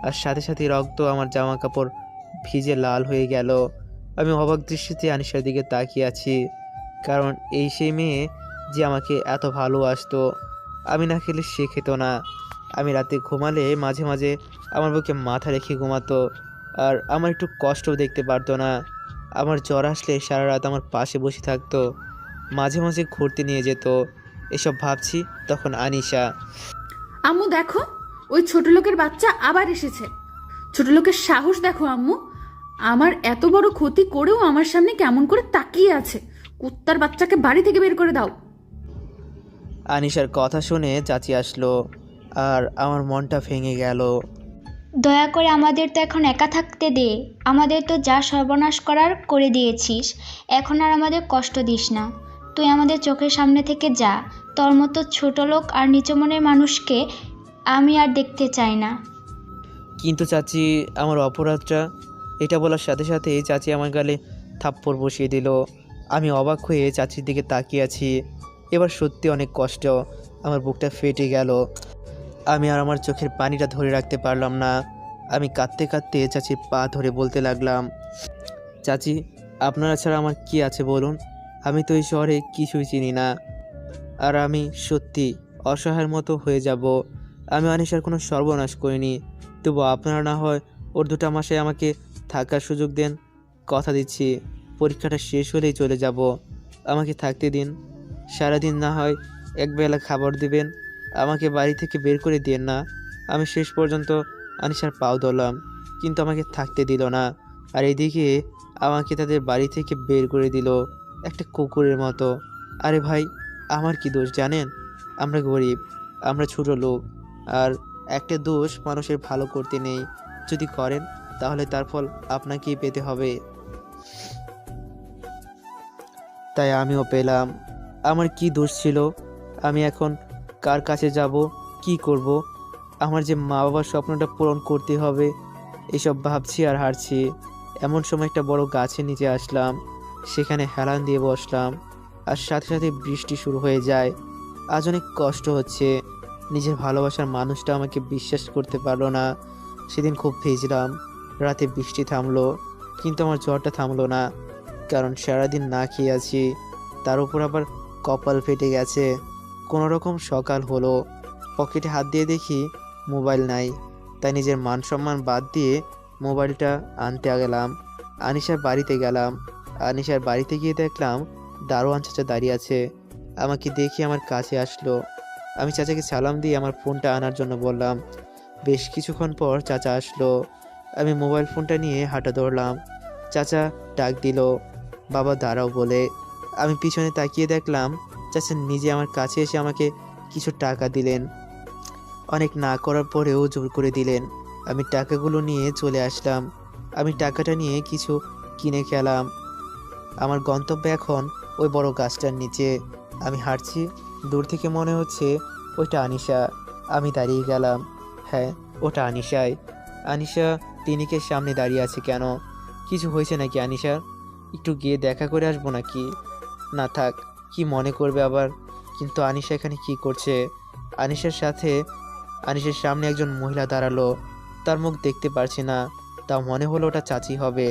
আর সাথে সাথে রক্ত আমার জামা কাপড় ভিজে লাল হয়ে গেল। আমি অবাক দৃষ্টিতে আনিশার দিকে তাকিয়ে আছি, কারণ এই সেই মেয়ে যে আমাকে এত ভালোবাসতো। আমি না খেলে সে খেত না। আমি রাতে ঘুমালে মাঝে মাঝে আমার বুকে মাথা রেখে ঘুমাতো, আর আমার একটু কষ্টও দেখতে পারতো না। আমার জ্বর আসলে সারা রাত আমার পাশে বসে থাকতো, মাঝে মাঝে ঘুরতে নিয়ে যেত। এসব ভাবছি তখন আনিশা। আম্মু দেখো, ওই ছোট লোকের বাচ্চা আবার এসেছে। ছোট লোকের সাহস দেখো আম্মু, আমার এত বড় ক্ষতি করেও আমার সামনে কেমন করে তাকিয়ে আছে। কুত্তার বাচ্চাকে বাড়ি থেকে বের করে দাও। আনিশার কথা শুনে চাচি আসলো, আর আমার মনটা ভেঙে গেল। দয়া করে আমাদের তো এখন একা থাকতে দে। আমাদের তো যা সর্বনাশ করার করে দিয়েছিস, এখন আর আমাদের কষ্ট দিস না। তুই আমাদের চোখের সামনে থেকে যা। তোর মতো ছোট লোক আর নিচু মনের মানুষকে আমি আর দেখতে চাই না। কিন্তু চাচি, আমার অপরাধটা। এটা বলার সাথে সাথে চাচি আমার গালে থাপ্পড় বসিয়ে দিল। আমি অবাক হয়ে চাচির দিকে তাকিয়ে আছি। এবার সত্যি অনেক কষ্ট। আমার বুকটা ফেটে গেল। আমি আর আমার চোখের পানিটা ধরে রাখতে পারলাম না। আমি কাঁদতে কাঁদতে চাচির পা ধরে বলতে লাগলাম, চাচি, আপনারা ছাড়া আমার কি আছে বলুন? আমি তো এই শহরে কিছুই চিনি না, আর আমি সত্যি অসহায়ের মতো হয়ে যাব। আমি আনিশার কোনো সর্বনাশ করিনি, তবু আপনারা না হয় ওর 2টা মাসে আমাকে থাকার সুযোগ দেন। কথা দিচ্ছি পরীক্ষাটা শেষ হলেই চলে যাব। আমাকে থাকতে দিন। সারাদিন না হয় একবেলা খাবার দিবেন, আমাকে বাড়ি থেকে বের করে দিন না। আমি শেষ পর্যন্ত আনিশার পাও ধরলাম, কিন্তু আমাকে থাকতে দিল না। আর এদিকে আমাকে তাদের বাড়ি থেকে বের করে দিল একটা কুকুরের মতো। আরে ভাই, আমার কি দোষ জানেন? আমরা গরিব, আমরা ছোট লোক, আর একটা দোষ মানুষের ভালো করতে নেই। যদি করেন তাহলে তার ফল আপনাকেই পেতে হবে। তাই আমিও পেলাম। আমার কি দোষ ছিল? আমি এখন কার কাছে যাব, কি করব? আমার যে মা বাবার স্বপ্নটা পূরণ করতে হবে, এসব ভাবছি আর হারছি। এমন সময় একটা বড় গাছের নিচে আসলাম, সেখানে হেলান দিয়ে বসলাম, আর সাথে সাথে বৃষ্টি শুরু হয়ে যায়। আজ অনেক কষ্ট হচ্ছে, নিজের ভালোবাসার মানুষটা আমাকে বিশ্বাস করতে পারলো না। সেদিন খুব ভিজলাম, রাতে বৃষ্টি থামলো, কিন্তু আমার জ্বরটা থামলো না, কারণ সারাদিন না খেয়ে আছি। তার উপর আবার কপাল ফেটে গেছে। কোনো রকম সকাল হলো, পকেটে হাত দিয়ে দেখি মোবাইল নাই। তাই নিজের মান সম্মান বাদ দিয়ে মোবাইলটা আনতে গেলাম। আনিশার বাড়িতে গেলাম। আনিশার বাড়িতে গিয়ে দেখলাম দারোয়ান চাচা দাঁড়িয়ে আছে। আমাকে দেখে আমার কাছে আসলো। আমি চাচাকে সালাম দিয়ে আমার ফোনটা আনার জন্য বললাম। বেশ কিছুক্ষণ পর চাচা আসলো। আমি মোবাইল ফোনটা নিয়ে হাঁটা ধরলাম। চাচা ডাক দিল, বাবা দাঁড়াও বলে। আমি পিছনে তাকিয়ে দেখলাম চাচা নিজে আমার কাছে এসে আমাকে কিছু টাকা দিলেন। অনেক না করার পরেও জোর করে দিলেন। আমি টাকাগুলো নিয়ে চলে আসলাম। আমি টাকাটা নিয়ে কিছু কিনে খেলাম। আমার গন্তব্য এখন ওই বড় গাছটার নিচে। আমি হাঁটছি, দূর থেকে মনে হচ্ছে ওইটা আনিশা। আমি দাঁড়িয়ে গেলাম। হ্যাঁ, ওটা আনিশাই। আনিশা ক্লিনিকের সামনে দাঁড়িয়ে আছে কেন? কিছু হয়েছে নাকি আনিশার? একটু গিয়ে দেখা করে আসবো নাকি? না থাক, কি মনে করবে আবার। কিন্তু আনিশা এখানে কি করছে? আনিশার সামনে একজন মহিলা দাঁড়ালো। তার মুখ দেখতে পারছি না, তাও মনে হলো ওটা চাচি হবে।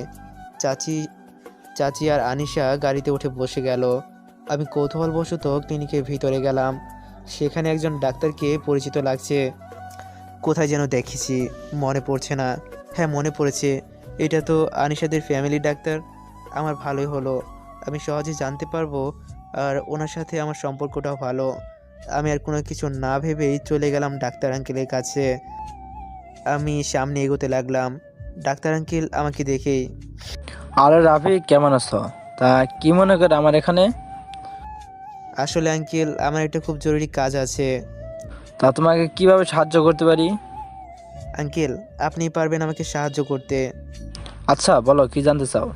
চাচি আর আনিশা গাড়িতে উঠে বসে গেল। আমি কৌতূহলবশত ক্লিনিকের ভিতরে গেলাম। সেখানে একজন ডাক্তারকে পরিচিত লাগছে। কোথায় যেন দেখেছি, মনে পড়ছে না। হ্যাঁ, মনে পড়েছে, এটা তো আনিশাদের ফ্যামিলি ডাক্তার। আমার ভালোই হলো, আমি সহজে জানতে পারবো, আর ওনার সাথে আমার সম্পর্কটাও ভালো। আমি আর কোনো কিছু না ভেবেই চলে গেলাম ডাক্তার আঙ্কেলের কাছে। আমি সামনে এগোতে লাগলাম। ডাক্তার আঙ্কেল আমাকে দেখেই, আরে রাফি, কেমন আছো? তা কি মনে করে আমার এখানে? আসলে আঙ্কেল আমার একটা খুব জরুরি কাজ আছে। তা তোমাকে কিভাবে সাহায্য করতে পারি? আঙ্কেল, আপনি পারবেন আমাকে সাহায্য করতে? আচ্ছা বলো, কি জানতে চাও?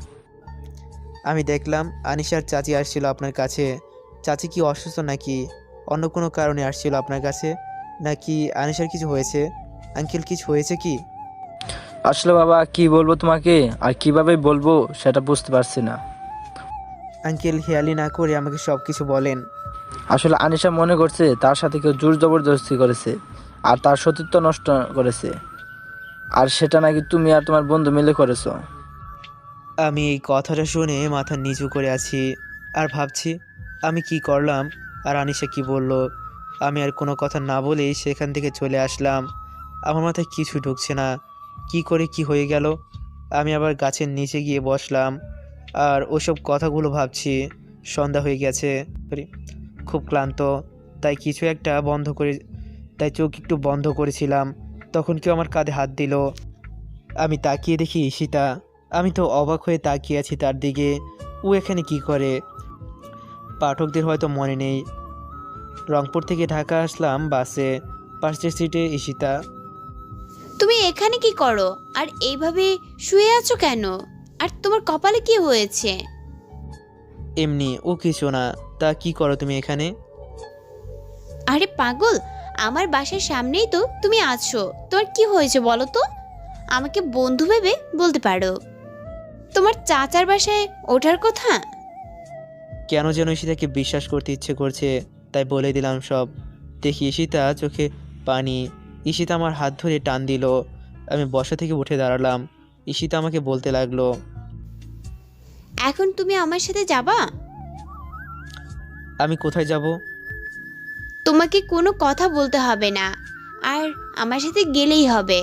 আমি দেখলাম আনিশার চাচি আসছিল আপনার কাছে। চাচি কি অসুস্থ নাকি অন্য কোনো কারণে আসছিল আপনার কাছে? নাকি আনিশার কিছু হয়েছে? আঙ্কেল, কিছু হয়েছে কি? আসলে বাবা, কি বলবো তোমাকে আর কিভাবে বলবো সেটা বুঝতে পারছি না। আঙ্কেল, হেয়ালি না করে আমাকে সব কিছু বলেন। আসলে আনিশা মনে করছে তার সাথে কেউ জোর জবরদস্তি করেছে আর তার সতীত্ব নষ্ট করেছে, আর সেটা নাকি তুমি আর তোমার বন্ধু মিলে করেছো। আমি এই কথাটা শুনে মাথা নিচু করে আছি আর ভাবছি আমি কি করলাম আর আনিশা কি বলল। আমি আর কোনো কথা না বলেই সেখান থেকে চলে আসলাম। আমার মাথায় কিছু ঢুকছে না, কি করে কি হয়ে গেল। আমি আবার গাছের নিচে গিয়ে বসলাম আর ওসব কথাগুলো ভাবছি। সন্ধ্যা হয়ে গেছে, খুব ক্লান্ত, তাই চোখ একটু বন্ধ করেছিলাম। তখন কেউ আমার কাঁধে হাত দিল। আমি তাকিয়ে দেখি ঈশিতা। আমি তো অবাক হয়ে তাকিয়ে আছি তার দিকে। ও এখানে কি করে? পাঠকদের হয়তো মনে নেই, রংপুর থেকে ঢাকা আসলাম বাসে। পাশের সিটে ঈশিতা। তুমি এখানে কি করো আর এইভাবে শুয়ে আছো কেন? আর তোমার কপালে কি হয়েছে? এমনি, ও কিছু না। তা কি করো তুমি এখানে? আরে পাগল, আমার বাসার সামনেই তো তুমি আছো। তোমার কি হয়েছে বলো তো? আমাকে বন্ধু ভেবে বলতে পারো। তোমার চাচার বাসায় ওঠার কথা। কেন যেন ঈশিতাকে বিশ্বাস করতে ইচ্ছে করছে, তাই বলে দিলাম সব। দেখি ঈশিতা চোখে পানি। ঈশিতা আমার হাত ধরে টান দিল। আমি বসা থেকে উঠে দাঁড়ালাম। ঈশিতা আমাকে বলতে লাগলো, এখন তুমি আমার সাথে যাবা? আমি কোথায় যাব? তোমাকে কোনো কথা বলতে হবে না, আর আমার সাথে গেলেই হবে।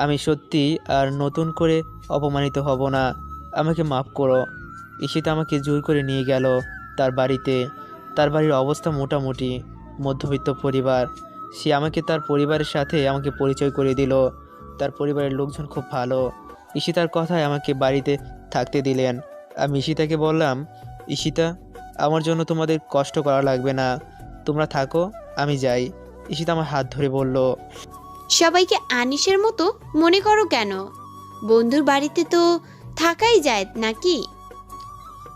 আমি সত্যি আর নতুন করে অপমানিত হব না, আমাকে মাফ করো। ঈশিতা আমাকে জোর করে নিয়ে গেল তার বাড়িতে। তার বাড়ির অবস্থা মোটামুটি, মধ্যবিত্ত পরিবার। সে আমাকে তার পরিবারের সাথে আমাকে পরিচয় করে দিল। তার পরিবারের লোকজন খুব ভালো। ঈশিতার কথায় আমাকে বাড়িতে থাকতে দিলেন। আমি ঈশিতাকে বললাম, ঈশিতা, আমার জন্য তোমাদের কষ্ট করা লাগবে না, তোমরা থাকো, আমি যাই। ঈশিতা আমার হাত ধরে বলল, সবাইকে আনিসের মতো মনে করো কেন? বন্ধুর বাড়িতে তো থাকাই যায় নাকি?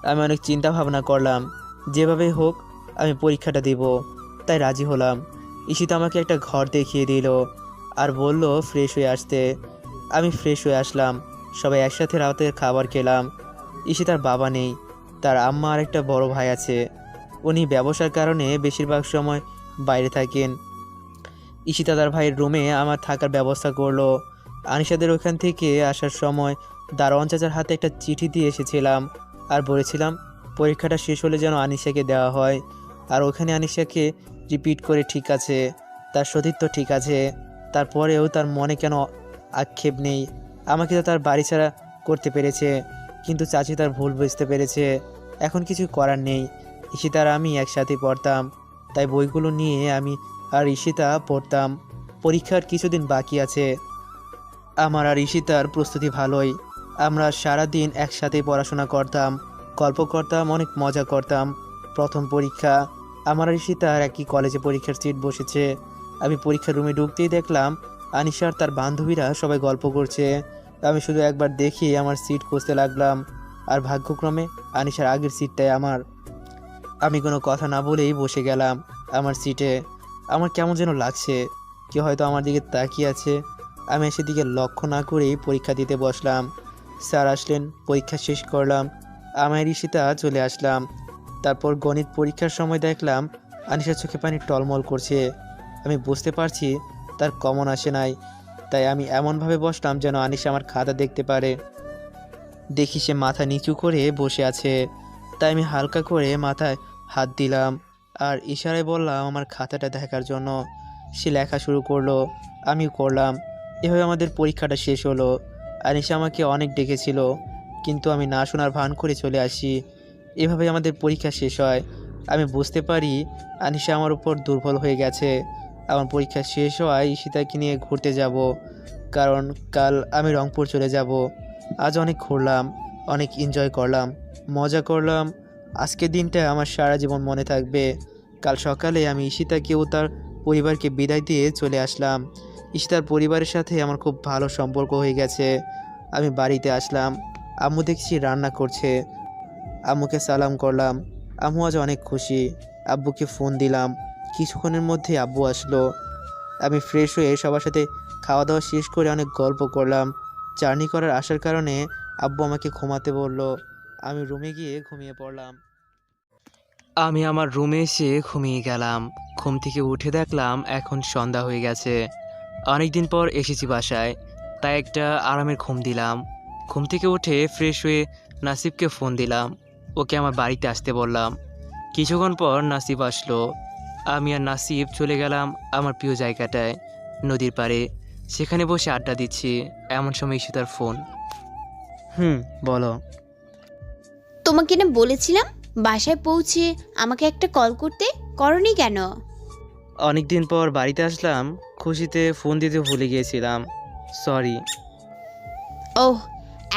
আমি অনেক চিন্তা ভাবনা করলাম, যেভাবে হোক আমি পরীক্ষাটা দিব, তাই রাজি হলাম। ঈশিতা আমাকে একটা ঘর দেখিয়ে দিল আর বলল ফ্রেশ হয়ে আসতে। আমি ফ্রেশ হয়ে আসলাম। সবাই একসাথে রাতের খাবার খেলাম। ঈশিতার বাবা নেই, তার আম্মা আর একটা বড় ভাই আছে। উনি ব্যবসার কারণে বেশিরভাগ সময় বাইরে থাকেন। ঈশিতা তার ভাইয়ের রুমে আমার থাকার ব্যবস্থা করলো। আনিশাদের ওখান থেকে আসার সময় দারোয়ান চাচার হাতে একটা চিঠি দিয়ে এসেছিলাম আর বলেছিলাম পরীক্ষাটা শেষ হলে যেন আনিশাকে দেওয়া হয়। আর ওখানে আনিশাকে রিপিট করে ঠিক আছে, তার সতীর্থ ঠিক আছে, তারপরেও তার মনে কেন আক্ষেপ নেই। আমাকে তো তার বাড়ি ছাড়া করতে পেরেছে, কিন্তু চাচি তার ভুল বুঝতে পেরেছে। এখন কিছু করার নেই। ঈশিতা আর আমি একসাথে পড়তাম, তাই বইগুলো নিয়ে আমি আর ঈশিতা পড়তাম। পরীক্ষার কিছুদিন বাকি আছে। আমার আর ঈশিতার প্রস্তুতি ভালোই। আমরা সারাদিন একসাথে পড়াশোনা করতাম, গল্প করতাম, অনেক মজা করতাম। প্রথম পরীক্ষা, আমার আর ঈশিতার একই কলেজে পরীক্ষার সিট বসেছে। আমি পরীক্ষার রুমে ঢুকতেই দেখলাম আনিশার তার বান্ধবীরা সবাই গল্প করছে। আমি শুধু একবার দেখি আমার সিট খুঁজতে লাগলাম, আর ভাগ্যক্রমে আনিশার আগের সিটটাই আমার। আমি কোনো কথা না বলেই বসে গেলাম আমার সিটে। আমার কেমন যেন লাগছে, কেউ হয়তো আমার দিকে তাকিয়ে আছে। আমি সেদিকে লক্ষ্য না করেই পরীক্ষা দিতে বসলাম। স্যার আসলেন, পরীক্ষা শেষ করলাম, আমার ঈশিতা চলে আসলাম। তারপর গণিত পরীক্ষার সময় দেখলাম আনিশার চোখে পানি টলমল করছে। আমি বুঝতে পারছি তার কমন আসে নাই, তাই আমি এমনভাবে বসলাম যেন আনিশা আমার খাতা দেখতে পারে। দেখি সে মাথা নিচু করে বসে আছে, তাই আমি হালকা করে মাথায় হাত দিলাম আর ইশারায় বললাম আমার খাতাটা দেখার জন্য। সে লেখা শুরু করলো, আমিও করলাম। এভাবে আমাদের পরীক্ষাটা শেষ হলো। আনিশা আমাকে অনেক ডেকেছিল, কিন্তু আমি না শোনার ভান করে চলে আসি। এভাবে আমাদের পরীক্ষা শেষ হয়। আমি বুঝতে পারি আনিশা আমার উপর দুর্বল হয়ে গেছে। আমার পরীক্ষা শেষ হওয়ায় ঈশিতাকে নিয়ে ঘুরতে যাব, কারণ কাল আমি রংপুর চলে যাব। আজ অনেক ঘুরলাম, অনেক এনজয় করলাম, মজা করলাম। আজকের দিনটা আমার সারা জীবন মনে থাকবে। কাল সকালে আমি ঈশিতাকে ও তার পরিবারকে বিদায় দিয়ে চলে আসলাম। ঈশিতার পরিবারের সাথে আমার খুব ভালো সম্পর্ক হয়ে গেছে। আমি বাড়িতে আসলাম, আম্মু দেখছি রান্না করছে। আম্মুকে সালাম করলাম। আম্মু আজ অনেক খুশি। আব্বুকে ফোন দিলাম, কিছুক্ষণের মধ্যে আব্বু আসলো। আমি ফ্রেশ হয়ে সবার সাথে খাওয়া দাওয়া শেষ করে অনেক গল্প করলাম। জার্নি করার আসার কারণে আব্বু আমাকে ঘুমাতে বলল। আমি রুমে গিয়ে ঘুমিয়ে পড়লাম। আমি আমার রুমে এসে ঘুমিয়ে গেলাম। ঘুম থেকে উঠে দেখলাম এখন সন্ধ্যা হয়ে গেছে। অনেক দিন পর এসেছি বাসায়, তাই একটা আরামের ঘুম দিলাম। ঘুম থেকে উঠে ফ্রেশ হয়ে নাসিবকে ফোন দিলাম, ওকে আমার বাড়িতে আসতে বললাম। কিছুক্ষণ পর নাসিব আসলো। আমি আর নাসিব চলে গেলাম আমার প্রিয় জায়গাটায়, নদীর পাড়ে। সেখানে বসে আড্ডা দিচ্ছি, এমন সময় ঈশিতার ফোন। বলো। তোমাকে না বলেছিলাম বাসায় পৌঁছে আমাকে একটা কল করতে, করনি কেন? অনেক দিন পর বাড়িতে আসলাম, খুশিতে ফোন দিতে ভুলে গিয়েছিলাম, সরি। ওহ,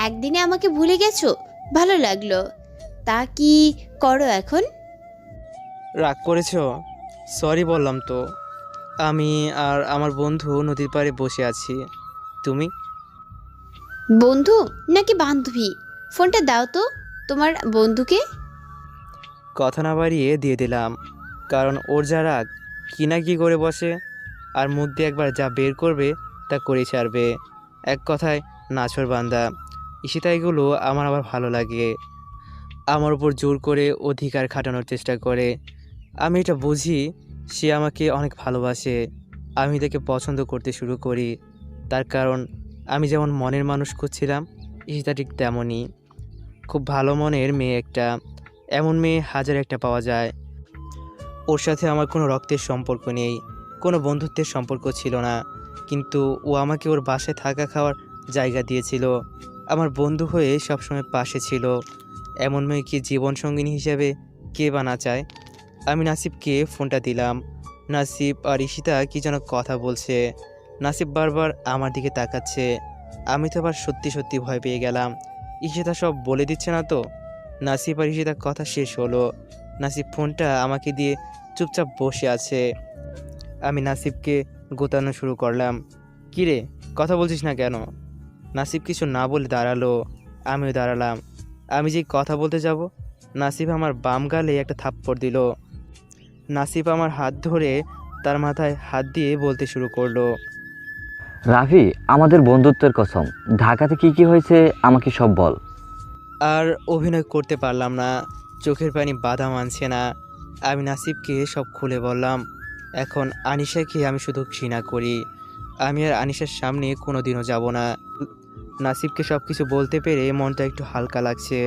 একদিনে আমাকে ভুলে গেছো, ভালো লাগলো। তা কি করো এখন? রাগ করেছো? সরি বললাম তো। আমি আর আমার বন্ধু নদীর পাড়ে বসে আছি। তুমি? বন্ধু নাকি বান্ধবী? ফোনটা দাও তো তোমার বন্ধুকে। কথা না বাড়িয়ে দিয়ে দিলাম, কারণ ওর যা রাগ, কি না কি করে বসে, আর মুখ দিয়ে একবার যা বের করবে তা করে ছাড়বে। এক কথায় নাছর বান্দা। ঈশিতা এগুলো আমার আবার ভালো লাগে, আমার উপর জোর করে অধিকার খাটানোর চেষ্টা করে। আমি এটা বুঝি সে আমাকে অনেক ভালোবাসে। আমি তাকে পছন্দ করতে শুরু করি, তার কারণ আমি যেমন মনের মানুষ খুঁজছিলাম, ঈশিতা ঠিক তেমনই। খুব ভালো মনের মেয়ে একটা। এমন মেয়ে হাজার একটা পাওয়া যায়। ওর সাথে আমার কোনো রক্তের সম্পর্ক নেই, কোনো বন্ধুত্বের সম্পর্ক ছিল না, কিন্তু ও আমাকে ওর বাসায় থাকা খাওয়ার জায়গা দিয়েছিল, আমার বন্ধু হয়ে সবসময় পাশে ছিল। এমন মেয়েকে জীবনসঙ্গিনী হিসেবে কে বা না চায়। আমি নাসিবকে ফোনটা দিলাম। নাসিব আর ঈশিতা কি যেন কথা বলছে। নাসিব বারবার আমার দিকে তাকাচ্ছে। আমি তো আবার সত্যি সত্যি ভয় পেয়ে গেলাম, ঈশিতা সব বলে দিচ্ছে না তো। নাসিব আর ঈশিতার কথা শেষ হলো। নাসিব ফোনটা আমাকে দিয়ে চুপচাপ বসে আছে। আমি নাসিবকে গোতানো শুরু করলাম। কিরে, কথা বলছিস না কেন? নাসিব কিছু না বলে দাঁড়ালো, আমিও দাঁড়ালাম। আমি যে কথা বলতে যাব, নাসিব আমার বাম গালে একটা থাপ্পড় দিল। নাসিব আমার হাত ধরে তার মাথায় হাত দিয়ে বলতে শুরু করলো, রাফি, আমাদের বন্ধুত্বের কসম, ঢাকাতে কি কি হয়েছে আমাকে সব বল। আর অভিনয় করতে পারলাম না, চোখের পানি বাধা মানছে না। আমি নাসিবকে সব খুলে বললাম। এখন আনিশাকে আমি শুধু ঘৃণা করি। আমি আর আনিশার সামনে কোনোদিনও যাব না। নাসিবকে সব কিছু বলতে পেরে মনটা একটু হালকা লাগছে,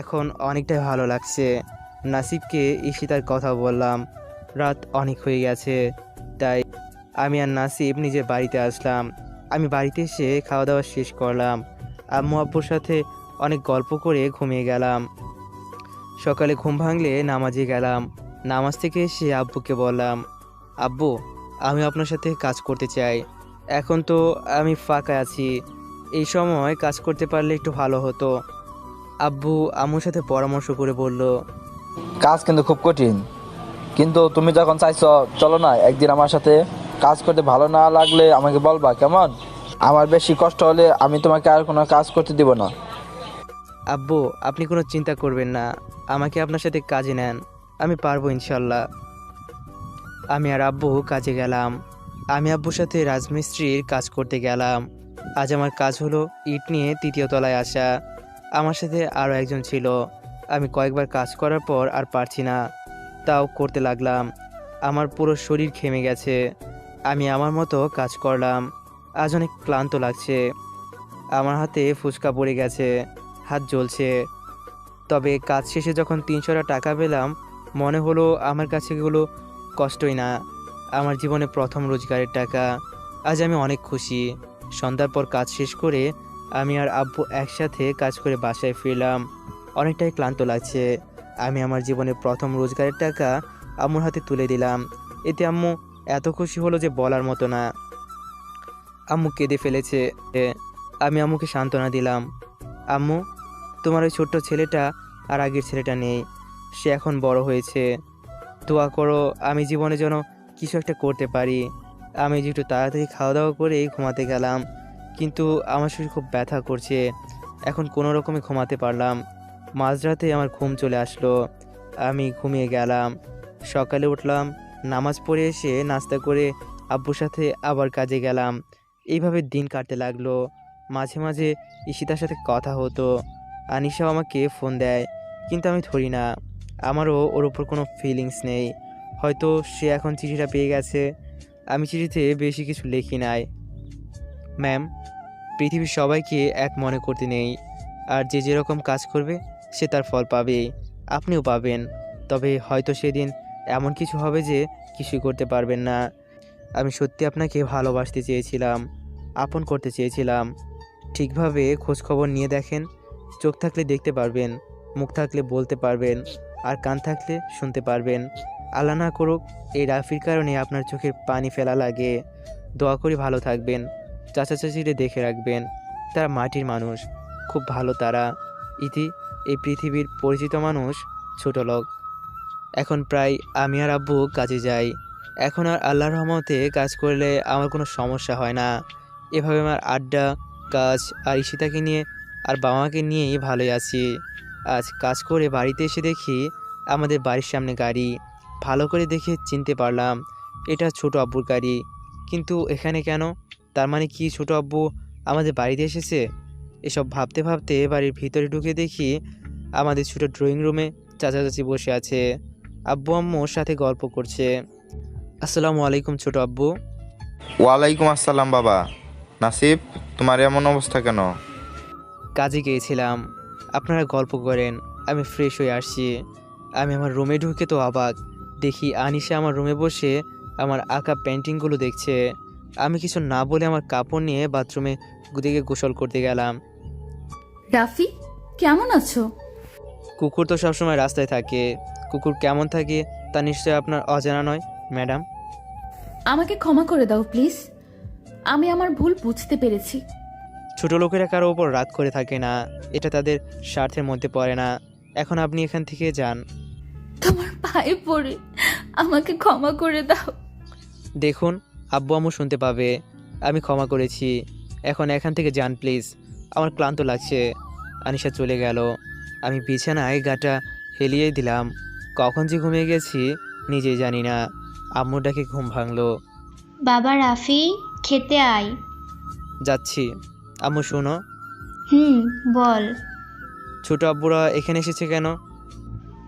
এখন অনেকটাই ভালো লাগছে। নাসিবকে ঈশিতার কথা বললাম, রাত অনেক হয়ে গেছে, তাই আমি আর নাসিব নিজের বাড়িতে আসলাম। আমি বাড়িতে এসে খাওয়া দাওয়া শেষ করলাম, আম্মু আব্বুর সাথে অনেক গল্প করে ঘুমিয়ে গেলাম। সকালে ঘুম ভাঙলে নামাজে গেলাম। নামাজ থেকে এসে আব্বুকে বললাম, আব্বু আমি আপনার সাথে কাজ করতে চাই। এখন তো আমি ফাঁকা আছি, এই সময় কাজ করতে পারলে একটু ভালো হতো। আব্বু আম্মুর সাথে পরামর্শ করে বলল, কাজ কিন্তু খুব কঠিন, কিন্তু তুমি যখন চাইছো চলো না একদিন আমার সাথে কাজ করতে। ভালো না লাগলে আমাকে বলবা, কেমন? আমার বেশি কষ্ট হলে আমি তোমাকে আর কোনো কাজ করতে দিব না। আব্বু আপনি কোনো চিন্তা করবেন না, আমাকে আপনার সাথে কাজে নেন, আমি পারবো ইনশাল্লাহ। আমি আর আব্বু কাজে গেলাম। আমি আব্বুর সাথে রাজমিস্ত্রির কাজ করতে গেলাম। আজ আমার কাজ হলো ইট নিয়ে 3য় তলায় আসা। আমার সাথে আরও একজন ছিল। আমি কয়েকবার কাজ করার পর আর পারছি না, তাও করতে লাগলাম। আমার পুরো শরীর ঘেমে গেছে। আমি আমার মতো কাজ করলাম। আজ অনেক ক্লান্ত লাগছে। আমার হাতে ফুসকা পড়ে গেছে, হাত জ্বলছে। তবে কাজ শেষে যখন 300 টাকা পেলাম, মনে হলো আমার কাছে এগুলো কষ্টই না, আমার জীবনে প্রথম রোজগারের টাকা। আজ আমি অনেক খুশি। সন্ধ্যার পর কাজ শেষ করে আমি আর আব্বু একসাথে কাজ করে বাসায় ফিরলাম। অনেকটাই ক্লান্ত লাগছে। আমি আমার জীবনের প্রথম রোজগারের টাকা আম্মুর হাতে তুলে দিলাম। এতে আম্মু এত খুশি হলো যে বলার মতো না। আম্মু কেঁদে ফেলেছে। আমি আম্মুকে সান্ত্বনা দিলাম, আম্মু তোমার ওই ছোট্ট ছেলেটা আর আগের ছেলেটা নেই, সে এখন বড় হয়েছে। দোয়া করো আমি জীবনে যেন কিছু একটা করতে পারি। আমি যে একটু তাড়াতাড়ি খাওয়া দাওয়া করে ঘুমাতে গেলাম, কিন্তু আমার শরীর খুব ব্যথা করছে। এখন কোনো রকমে ঘুমাতে পারলাম। মাঝরাতে আমার ঘুম চলে আসলো। আমি ঘুমিয়ে গেলাম। সকালে উঠলাম, নামাজ পড়ে এসে নাস্তা করে আব্বুর সাথে আবার কাজে গেলাম। এইভাবে দিন কাটতে লাগলো। মাঝে মাঝে ঈশিতার সাথে কথা হতো। আনিশাও আমাকে ফোন দেয়, কিন্তু আমি ধরি না। আমারও ওর উপর কোনো ফিলিংস নেই। হয়তো সে এখন চিঠিটা পেয়ে গেছে। আমি চিঠিতে বেশি কিছু লিখি নাই। ম্যাম, পৃথিবীর সবাইকে এক মনে করতে নেই, আর যে যেরকম কাজ করবে সে তার ফল পাবে, আপনিও পাবেন। তবে হয়তো সেদিন এমন কিছু হবে যে কিছুই করতে পারবেন না। আমি সত্যি আপনাকে ভালোবাসতে চেয়েছিলাম, আপন করতে চেয়েছিলাম। ঠিকভাবে খোঁজখবর নিয়ে দেখেন, চোখ থাকলে দেখতে পারবেন, মুখ থাকলে বলতে পারবেন, আর কান থাকলে শুনতে পারবেন। আল্লাহ না করুক এই রাফির কারণে আপনার চোখের পানি ফেলা লাগে। দোয়া করি ভালো থাকবেন। চাচা চাচিরে দেখে রাখবেন, তারা মাটির মানুষ, খুব ভালো তারা। ইতি এই পৃথিবীর পরিচিত মানুষ ছোট লোক। এখন প্রায় আমি আর আব্বু কাজে যাই। এখন আর আল্লাহর রহমতে কাজ করলে আমার কোনো সমস্যা হয় না। এভাবে আমার আড্ডা, কাজ আর ঈশিতাকে নিয়ে আর বাবা মাকে নিয়েই ভালোই আছি। আজ কাজ করে বাড়িতে এসে দেখি আমাদের বাড়ির সামনে গাড়ি। ভালো করে দেখে চিনতে পারলাম এটা ছোট আব্বুর গাড়ি। কিন্তু এখানে কেন? তার মানে কি ছোট আব্বু আমাদের বাড়িতে এসেছে? এসব ভাবতে ভাবতে বাড়ির ভিতরে ঢুকে দেখি আমাদের ছোট ড্রয়িং রুমে চাচা চাচি বসে আছে। আব্বু আম্মুর সাথে গল্প করছে। আসসালামু আলাইকুম ছোট আব্বু। ওয়ালাইকুম আসসালাম বাবা। নাসিব, তোমার এমন অবস্থা কেন? কাজে গিয়েছিলাম, আপনারা গল্প করেন, আমি ফ্রেশ হয়ে আসছি। আমি আমার রুমে ঢুকে তো অবাক, দেখি আনিশা আমার রুমে বসে আমার আঁকা পেন্টিংগুলো দেখছে। আমি কিছু না বলে আমার কাপড় নিয়ে বাথরুমে দিকে গোসল করতে গেলাম। রাফি, কেমন আছো? কুকুর তো সবসময় রাস্তায় থাকে, কুকুর কেমন থাকে তা নিশ্চয়ই আপনার অজানা নয় ম্যাডাম। আমাকে ক্ষমা করে দাও প্লিজ, আমি আমার ভুল বুঝতে পেরেছি। ছোট লোকেরা কারো ওপর রাগ করে থাকে না, এটা তাদের স্বার্থের মধ্যে পড়ে না। এখন আপনি এখান থেকে যান। তোমার পায়ে পড়ে আমাকে ক্ষমা করে দাও। দেখুন আব্বু আম্মু শুনতে পাবে, আমি ক্ষমা করেছি। এখন এখান থেকে যান প্লিজ, আমার ক্লান্ত লাগছে। আনিশা চলে গেল। আমি বিছানায় গাটা হেলিয়ে দিলাম। কখন যে ঘুমিয়ে গেছি নিজেই জানি না। আম্মুর ডাকে ঘুম ভাঙলো। বাবা রাফি, খেতে আয়। যাচ্ছি। আম্মু শোনো। বল। ছোট আব্বুরা এখানে এসেছে কেন?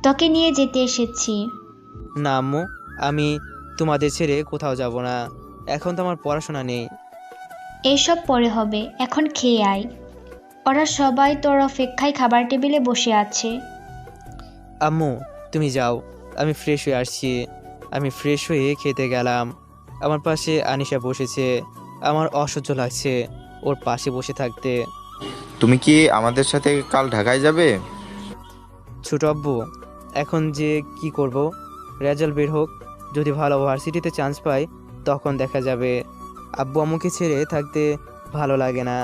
তোকে নিয়ে যেতে এসেছি। না আম্মু, আমি তোমাদের ছেড়ে কোথাও যাব না। এখন তো আমার পড়াশোনা নেই। এইসব পরে হবে, এখন খেয়ে আয়। ওরা সবাই তোর অপেক্ষায় খাবার টেবিলে বসে আছে। আম্মু তুমি যাও, আমি ফ্রেশ হয়ে আসছি। আমি ফ্রেশ হয়ে খেতে গেলাম। আমার পাশে আনিশা বসেছে। আমার অসহ্য লাগছে ওর পাশে বসে থাকতে। তুমি কি আমাদের সাথে কাল ঢাকায় যাবে? ছোট আব্বু, এখন যে কি করব, রেজাল্ট বের হোক, যদি ভালো ভার্সিটিতে চান্স পাই তখন দেখা যাবে। আব্বু আম্মুকে ছেড়ে থাকতে ভালো লাগে না।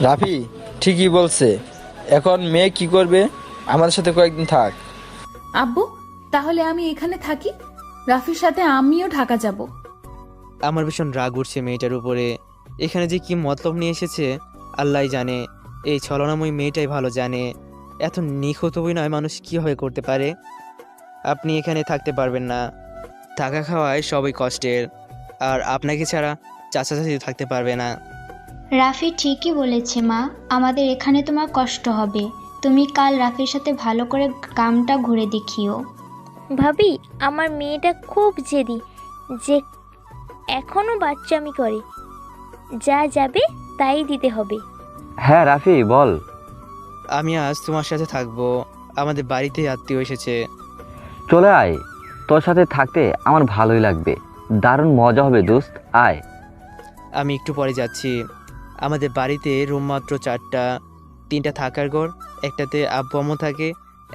রাফি ঠিকই বলছে, এখন মেয়ে কি করবে? আমাদের সাথে কয়েকদিন থাক। আব্বু, তাহলে আমি এখানে থাকি, রাফির সাথে আমিও ঢাকা যাব। আমার ভীষণ রাগ উঠছে মেয়েটার উপরে। এখানে যে কি মতলব নিয়ে এসেছে আল্লাহই জানে। এই ছলনাময়ী মেয়েটাই ভালো জানে এত নিখুঁত অভিনয় মানুষ কীভাবে করতে পারে। আপনি এখানে থাকতে পারবেন না। থাকা খাওয়ায় সবই কষ্টের, আর আপনাকে ছাড়া চাচা চাচি থাকতে পারবে না। রাফি ঠিকই বলেছে মা, আমাদের এখানে তোমার কষ্ট হবে। তুমি কাল রাফির সাথে ভালো করে গ্রামটা ঘুরে দেখিও। ভাবি, আমার মেয়েটা খুব জেদি, যে এখনো বাচ্চামি করে। যা যাবে তাই দিতে হবে। হ্যাঁ রাফি বল। আমি আজ তোমার সাথে থাকবো, আমাদের বাড়িতে আত্মীয় এসেছে। চলে আয়, তোর সাথে থাকতে আমার ভালোই লাগবে। দারুণ মজা হবে দোস্ত, আয়। আমি একটু পরে যাচ্ছি। আমাদের বাড়িতে রুম মাত্র 4টা, 3টা থাকার ঘর, একটাতে আব্বু আম্মু থাকে,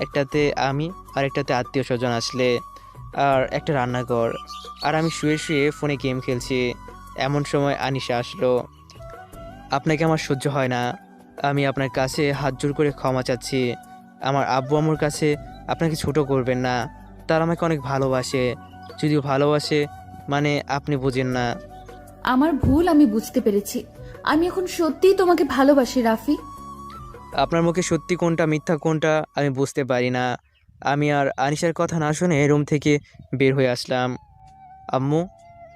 একটাতে আমি, আর একটাতে আত্মীয় স্বজন আসলে, আর একটা রান্নাঘর। আর আমি শুয়ে শুয়ে ফোনে গেম খেলছি। এমন সময় আনিশা আসলো। আপনাকে আমার সহ্য হয় না, আমি আপনার কাছে হাত জোর করে ক্ষমা চাচ্ছি। আমার আব্বু আম্মুর কাছে আপনাকে ছোট করবেন না, তারা আমাকে অনেক ভালোবাসে। যদিও ভালোবাসে মানে আপনি বোঝেন না। আমার ভুল আমি বুঝতে পেরেছি। আমি এখন সত্যিই তোমাকে ভালোবাসি রাফি। আপনার মুখে সত্যি কোনটা মিথ্যা কোনটা আমি বুঝতে পারি না। আমি আর আনিশার কথা না শুনে রুম থেকে বের হয়ে আসলাম। আম্মু,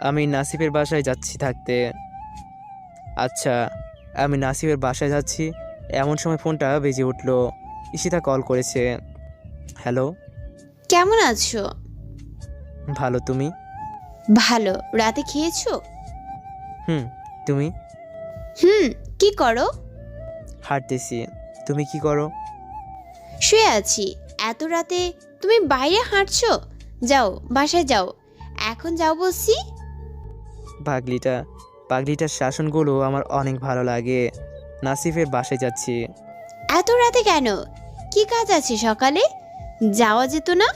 আমি নাসিফের বাসায় যাচ্ছি থাকতে। আচ্ছা, আমি নাসিফের বাসায় যাচ্ছি। এমন সময় ফোনটা বেজে উঠলো। ঈশিতা কল করেছে। হ্যালো। কেমন আছো? ভালো, তুমি? ভালো। রাতে খেয়েছো? তুমি? কি করো? হাঁটতেছি। তুমি কি করো? শুয়ে আছি। এত রাতে তুমি বাইরে হাঁটছো? যাও, বাসায় যাও। এখন যাও বলছি। পাগলিটার শাসনগুলো আমার অনেক ভালো লাগে। নাসিফের বাসায় যাচ্ছি। এত রাতে কেন? কি কাজ আছে সকালে? যাওয়া যেত না?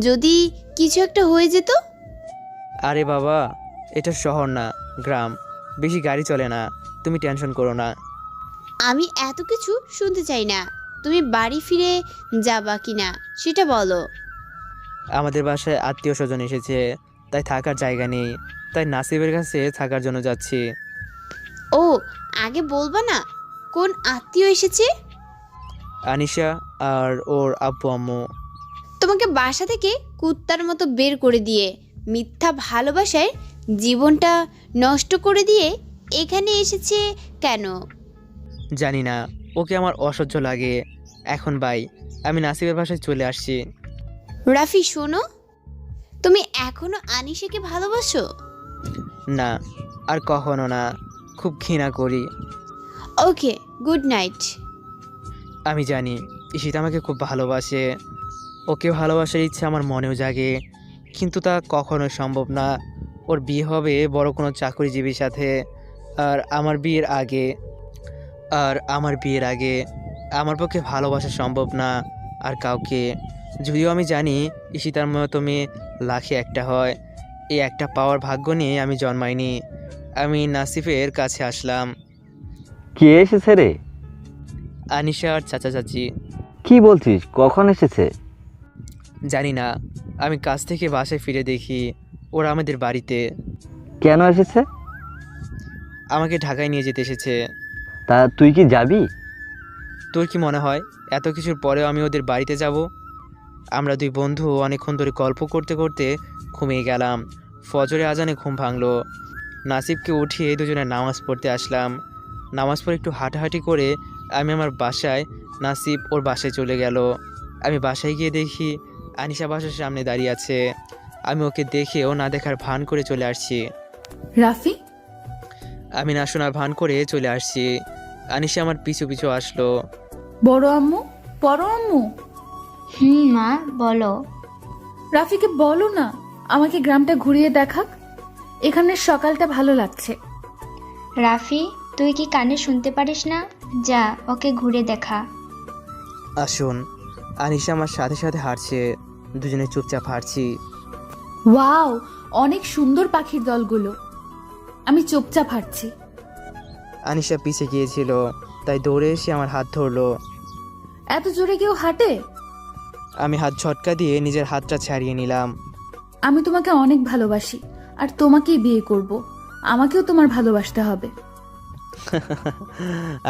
যদি কিছু একটা হয়ে যেত? আরে বাবা, এটা শহর না, গ্রাম, বেশি গাড়ি চলে না, তুমি টেনশন করো না। আমি এত কিছু শুনতে চাই না। তুমি বাড়ি ফিরে যাবা কিনা সেটা বলো। আমাদের বাসায় আত্মীয় স্বজন এসেছে, তাই থাকার জায়গা নেই, তাই নাসিবের কাছে থাকার জন্য যাচ্ছি। ও, আগে বলবা না কোন আত্মীয় এসেছে? আনিশা আর ওর আব্বু আম্মু। তোমাকে বাসা থেকে কুত্তার মতো বের করে দিয়ে, মিথ্যা ভালোবাসায় জীবনটা নষ্ট করে দিয়ে এখানে এসেছে কেন? জানি না, ওকে আমার অসহ্য লাগে। এখন বাই, আমি নাসিবের বাসায় চলে আসছি। রাফি শোনো, তুমি এখনো আনিশাকে ভালোবাসো? না, আর কখনো না, খুব ঘৃণা করি। ওকে, গুড নাইট। আমি জানি ঈশিতা আমাকে খুব ভালোবাসে। ওকে ভালোবাসার ইচ্ছে আমার মনেও জাগে, কিন্তু তা কখনোই সম্ভব না। ওর বিয়ে হবে বড় কোনো চাকরিজীবীর সাথে, আর আমার বিয়ের আগে আমার পক্ষে ভালোবাসা সম্ভব না আর কাউকে। যদিও আমি জানি ঈশিতার মতো মেয়ে লাখে একটা হয়, এই একটা পাওয়ার ভাগ্য নিয়ে আমি জন্মাইনি। আমি নাসিফের কাছে আসলাম। কে এসেছে রে? আনিশা আর চাচা চাচি। কি বলছিস, কখন এসেছে? জানি না, আমি কাজ থেকে বাসায় ফিরে দেখি ওরা আমাদের বাড়িতে। কেন এসেছে? আমাকে ঢাকায় নিয়ে যেতে এসেছে। তা তুই কি যাবি? তোর কি মনে হয় এত কিছুর পরেও আমি ওদের বাড়িতে যাব? আমরা দুই বন্ধু অনেকক্ষণ ধরে গল্প করতে করতে ঘুমিয়ে গেলাম। ফজরে আজানে ঘুম ভাঙলো। নাসিবকে উঠিয়ে দুজনে নামাজ পড়তে আসলাম। নামাজ পড়ে একটু হাঁটাহাঁটি করে আমি আমার বাসায়, নাসিব ওর বাসায় চলে গেল। আমি বাসায় গিয়ে দেখি আনিশা বাসার সামনে দাঁড়িয়ে আছে। আমি ওকে দেখেও না দেখার ভান করে চলে আসছি। রাফি, আমি না শোনার ভান করে চলে আসছি। আনিশা আমার পিছু পিছু আসলো। বড় আম্মু, বড় আম্মু, মা বলো। রাফিকে বলো না আমাকে গ্রামটা ঘুরিয়ে দেখাক। এখানের সকালটা ভালো লাগছে। রাফি, তুই কি কানে শুনতে পারিস না? যা ওকে ঘুরে দেখা। আসুন। আনিশা আমার সাথে সাথে হাঁটছে, দুজনে চুপচাপ হাঁটছি। ওয়াও, অনেক সুন্দর পাখির দলগুলো। আমি চুপচাপ হাঁটছি। আনিশা পিছে গিয়েছিল, তাই দৌড়ে এসে আমার হাত ধরলো। এত জোরে কেউ হাঁটে? আমি হাত ঝটকা দিয়ে নিজের হাতটা ছাড়িয়ে নিলাম। আমি তোমাকে অনেক ভালোবাসি আর তোমাকেই বিয়ে করব। আমাকেও তোমার ভালোবাসতে হবে।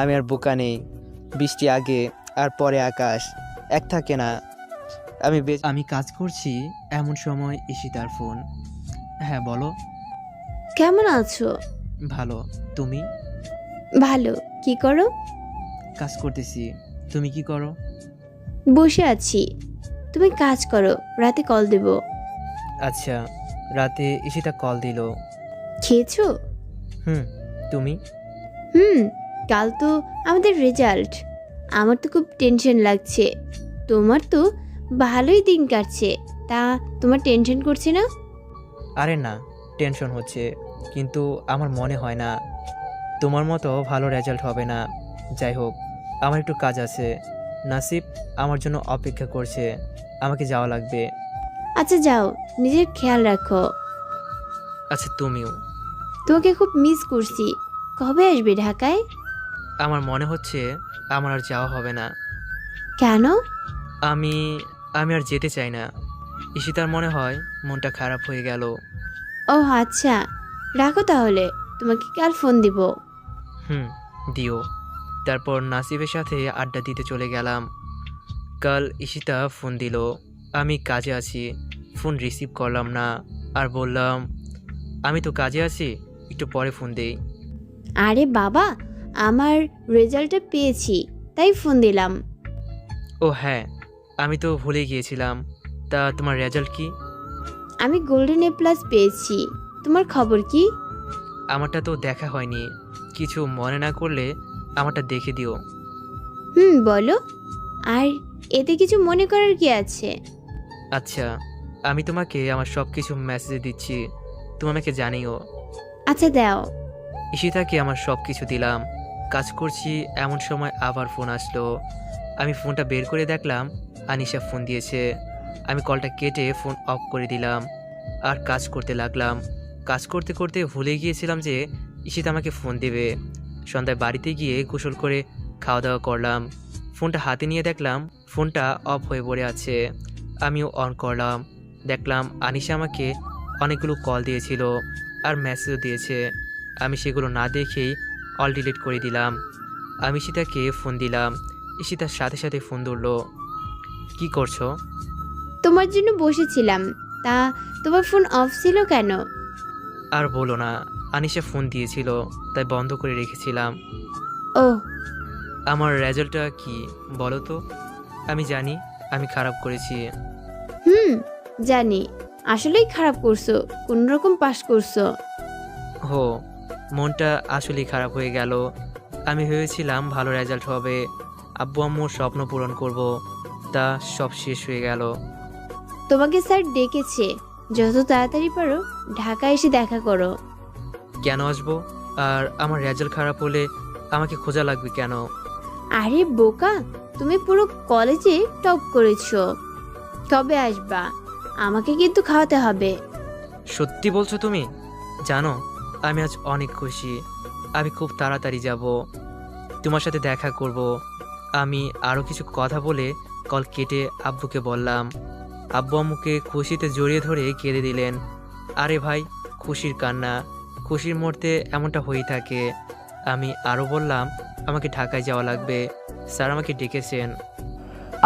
আমি আর বোকা নেই। বৃষ্টি আগে আর পরে আকাশ এক থাকে না। আমি কাজ করছি এমন সময় ঈশিতার ফোন। হ্যাঁ বলো। কেমন আছো? ভালো, তুমি? ভালো। কি করো? কাজ করতেছি। তুমি কি করো? বসে আছি। তুমি কাজ করো, রাতে কল দেব। আচ্ছা। রাতে ঈশিতা কল দিল। খেয়েছো? তুমি? কাল তো আমাদের রেজাল্ট। আমার তো খুব টেনশন লাগছে। তোমার তো ভালোই দিন কাটছে, তা তোমার টেনশন করছে না? আরে না, টেনশন হচ্ছে, কিন্তু আমার মনে হয় না তোমার মতো ভালো রেজাল্ট হবে না। যাই হোক, আমার একটু কাজ আছে। নাসিব আমার জন্য অপেক্ষা করছে, আমাকে যাওয়া লাগবে। আচ্ছা যাও, নিজের খেয়াল রাখো। আচ্ছা তুমিও। তোমাকে খুব মিস করছি। কবে আসবে ঢাকায়? আমার মনে হচ্ছে আমার আর যাওয়া হবে না। কেন? আমি আর যেতে চাই না। ঈশিতার মনে হয় মনটা খারাপ হয়ে গেল। ও আচ্ছা, রাখো তাহলে, তোমাকে কাল ফোন দিব। দিও। তারপর নাসিবের সাথে আড্ডা দিতে চলে গেলাম। কাল ঈশিতা ফোন দিল। আমি কাজে আছি, ফোন রিসিভ করলাম না আর বললাম আমি তো কাজে আছি, একটু পরে ফোন দেই। আরে বাবা, আমার রেজাল্টটা পেয়েছি তাই ফোন দিলাম। ও হ্যাঁ, আমি তো ভুলে গিয়েছিলাম। তা তোমার রেজাল্ট কি? আমি গোল্ডেন A+ পেয়েছি। তোমার খবর কি? আমারটা তো দেখা হয়নি, কিছু মনে না করলে আমারটা দেখে দিও। বলো। আর এতে কিছু মনে করার কি আছে? আচ্ছা, আমি তোমাকে আমার সব কিছু মেসেজ দিচ্ছি, তুমি আমাকে জানিও। আচ্ছা দাও। ঈশিতাকে আমার সব কিছু দিলাম। কাজ করছি এমন সময় আবার ফোন আসলো। আমি ফোনটা বের করে দেখলাম আনিশা ফোন দিয়েছে। আমি কলটা কেটে ফোন অফ করে দিলাম আর কাজ করতে লাগলাম। কাজ করতে করতে ভুলে গিয়েছিলাম যে ঈশিতা আমাকে ফোন দেবে। সন্ধ্যায় বাড়িতে গিয়ে গোসল করে খাওয়া দাওয়া করলাম। ফোনটা হাতে নিয়ে দেখলাম ফোনটা অফ হয়ে পড়ে আছে। আমিও অন করলাম, দেখলাম আনিশা আমাকে অনেকগুলো কল দিয়েছিল আর মেসেজও দিয়েছে। আমি সেগুলো না দেখেই অল ডিলিট করে দিলাম। আমি ঈশিতাকে ফোন দিলাম। ঈশিতার সাথে সাথে ফোন ধরলো। কি করছো? তোমার জন্য বসেছিলাম। তা তোমার ফোন অফ ছিল কেন? আর বলো না, আনিশা ফোন দিয়েছিল তাই বন্ধ করে রেখেছিলাম। ও, আমার রেজাল্টটা কি বলো তো? আমি জানি আমি খারাপ করেছি। জানি। আসলেই খারাপ করছো, কোনোরকম পাস করছো। হো, মনটা আসলেই খারাপ হয়ে গেল। আমি ভেবেছিলাম ভালো রেজাল্ট হবে, আব্বু আম্মুর স্বপ্ন পূরণ করব, তা সব শেষ হয়ে গেল। তোমাকে স্যার ডেকেছে, যত তাড়াতাড়ি পারো ঢাকা এসে দেখা করো। কেন আসবো? আর আমার রেজাল্ট খারাপ হলে আমাকে খোঁজা লাগবে কেন? আরে বোকা, তুমি পুরো কলেজে টপ করেছো। কবে আসবা? আমাকে কিন্তু খাওয়াতে হবে। সত্যি বলছো তুমি? জানো, আমি আজ অনেক খুশি। আমি খুব তাড়াতাড়ি যাব, তোমার সাথে দেখা করব। আমি আরও কিছু কথা বলে কল কেটে আব্বুকে বললাম। আব্বু আম্মুকে খুশিতে জড়িয়ে ধরে কেঁদে দিলেন। আরে ভাই, খুশির কান্না, খুশির মুহূর্তে এমনটা হয়েই থাকে। আমি আরও বললাম আমাকে ঢাকায় যাওয়া লাগবে, স্যার আমাকে ডেকেছেন।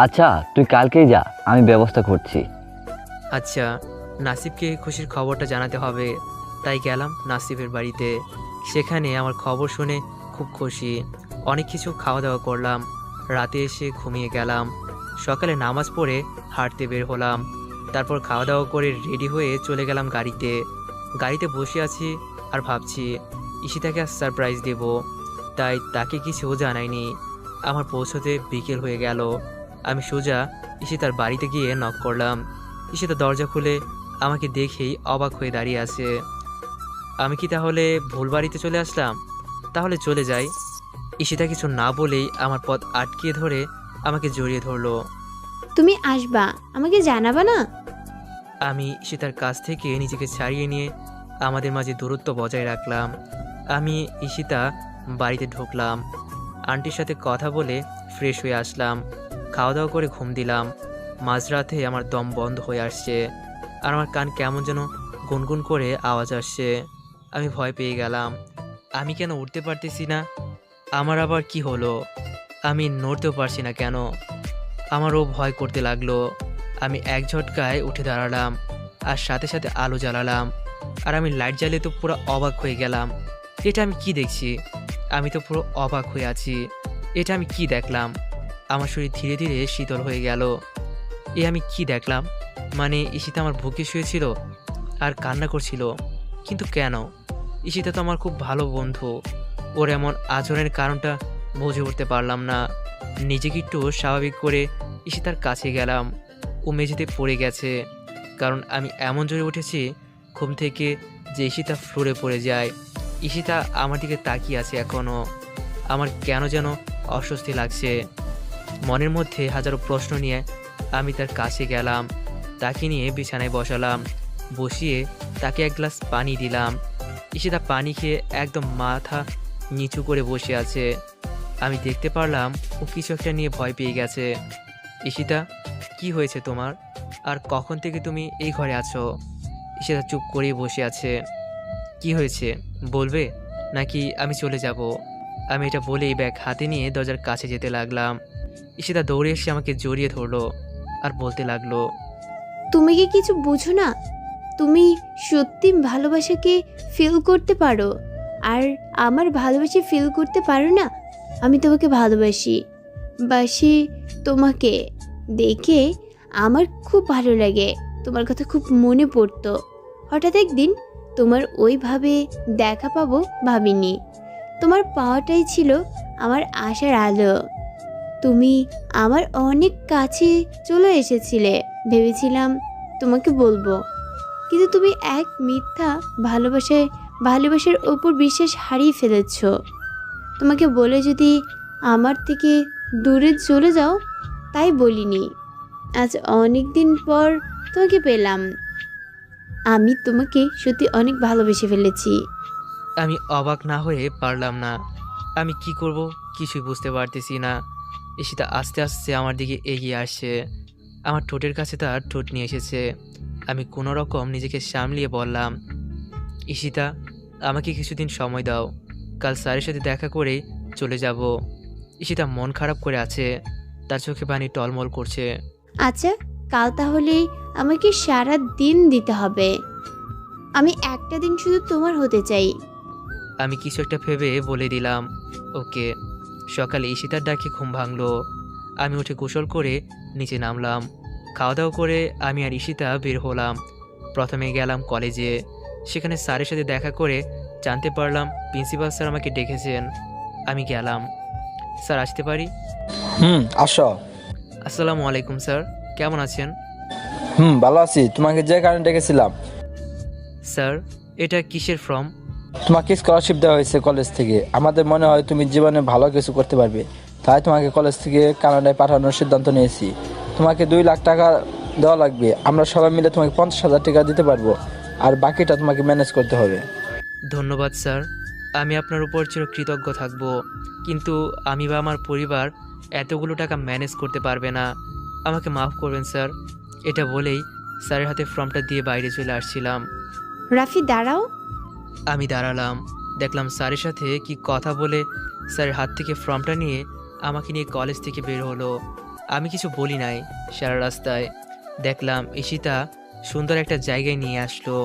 আচ্ছা, তুই কালকেই যা, আমি ব্যবস্থা করছি। আচ্ছা, নাসিবকে খুশির খবরটা জানাতে হবে, তাই গেলাম নাসিবের বাড়িতে। সেখানে আমার খবর শুনে খুব খুশি। অনেক কিছু খাওয়া দাওয়া করলাম, রাতে এসে ঘুমিয়ে গেলাম। সকালে নামাজ পড়ে হাঁটতে বের হলাম। তারপর খাওয়া দাওয়া করে রেডি হয়ে চলে গেলাম গাড়িতে। গাড়িতে বসে আছি আর ভাবছি ঈশিতাকে আজ সারপ্রাইজ দেব, তাই তাকে কিছু জানাইনি। আমার পৌঁছতে বিকেল হয়ে গেল। আমি সোজা ঈশিতার বাড়িতে গিয়ে নক করলাম। ঈশিতা দরজা খুলে আমাকে দেখেই অবাক হয়ে দাঁড়িয়ে আছে। আমি কি তাহলে ভুল বাড়িতে চলে আসলাম? তাহলে চলে যাই। ঈশিতা কিছু না বলেই আমার পথ আটকিয়ে ধরে আমাকে জড়িয়ে ধরলো। তুমি আসবা, আমাকে জানাবা না? আমি ঈশিতার কাছ থেকে নিজেকে ছাড়িয়ে নিয়ে আমাদের মাঝে দূরত্ব বজায় রাখলাম। আমি ঈশিতা বাড়িতে ঢুকলাম, আন্টির সাথে কথা বলে ফ্রেশ হয়ে আসলাম, খাওয়া দাওয়া করে ঘুম দিলাম। মাঝরাতে আমার দম বন্ধ হয়ে আসছে আর আমার কান কেমন যেন গুনগুন করে আওয়াজ আসছে। আমি ভয় পেয়ে গেলাম। আমি কেন উঠতে পারতেছি না? আমার আবার কি হলো? আমি নড়তেও পারছি না কেন? আমারও ভয় করতে লাগলো। আমি এক ঝটকায় উঠে দাঁড়ালাম আর সাথে সাথে আলো জ্বালালাম। আর আমি লাইট জ্বালিয়ে তো পুরো অবাক হয়ে গেলাম। এটা আমি কি দেখছি? আমি তো পুরো অবাক হয়ে আছি। এটা আমি কি দেখলাম? আমার শরীর ধীরে ধীরে শীতল হয়ে গেল। এ আমি কি দেখলাম? মানে ঈশিতা আমার বুকে শুয়েছিল আর কান্না করছিল, কিন্তু কেন? ঈশিতা তো আমার খুব ভালো বন্ধু। ওর এমন আচরণের কারণটা বুঝে উঠতে পারলাম না। নিজেকে একটু স্বাভাবিক করে ঈশিতার কাছে গেলাম। ও মেঝেতে পড়ে গেছে, কারণ আমি এমন জোরে উঠেছি ঘুম থেকে যে ঈশিতা ফ্লোরে পড়ে যায়। ঈশিতা আমার দিকে তাকিয়ে আছে এখনও। আমার কেন যেন অস্বস্তি লাগছে। মনের মধ্যে হাজারো প্রশ্ন নিয়ে আমি তার কাছে গেলাম, তাকে নিয়ে বিছানায় বসালাম, বসিয়ে তাকে এক গ্লাস পানি দিলাম। ঈশিতা পানি খেয়ে একদম মাথা নিচু করে বসে আছে। আমি দেখতে পারলাম ও কিছু একটা নিয়ে ভয় পেয়ে গেছে। ঈশিতা, কি হয়েছে তোমার? আর কখন থেকে তুমি এই ঘরে আছো? ঈশিতা চুপ করে বসে আছে। কি হয়েছে বলবে, নাকি আমি চলে যাব? আমি এটা বলেই ব্যাগ হাতে নিয়ে দরজার কাছে যেতে লাগলাম। ঈশিতা দৌড়ে এসে আমাকে জড়িয়ে ধরলো আর বলতে লাগলো, তুমি কি কিছু বুঝো না? তুমি সত্যি ভালোবাসাকে ফিল করতে পারো, আর আমার ভালোবাসা ফিল করতে পারো না? আমি তোমাকে ভালোবাসি, বাসি তোমাকে। দেখে আমার খুব ভালো লাগে, তোমার কথা খুব মনে পড়তো। হঠাৎ একদিন তোমার ওইভাবে দেখা পাবো ভাবিনি। তোমার পাওয়াটাই ছিল আমার আশার আলো। তুমি আমার অনেক কাছে চলে এসেছিলে, ভেবেছিলাম তোমাকে বলবো, কিন্তু তুমি এক মিথ্যা ভালোবাসার ওপর বিশ্বাস হারিয়ে ফেলেছ। তোমাকে বলে যদি আমার থেকে দূরে চলে যাও, তাই বলিনি। আজ অনেক দিন পর তোমাকে পেলাম। আমি তোমাকে সত্যি অনেক ভালোবেসে ফেলেছি। আমি অবাক না হয়ে পারলাম না। আমি কি করব কিছুই বুঝতে পারতেছি না। ঈশিতা আস্তে আস্তে আমার দিকে এগিয়ে আসছে। আমার ঠোঁটের কাছে তার ঠোঁট নিয়ে এসেছে। আমি কোনো রকম নিজেকে সামলিয়ে বললাম, ঈশিতা, আমাকে কিছুদিন সময় দাও, কাল স্যারের সাথে দেখা করেই চলে যাব। ঈশিতা মন খারাপ করে আছে, তার চোখে পানি টলমল করছে। আচ্ছা, কাল তাহলে আমাকে সারা দিন দিতে হবে। আমি একটা দিন শুধু তোমার হতে চাই। আমি কিছু একটা ভেবে বলে দিলাম, ওকে। সকালে ঈশিতার ডাকে ঘুম ভাঙলো। আমি উঠে গোসল করে নিচে নামলাম। খাওয়া দাওয়া করে আমি আর ঈশিতা বের হলাম। প্রথমে গেলাম কলেজে। সেখানে স্যারের সাথে দেখা করে জানতে পারলাম প্রিন্সিপাল স্যার আমাকে ডেকেছেন। আমি গেলাম। স্যার, আসতে পারি? আসো। আসসালামু আলাইকুম স্যার, কেমন আছেন? ভালো আছি। তোমাকে যে কারণে ডেকেছিলাম। স্যার, এটা কিসের ফর্ম? তোমাকে স্কলারশিপ দেওয়া হয়েছে কলেজ থেকে। আমাদের মনে হয় তুমি জীবনে ভালো কিছু করতে পারবে, তাই তোমাকে কলেজ থেকে কানাডায় পাঠানোর সিদ্ধান্ত নিয়েছি। তোমাকে 2 লাখ টাকা দেওয়া লাগবে। আমরা সবাই মিলে তোমাকে 50,000 টাকা দিতে পারবো, আর বাকিটা তোমাকে ম্যানেজ করতে হবে। ধন্যবাদ স্যার, আমি আপনার উপর চিরকৃতজ্ঞ থাকব। কিন্তু আমি বা আমার পরিবার এতগুলো টাকা ম্যানেজ করতে পারবে না, আমাকে মাফ করবেন স্যার। এটা বলেই স্যারের হাতে ফর্মটা দিয়ে বাইরে চলে আসছিলাম। রাফি, দাঁড়াও। আমি দাঁড়ালাম, দেখলাম স্যারের সাথে কি কথা বলে স্যারের হাত থেকে ফর্মটা নিয়ে আমাকে নিয়ে কলেজ থেকে বের হলো। আমি কিছু বলি নাই। সারা রাস্তায় দেখলাম ঈশিতা সুন্দর একটা জায়গায় নিয়ে আসলো।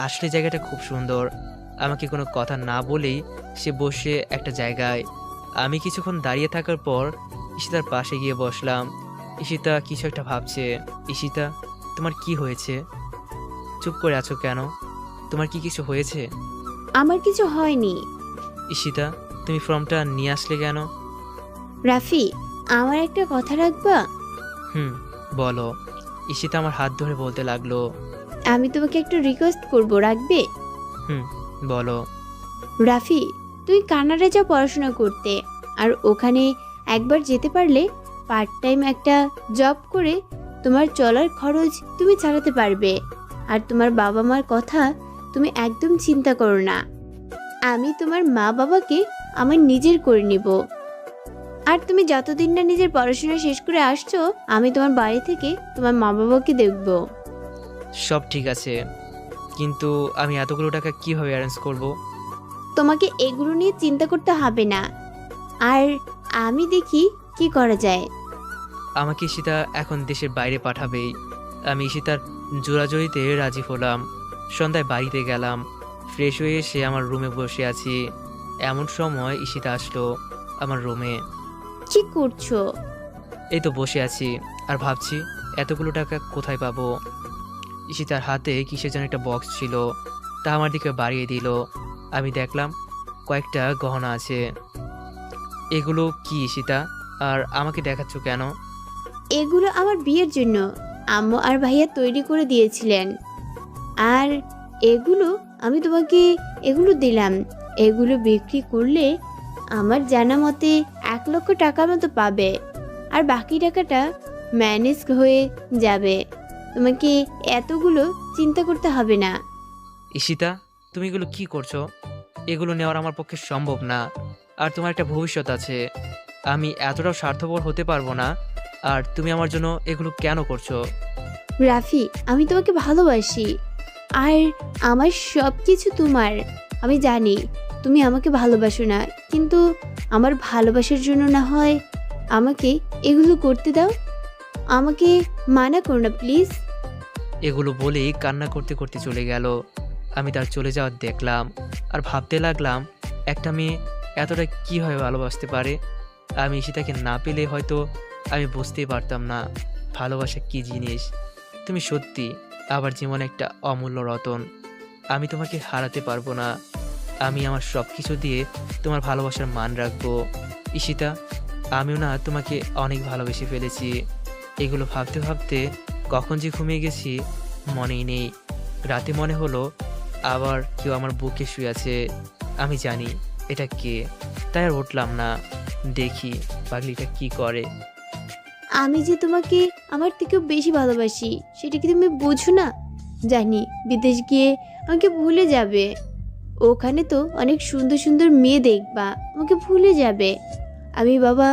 আসলে জায়গাটা খুব সুন্দর। আমাকে কোনো কথা না বলেই সে বসে একটা জায়গায়। আমি কিছুক্ষণ দাঁড়িয়ে থাকার পর ঈশিতার পাশে গিয়ে বসলাম। ঈশিতা কিছু একটা ভাবছে। ঈশিতা, তোমার কি হয়েছে? চুপ করে আছো কেন? তোমার কি কিছু হয়েছে? আমার কিছু হয়নি। ঈশিতা, তুমি ফর্মটা নিয়ে আসলে কেন? রাফি, আমার একটা কথা রাখবা? হুম, বলো। ঈশিতা আমার হাত ধরে বলতে লাগলো। আমি তোমাকে একটা রিকোয়েস্ট করব, রাখবে? হুম, বলো। রাফি, তুই কানাডায় যাও পড়াশোনা করতে, আর ওখানে একবার যেতে পারলে পার্ট টাইম একটা জব করে তোমার চলার খরচ তুমি চালাতে পারবে। আর তোমার বাবা মার কথা তুমি একদম চিন্তা করো না। আমি তোমার মা বাবাকে আমার নিজের করে নিব। আর তুমি যতদিন না নিজের পড়াশোনা শেষ করে আসছো, আমি তোমার বাড়ি থেকে তোমার মা বাবাকে দেখব। সব ঠিক আছে, কিন্তু আমি এতগুলো টাকা কিভাবে অ্যারেঞ্জ করব? তোমাকে এগুলো নিয়ে চিন্তা করতে হবে না, আর আমি দেখি কি করা যায়। আমাকে ঈশিতা এখন দেশের বাইরে পাঠাবেই। আমি ঈশিতার জোরাজোরিতে রাজি হলাম। সন্ধ্যায় বাড়িতে গেলাম। ফ্রেশ হয়ে এসে আমার রুমে বসে আছি। এমন সময় ঈশিতা আসলো আমার রুমে। কি করছো? এই তো বসে আছি আর ভাবছি এতগুলো টাকা কোথায় পাবো। ঈশিতার হাতে কিসের যেন একটা বক্স ছিল, তা আমার দিকে বাড়িয়ে দিল। আমি দেখলাম কয়েকটা গহনা আছে। এগুলো কি ঈশিতা, আর আমাকে দেখাচ্ছ কেন? এগুলো আমার বিয়ের জন্য আম্মু আর ভাইয়া তৈরি করে দিয়েছিলেন, আর এগুলো আমি তোমাকে এগুলো দিলাম। এগুলো বিক্রি করলে আমার জানা মতে 1,00,000 টাকার মতো পাবে, আর বাকি টাকাটা ম্যানেজ হয়ে যাবে। তোমাকে এতগুলো চিন্তা করতে হবে না। ঈশিতা, তুমি এগুলো কি করছো? এগুলো নেওয়ার আমার পক্ষে সম্ভব না। আর তোমার একটা ভবিষ্যৎ আছে। আমি এতটাও স্বার্থপর হতে পারবো না। আর তুমি আমার জন্য এগুলো কেন করছো? রাফি, আমি তোমাকে ভালোবাসি, আর আমার সব কিছু তোমার। আমি জানি তুমি আমাকে ভালোবাসো না, কিন্তু আমার ভালোবাসার জন্য না হয় আমাকে এগুলো করতে দাও। আমাকে মানা করো না প্লিজ। এগুলো বলেই কান্না করতে করতে চলে গেল। আমি তার চলে যাওয়ার দেখলাম আর ভাবতে লাগলাম, একটা মেয়ে এতটা কীভাবে ভালোবাসতে পারে। আমি ঈশিতাকে না পেলে হয়তো আমি বুঝতেই পারতাম না ভালোবাসা কী জিনিস। তুমি সত্যি আমার জীবনে একটা অমূল্য রতন। আমি তোমাকে হারাতে পারবো না। আমি আমার সব কিছু দিয়ে তোমার ভালোবাসার মান রাখবো। ঈশিতা, আমিও না তোমাকে অনেক ভালোবেসে ফেলেছি। এগুলো ভাবতে ভাবতে কখন যে ঘুমিয়ে গেছি মনেই নেই। রাতে মনে হলো আবার কেউ আমার বুকে শুয়ে আছে। আমি জানি এটা কে, তাই আর উঠলাম না। দেখি পাগলিটা কি করে। আমি যে তোমাকে আমার থেকেও বেশি ভালোবাসি, সেটা কি তুমি বোঝো না? জানি বিদেশ গিয়ে আমাকে ভুলে যাবে, ওখানে তো অনেক সুন্দর সুন্দর মেয়ে দেখবা, আমাকে ভুলে যাবে। আমি বাবা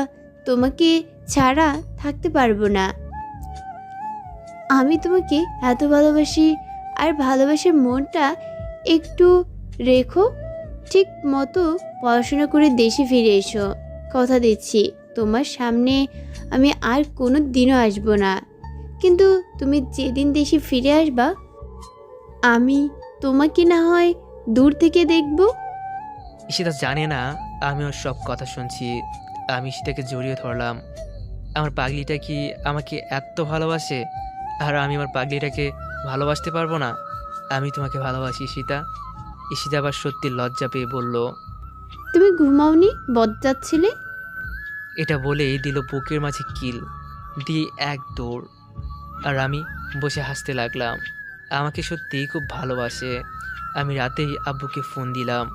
তোমাকে ছাড়া থাকতে পারবো না। আমি তোমাকে এত ভালোবাসি, আর ভালোবাসার মনটা একটু রেখো। ঠিক মতো পড়াশোনা করে দেশে ফিরে এসো। কথা দিচ্ছি তোমার সামনে আমি আর কোনো দিনও আসবো না, কিন্তু তুমি যেদিন দেশে ফিরে আসবা আমি তোমাকে না হয় দূর থেকে দেখব। ঈশিতা জানে না আমি ওর সব কথা শুনছি। আমি ঈশিতাকে জড়িয়ে ধরলাম। আমার পাগলিটা কি আমাকে এত ভালোবাসে, আর আমি আমার পাগলিটাকে ভালোবাসতে পারবো না? আমি তোমাকে ভালোবাসি ঈশিতা। ঈশিতা আবার সত্যি লজ্জা পেয়ে বলল। তুমি ঘুমাওনি, বজ্জাত ছেলে। এটা বলেই দিল বুকের মাঝে কিল দিয়ে এক দৌড়। আর আমি বসে হাসতে লাগলাম। আমাকে সত্যিই খুব ভালোবাসে। আমি রাতেই আব্বুকে ফোন দিলাম।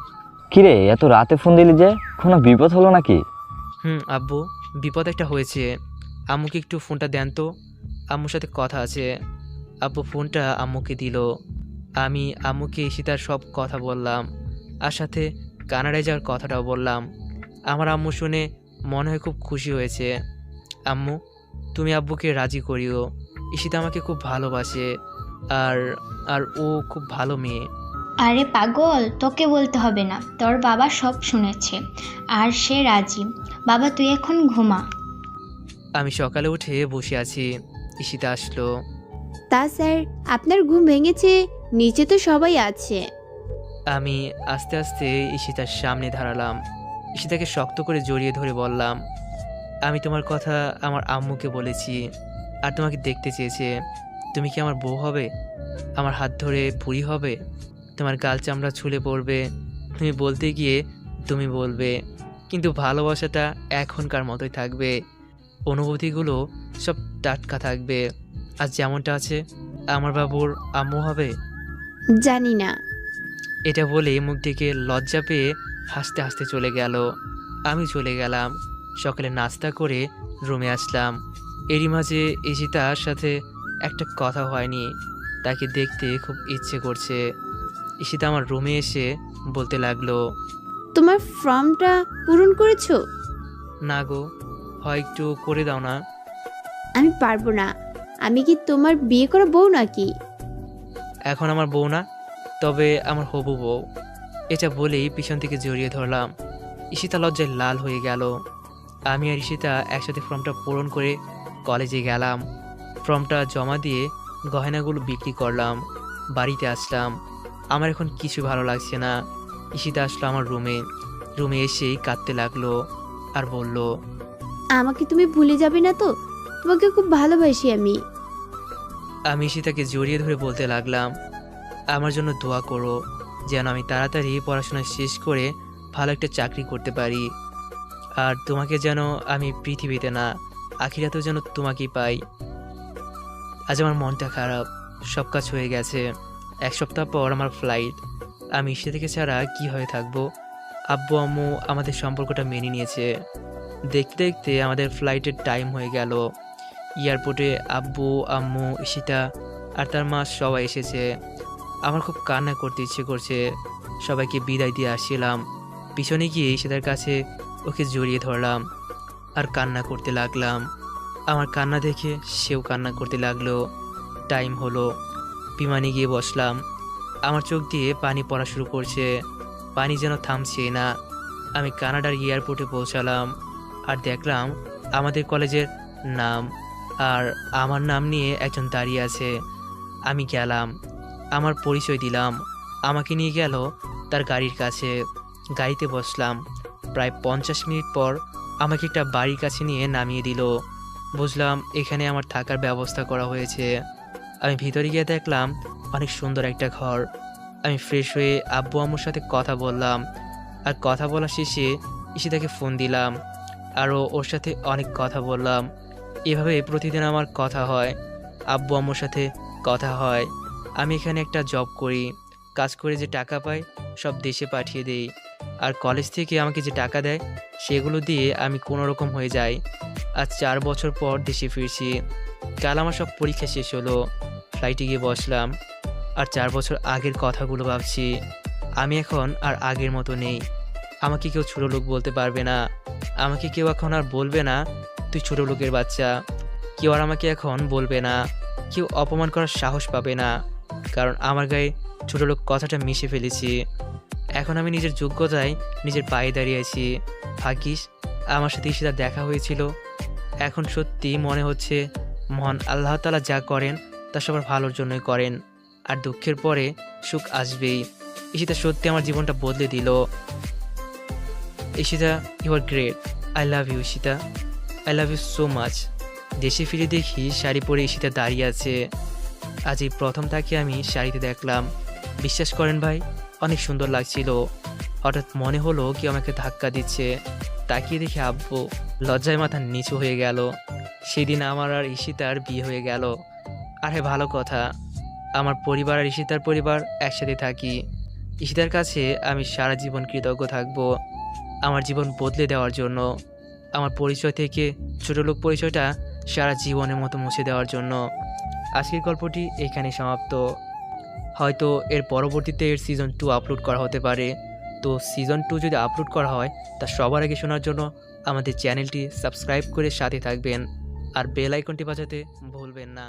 কিরে, এত রাতে ফোন দিলি যে? কোনো বিপদ হলো নাকি? আব্বু, বিপদ একটা হয়েছে। আম্মুকে একটু ফোনটা দেন তো, আম্মুর সাথে কথা আছে। আব্বু ফোনটা আম্মুকে দিল। আমি আম্মুকে ঈশিতার সব কথা বললাম, আর সাথে কানাডায় যাওয়ার কথাটাও বললাম। আমার আম্মু শুনে মনে হয় খুব খুশি হয়েছে। আম্মু, তুমি আব্বুকে রাজি করিও। ঈশিতা আমাকে খুব ভালোবাসে, আর আর ও খুব ভালো মেয়ে। আরে পাগল, তোকে বলতে হবে না, তোর বাবা সব শুনেছে আর সে রাজি। বাবা তুই এখন ঘুমা। আমি সকালে উঠে বসে আছি। ঈশিতা আসলো। তা স্যার, আপনার ঘুম ভেঙেছে? নিচে তো সবাই আছে। আমি আস্তে আস্তে ঈশিতার সামনে দাঁড়ালাম। ঈশিতাকে শক্ত করে জড়িয়ে ধরে বললাম, আমি তোমার কথা আমার আম্মুকে বলেছি, আর তোমাকে দেখতে চেয়েছে। তুমি কি আমার বউ হবে? আমার হাত ধরে বুড়ি হবে? তোমার গাল চামড়া ছুলে পড়বে, তুমি বলতে গিয়ে তুমি বলবে, কিন্তু ভালোবাসাটা এখনকার মতোই থাকবে, অনুভূতিগুলো সব টাটকা থাকবে। আর যেমনটা আছে, আমার বাবুর আম্মু হবে। জানি না। এটা বলে মুখ থেকে লজ্জা পেয়ে হাসতে হাসতে চলে গেল। আমি চলে গেলাম। সকালে নাস্তা করে রুমে আসলাম। এরই মাঝে ঈশিতার সাথে একটা কথা হয়নি, তাকে দেখতে খুব ইচ্ছে করছে। ঈশিতা আমার রুমে এসে বলতে লাগলো, তোমার ফর্মটা পূরণ করেছো? না গো, হয় একটু করে দাও না। আমি পারবো না। আমি কি তোমার বিয়ে করা বউ নাকি? এখন আমার বউ না, তবে আমার হবু বউ। এটা বলেই পিছন থেকে জড়িয়ে ধরলাম। ঈশিতা লজ্জায় লাল হয়ে গেল। আমি আর ঈশিতা একসাথে ফর্মটা পূরণ করে কলেজে গেলাম। ফর্মটা জমা দিয়ে গয়নাগুলো বিক্রি করলাম, বাড়িতে আসলাম। আমার এখন কিছু ভালো লাগছে না। ঈশিতা আসলো আমার রুমে এসেই কাঁদতে লাগলো আর বলল, আমাকে তুমি ভুলে যাবে না তো? তোমাকে খুব ভালোবাসি আমি। আমি ঈশিতাকে জড়িয়ে ধরে বলতে লাগলাম, আমার জন্য দোয়া করো, যেন আমি তাড়াতাড়ি পড়াশোনা শেষ করে ভালো একটা চাকরি করতে পারি। আর তোমাকে যেন আমি পৃথিবীতে না, আখিরাতেও যেন তোমাকেই পাই। আজ আমার মনটা খারাপ, সব কাজ হয়ে গেছে। 1 সপ্তাহ পর আমার ফ্লাইট। আমি ঈশিতাকে ছাড়া কি হয়ে থাকবো? আব্বু আম্মু আমাদের সম্পর্কটা মেনে নিয়েছে। দেখতে দেখতে আমাদের ফ্লাইটের টাইম হয়ে গেল। এয়ারপোর্টে আব্বু আম্মু ঈশিতা আর তার মা সবাই এসেছে। আমার খুব কান্না করতে ইচ্ছে করছে। সবাইকে বিদায় দিয়ে আসছিলাম। পিছনে গিয়ে ঈশিতার কাছে ওকে জড়িয়ে ধরলাম আর কান্না করতে লাগলাম। আমার কান্না দেখে সেও কান্না করতে লাগলো। টাইম হলো, বিমানে গিয়ে বসলাম। আমার চোখ দিয়ে পানি পড়া শুরু করছে, পানি যেন থামছে না। আমি কানাডার এয়ারপোর্টে পৌঁছালাম আর দেখলাম আমাদের কলেজের নাম আর আমার নাম নিয়ে একজন দাঁড়িয়ে আছে। আমি গেলাম, আমার পরিচয় দিলাম। আমাকে নিয়ে গেল তার গাড়ির কাছে। গাড়িতে বসলাম। প্রায় 50 মিনিট পর আমাকে একটা বাড়ির কাছে নিয়ে নামিয়ে দিল। বুঝলাম এখানে আমার থাকার ব্যবস্থা করা হয়েছে। আমি ভিতরে গিয়ে দেখলাম অনেক সুন্দর একটা ঘর। আমি ফ্রেশ হয়ে আব্বু আম্মুর সাথে কথা বললাম। আর কথা বলা শেষে ঈশিতাকে ফোন দিলাম, আরও ওর সাথে অনেক কথা বললাম। এভাবে প্রতিদিন আমার কথা হয়, আব্বু আম্মুর সাথে কথা হয়। আমি এখানে একটা জব করি, কাজ করে যে টাকা পাই সব দেশে পাঠিয়ে দেই। আর কলেজ থেকে আমাকে যে টাকা দেয় সেগুলো দিয়ে আমি কোনো রকম হয়ে যাই। আজ 4 বছর পর দেশে ফিরছি। কাল আমার সব পরীক্ষা শেষ হলো, ফ্লাইটে গিয়ে বসলাম। আর 4 বছর আগের কথাগুলো ভাবছি। আমি এখন আর আগের মতো নেই। আমাকে কেউ ছোটো লোক বলতে পারবে না। আমাকে কেউ এখন আর বলবে না তুই ছোটো লোকের বাচ্চা। কেউ আর আমাকে এখন বলবে না। কেউ অপমান করার সাহস পাবে না, কারণ আমার গায়ে ছোটো লোক কথাটা মিশে ফেলেছি। এখন আমি নিজের যোগ্যতায় নিজের পায়ে দাঁড়িয়েছি। ভাগ্যিস আমার সাথে ঈশিতার দেখা হয়েছিল। এখন সত্যি মনে হচ্ছে মহান আল্লাহ তাআলা যা করেন তা সবার ভালোর জন্যই করেন, আর দুঃখের পরে সুখ আসবেই। ঈশিতা সত্যি আমার জীবনটা বদলে দিল। Ishita, you are great. I love you Ishita, I love you so much. দেশে ফিরে দেখি শাড়ি পরে ঈশিতা দাঁড়িয়ে আছে। আজ এই প্রথম তাকে আমি শাড়িতে দেখলাম। বিশ্বাস করেন ভাই, অনেক সুন্দর লাগছিল। হঠাৎ মনে হলো কেউ আমাকে ধাক্কা দিচ্ছে। তাকিয়ে দেখে আব্বু। লজ্জায় মাথা নিচু হয়ে গেল। সেদিন আমার আর ঈশিতার বিয়ে হয়ে গেল। আরে ভালো কথা, আমার পরিবার আর ঈশিতার পরিবার একসাথে থাকি। ঈশিতার কাছে আমি সারা জীবন কৃতজ্ঞ থাকব, আমার জীবন বদলে দেওয়ার জন্য, আমার পরিচয় থেকে ছোটলোক পরিচয়টা সারা জীবনের মতো মুছে দেওয়ার জন্য। আজকের গল্পটি এখানে সমাপ্ত। হয়তো এর পরবর্তীতে এর সিজন 2 আপলোড করা হতে পারে। তো সিজন 2 যদি আপলোড করা হয় তা সবার আগে শোনার জন্য আমাদের চ্যানেলটি সাবস্ক্রাইব করে সাথে থাকবেন আর বেল আইকনটি বাজাতে ভুলবেন না।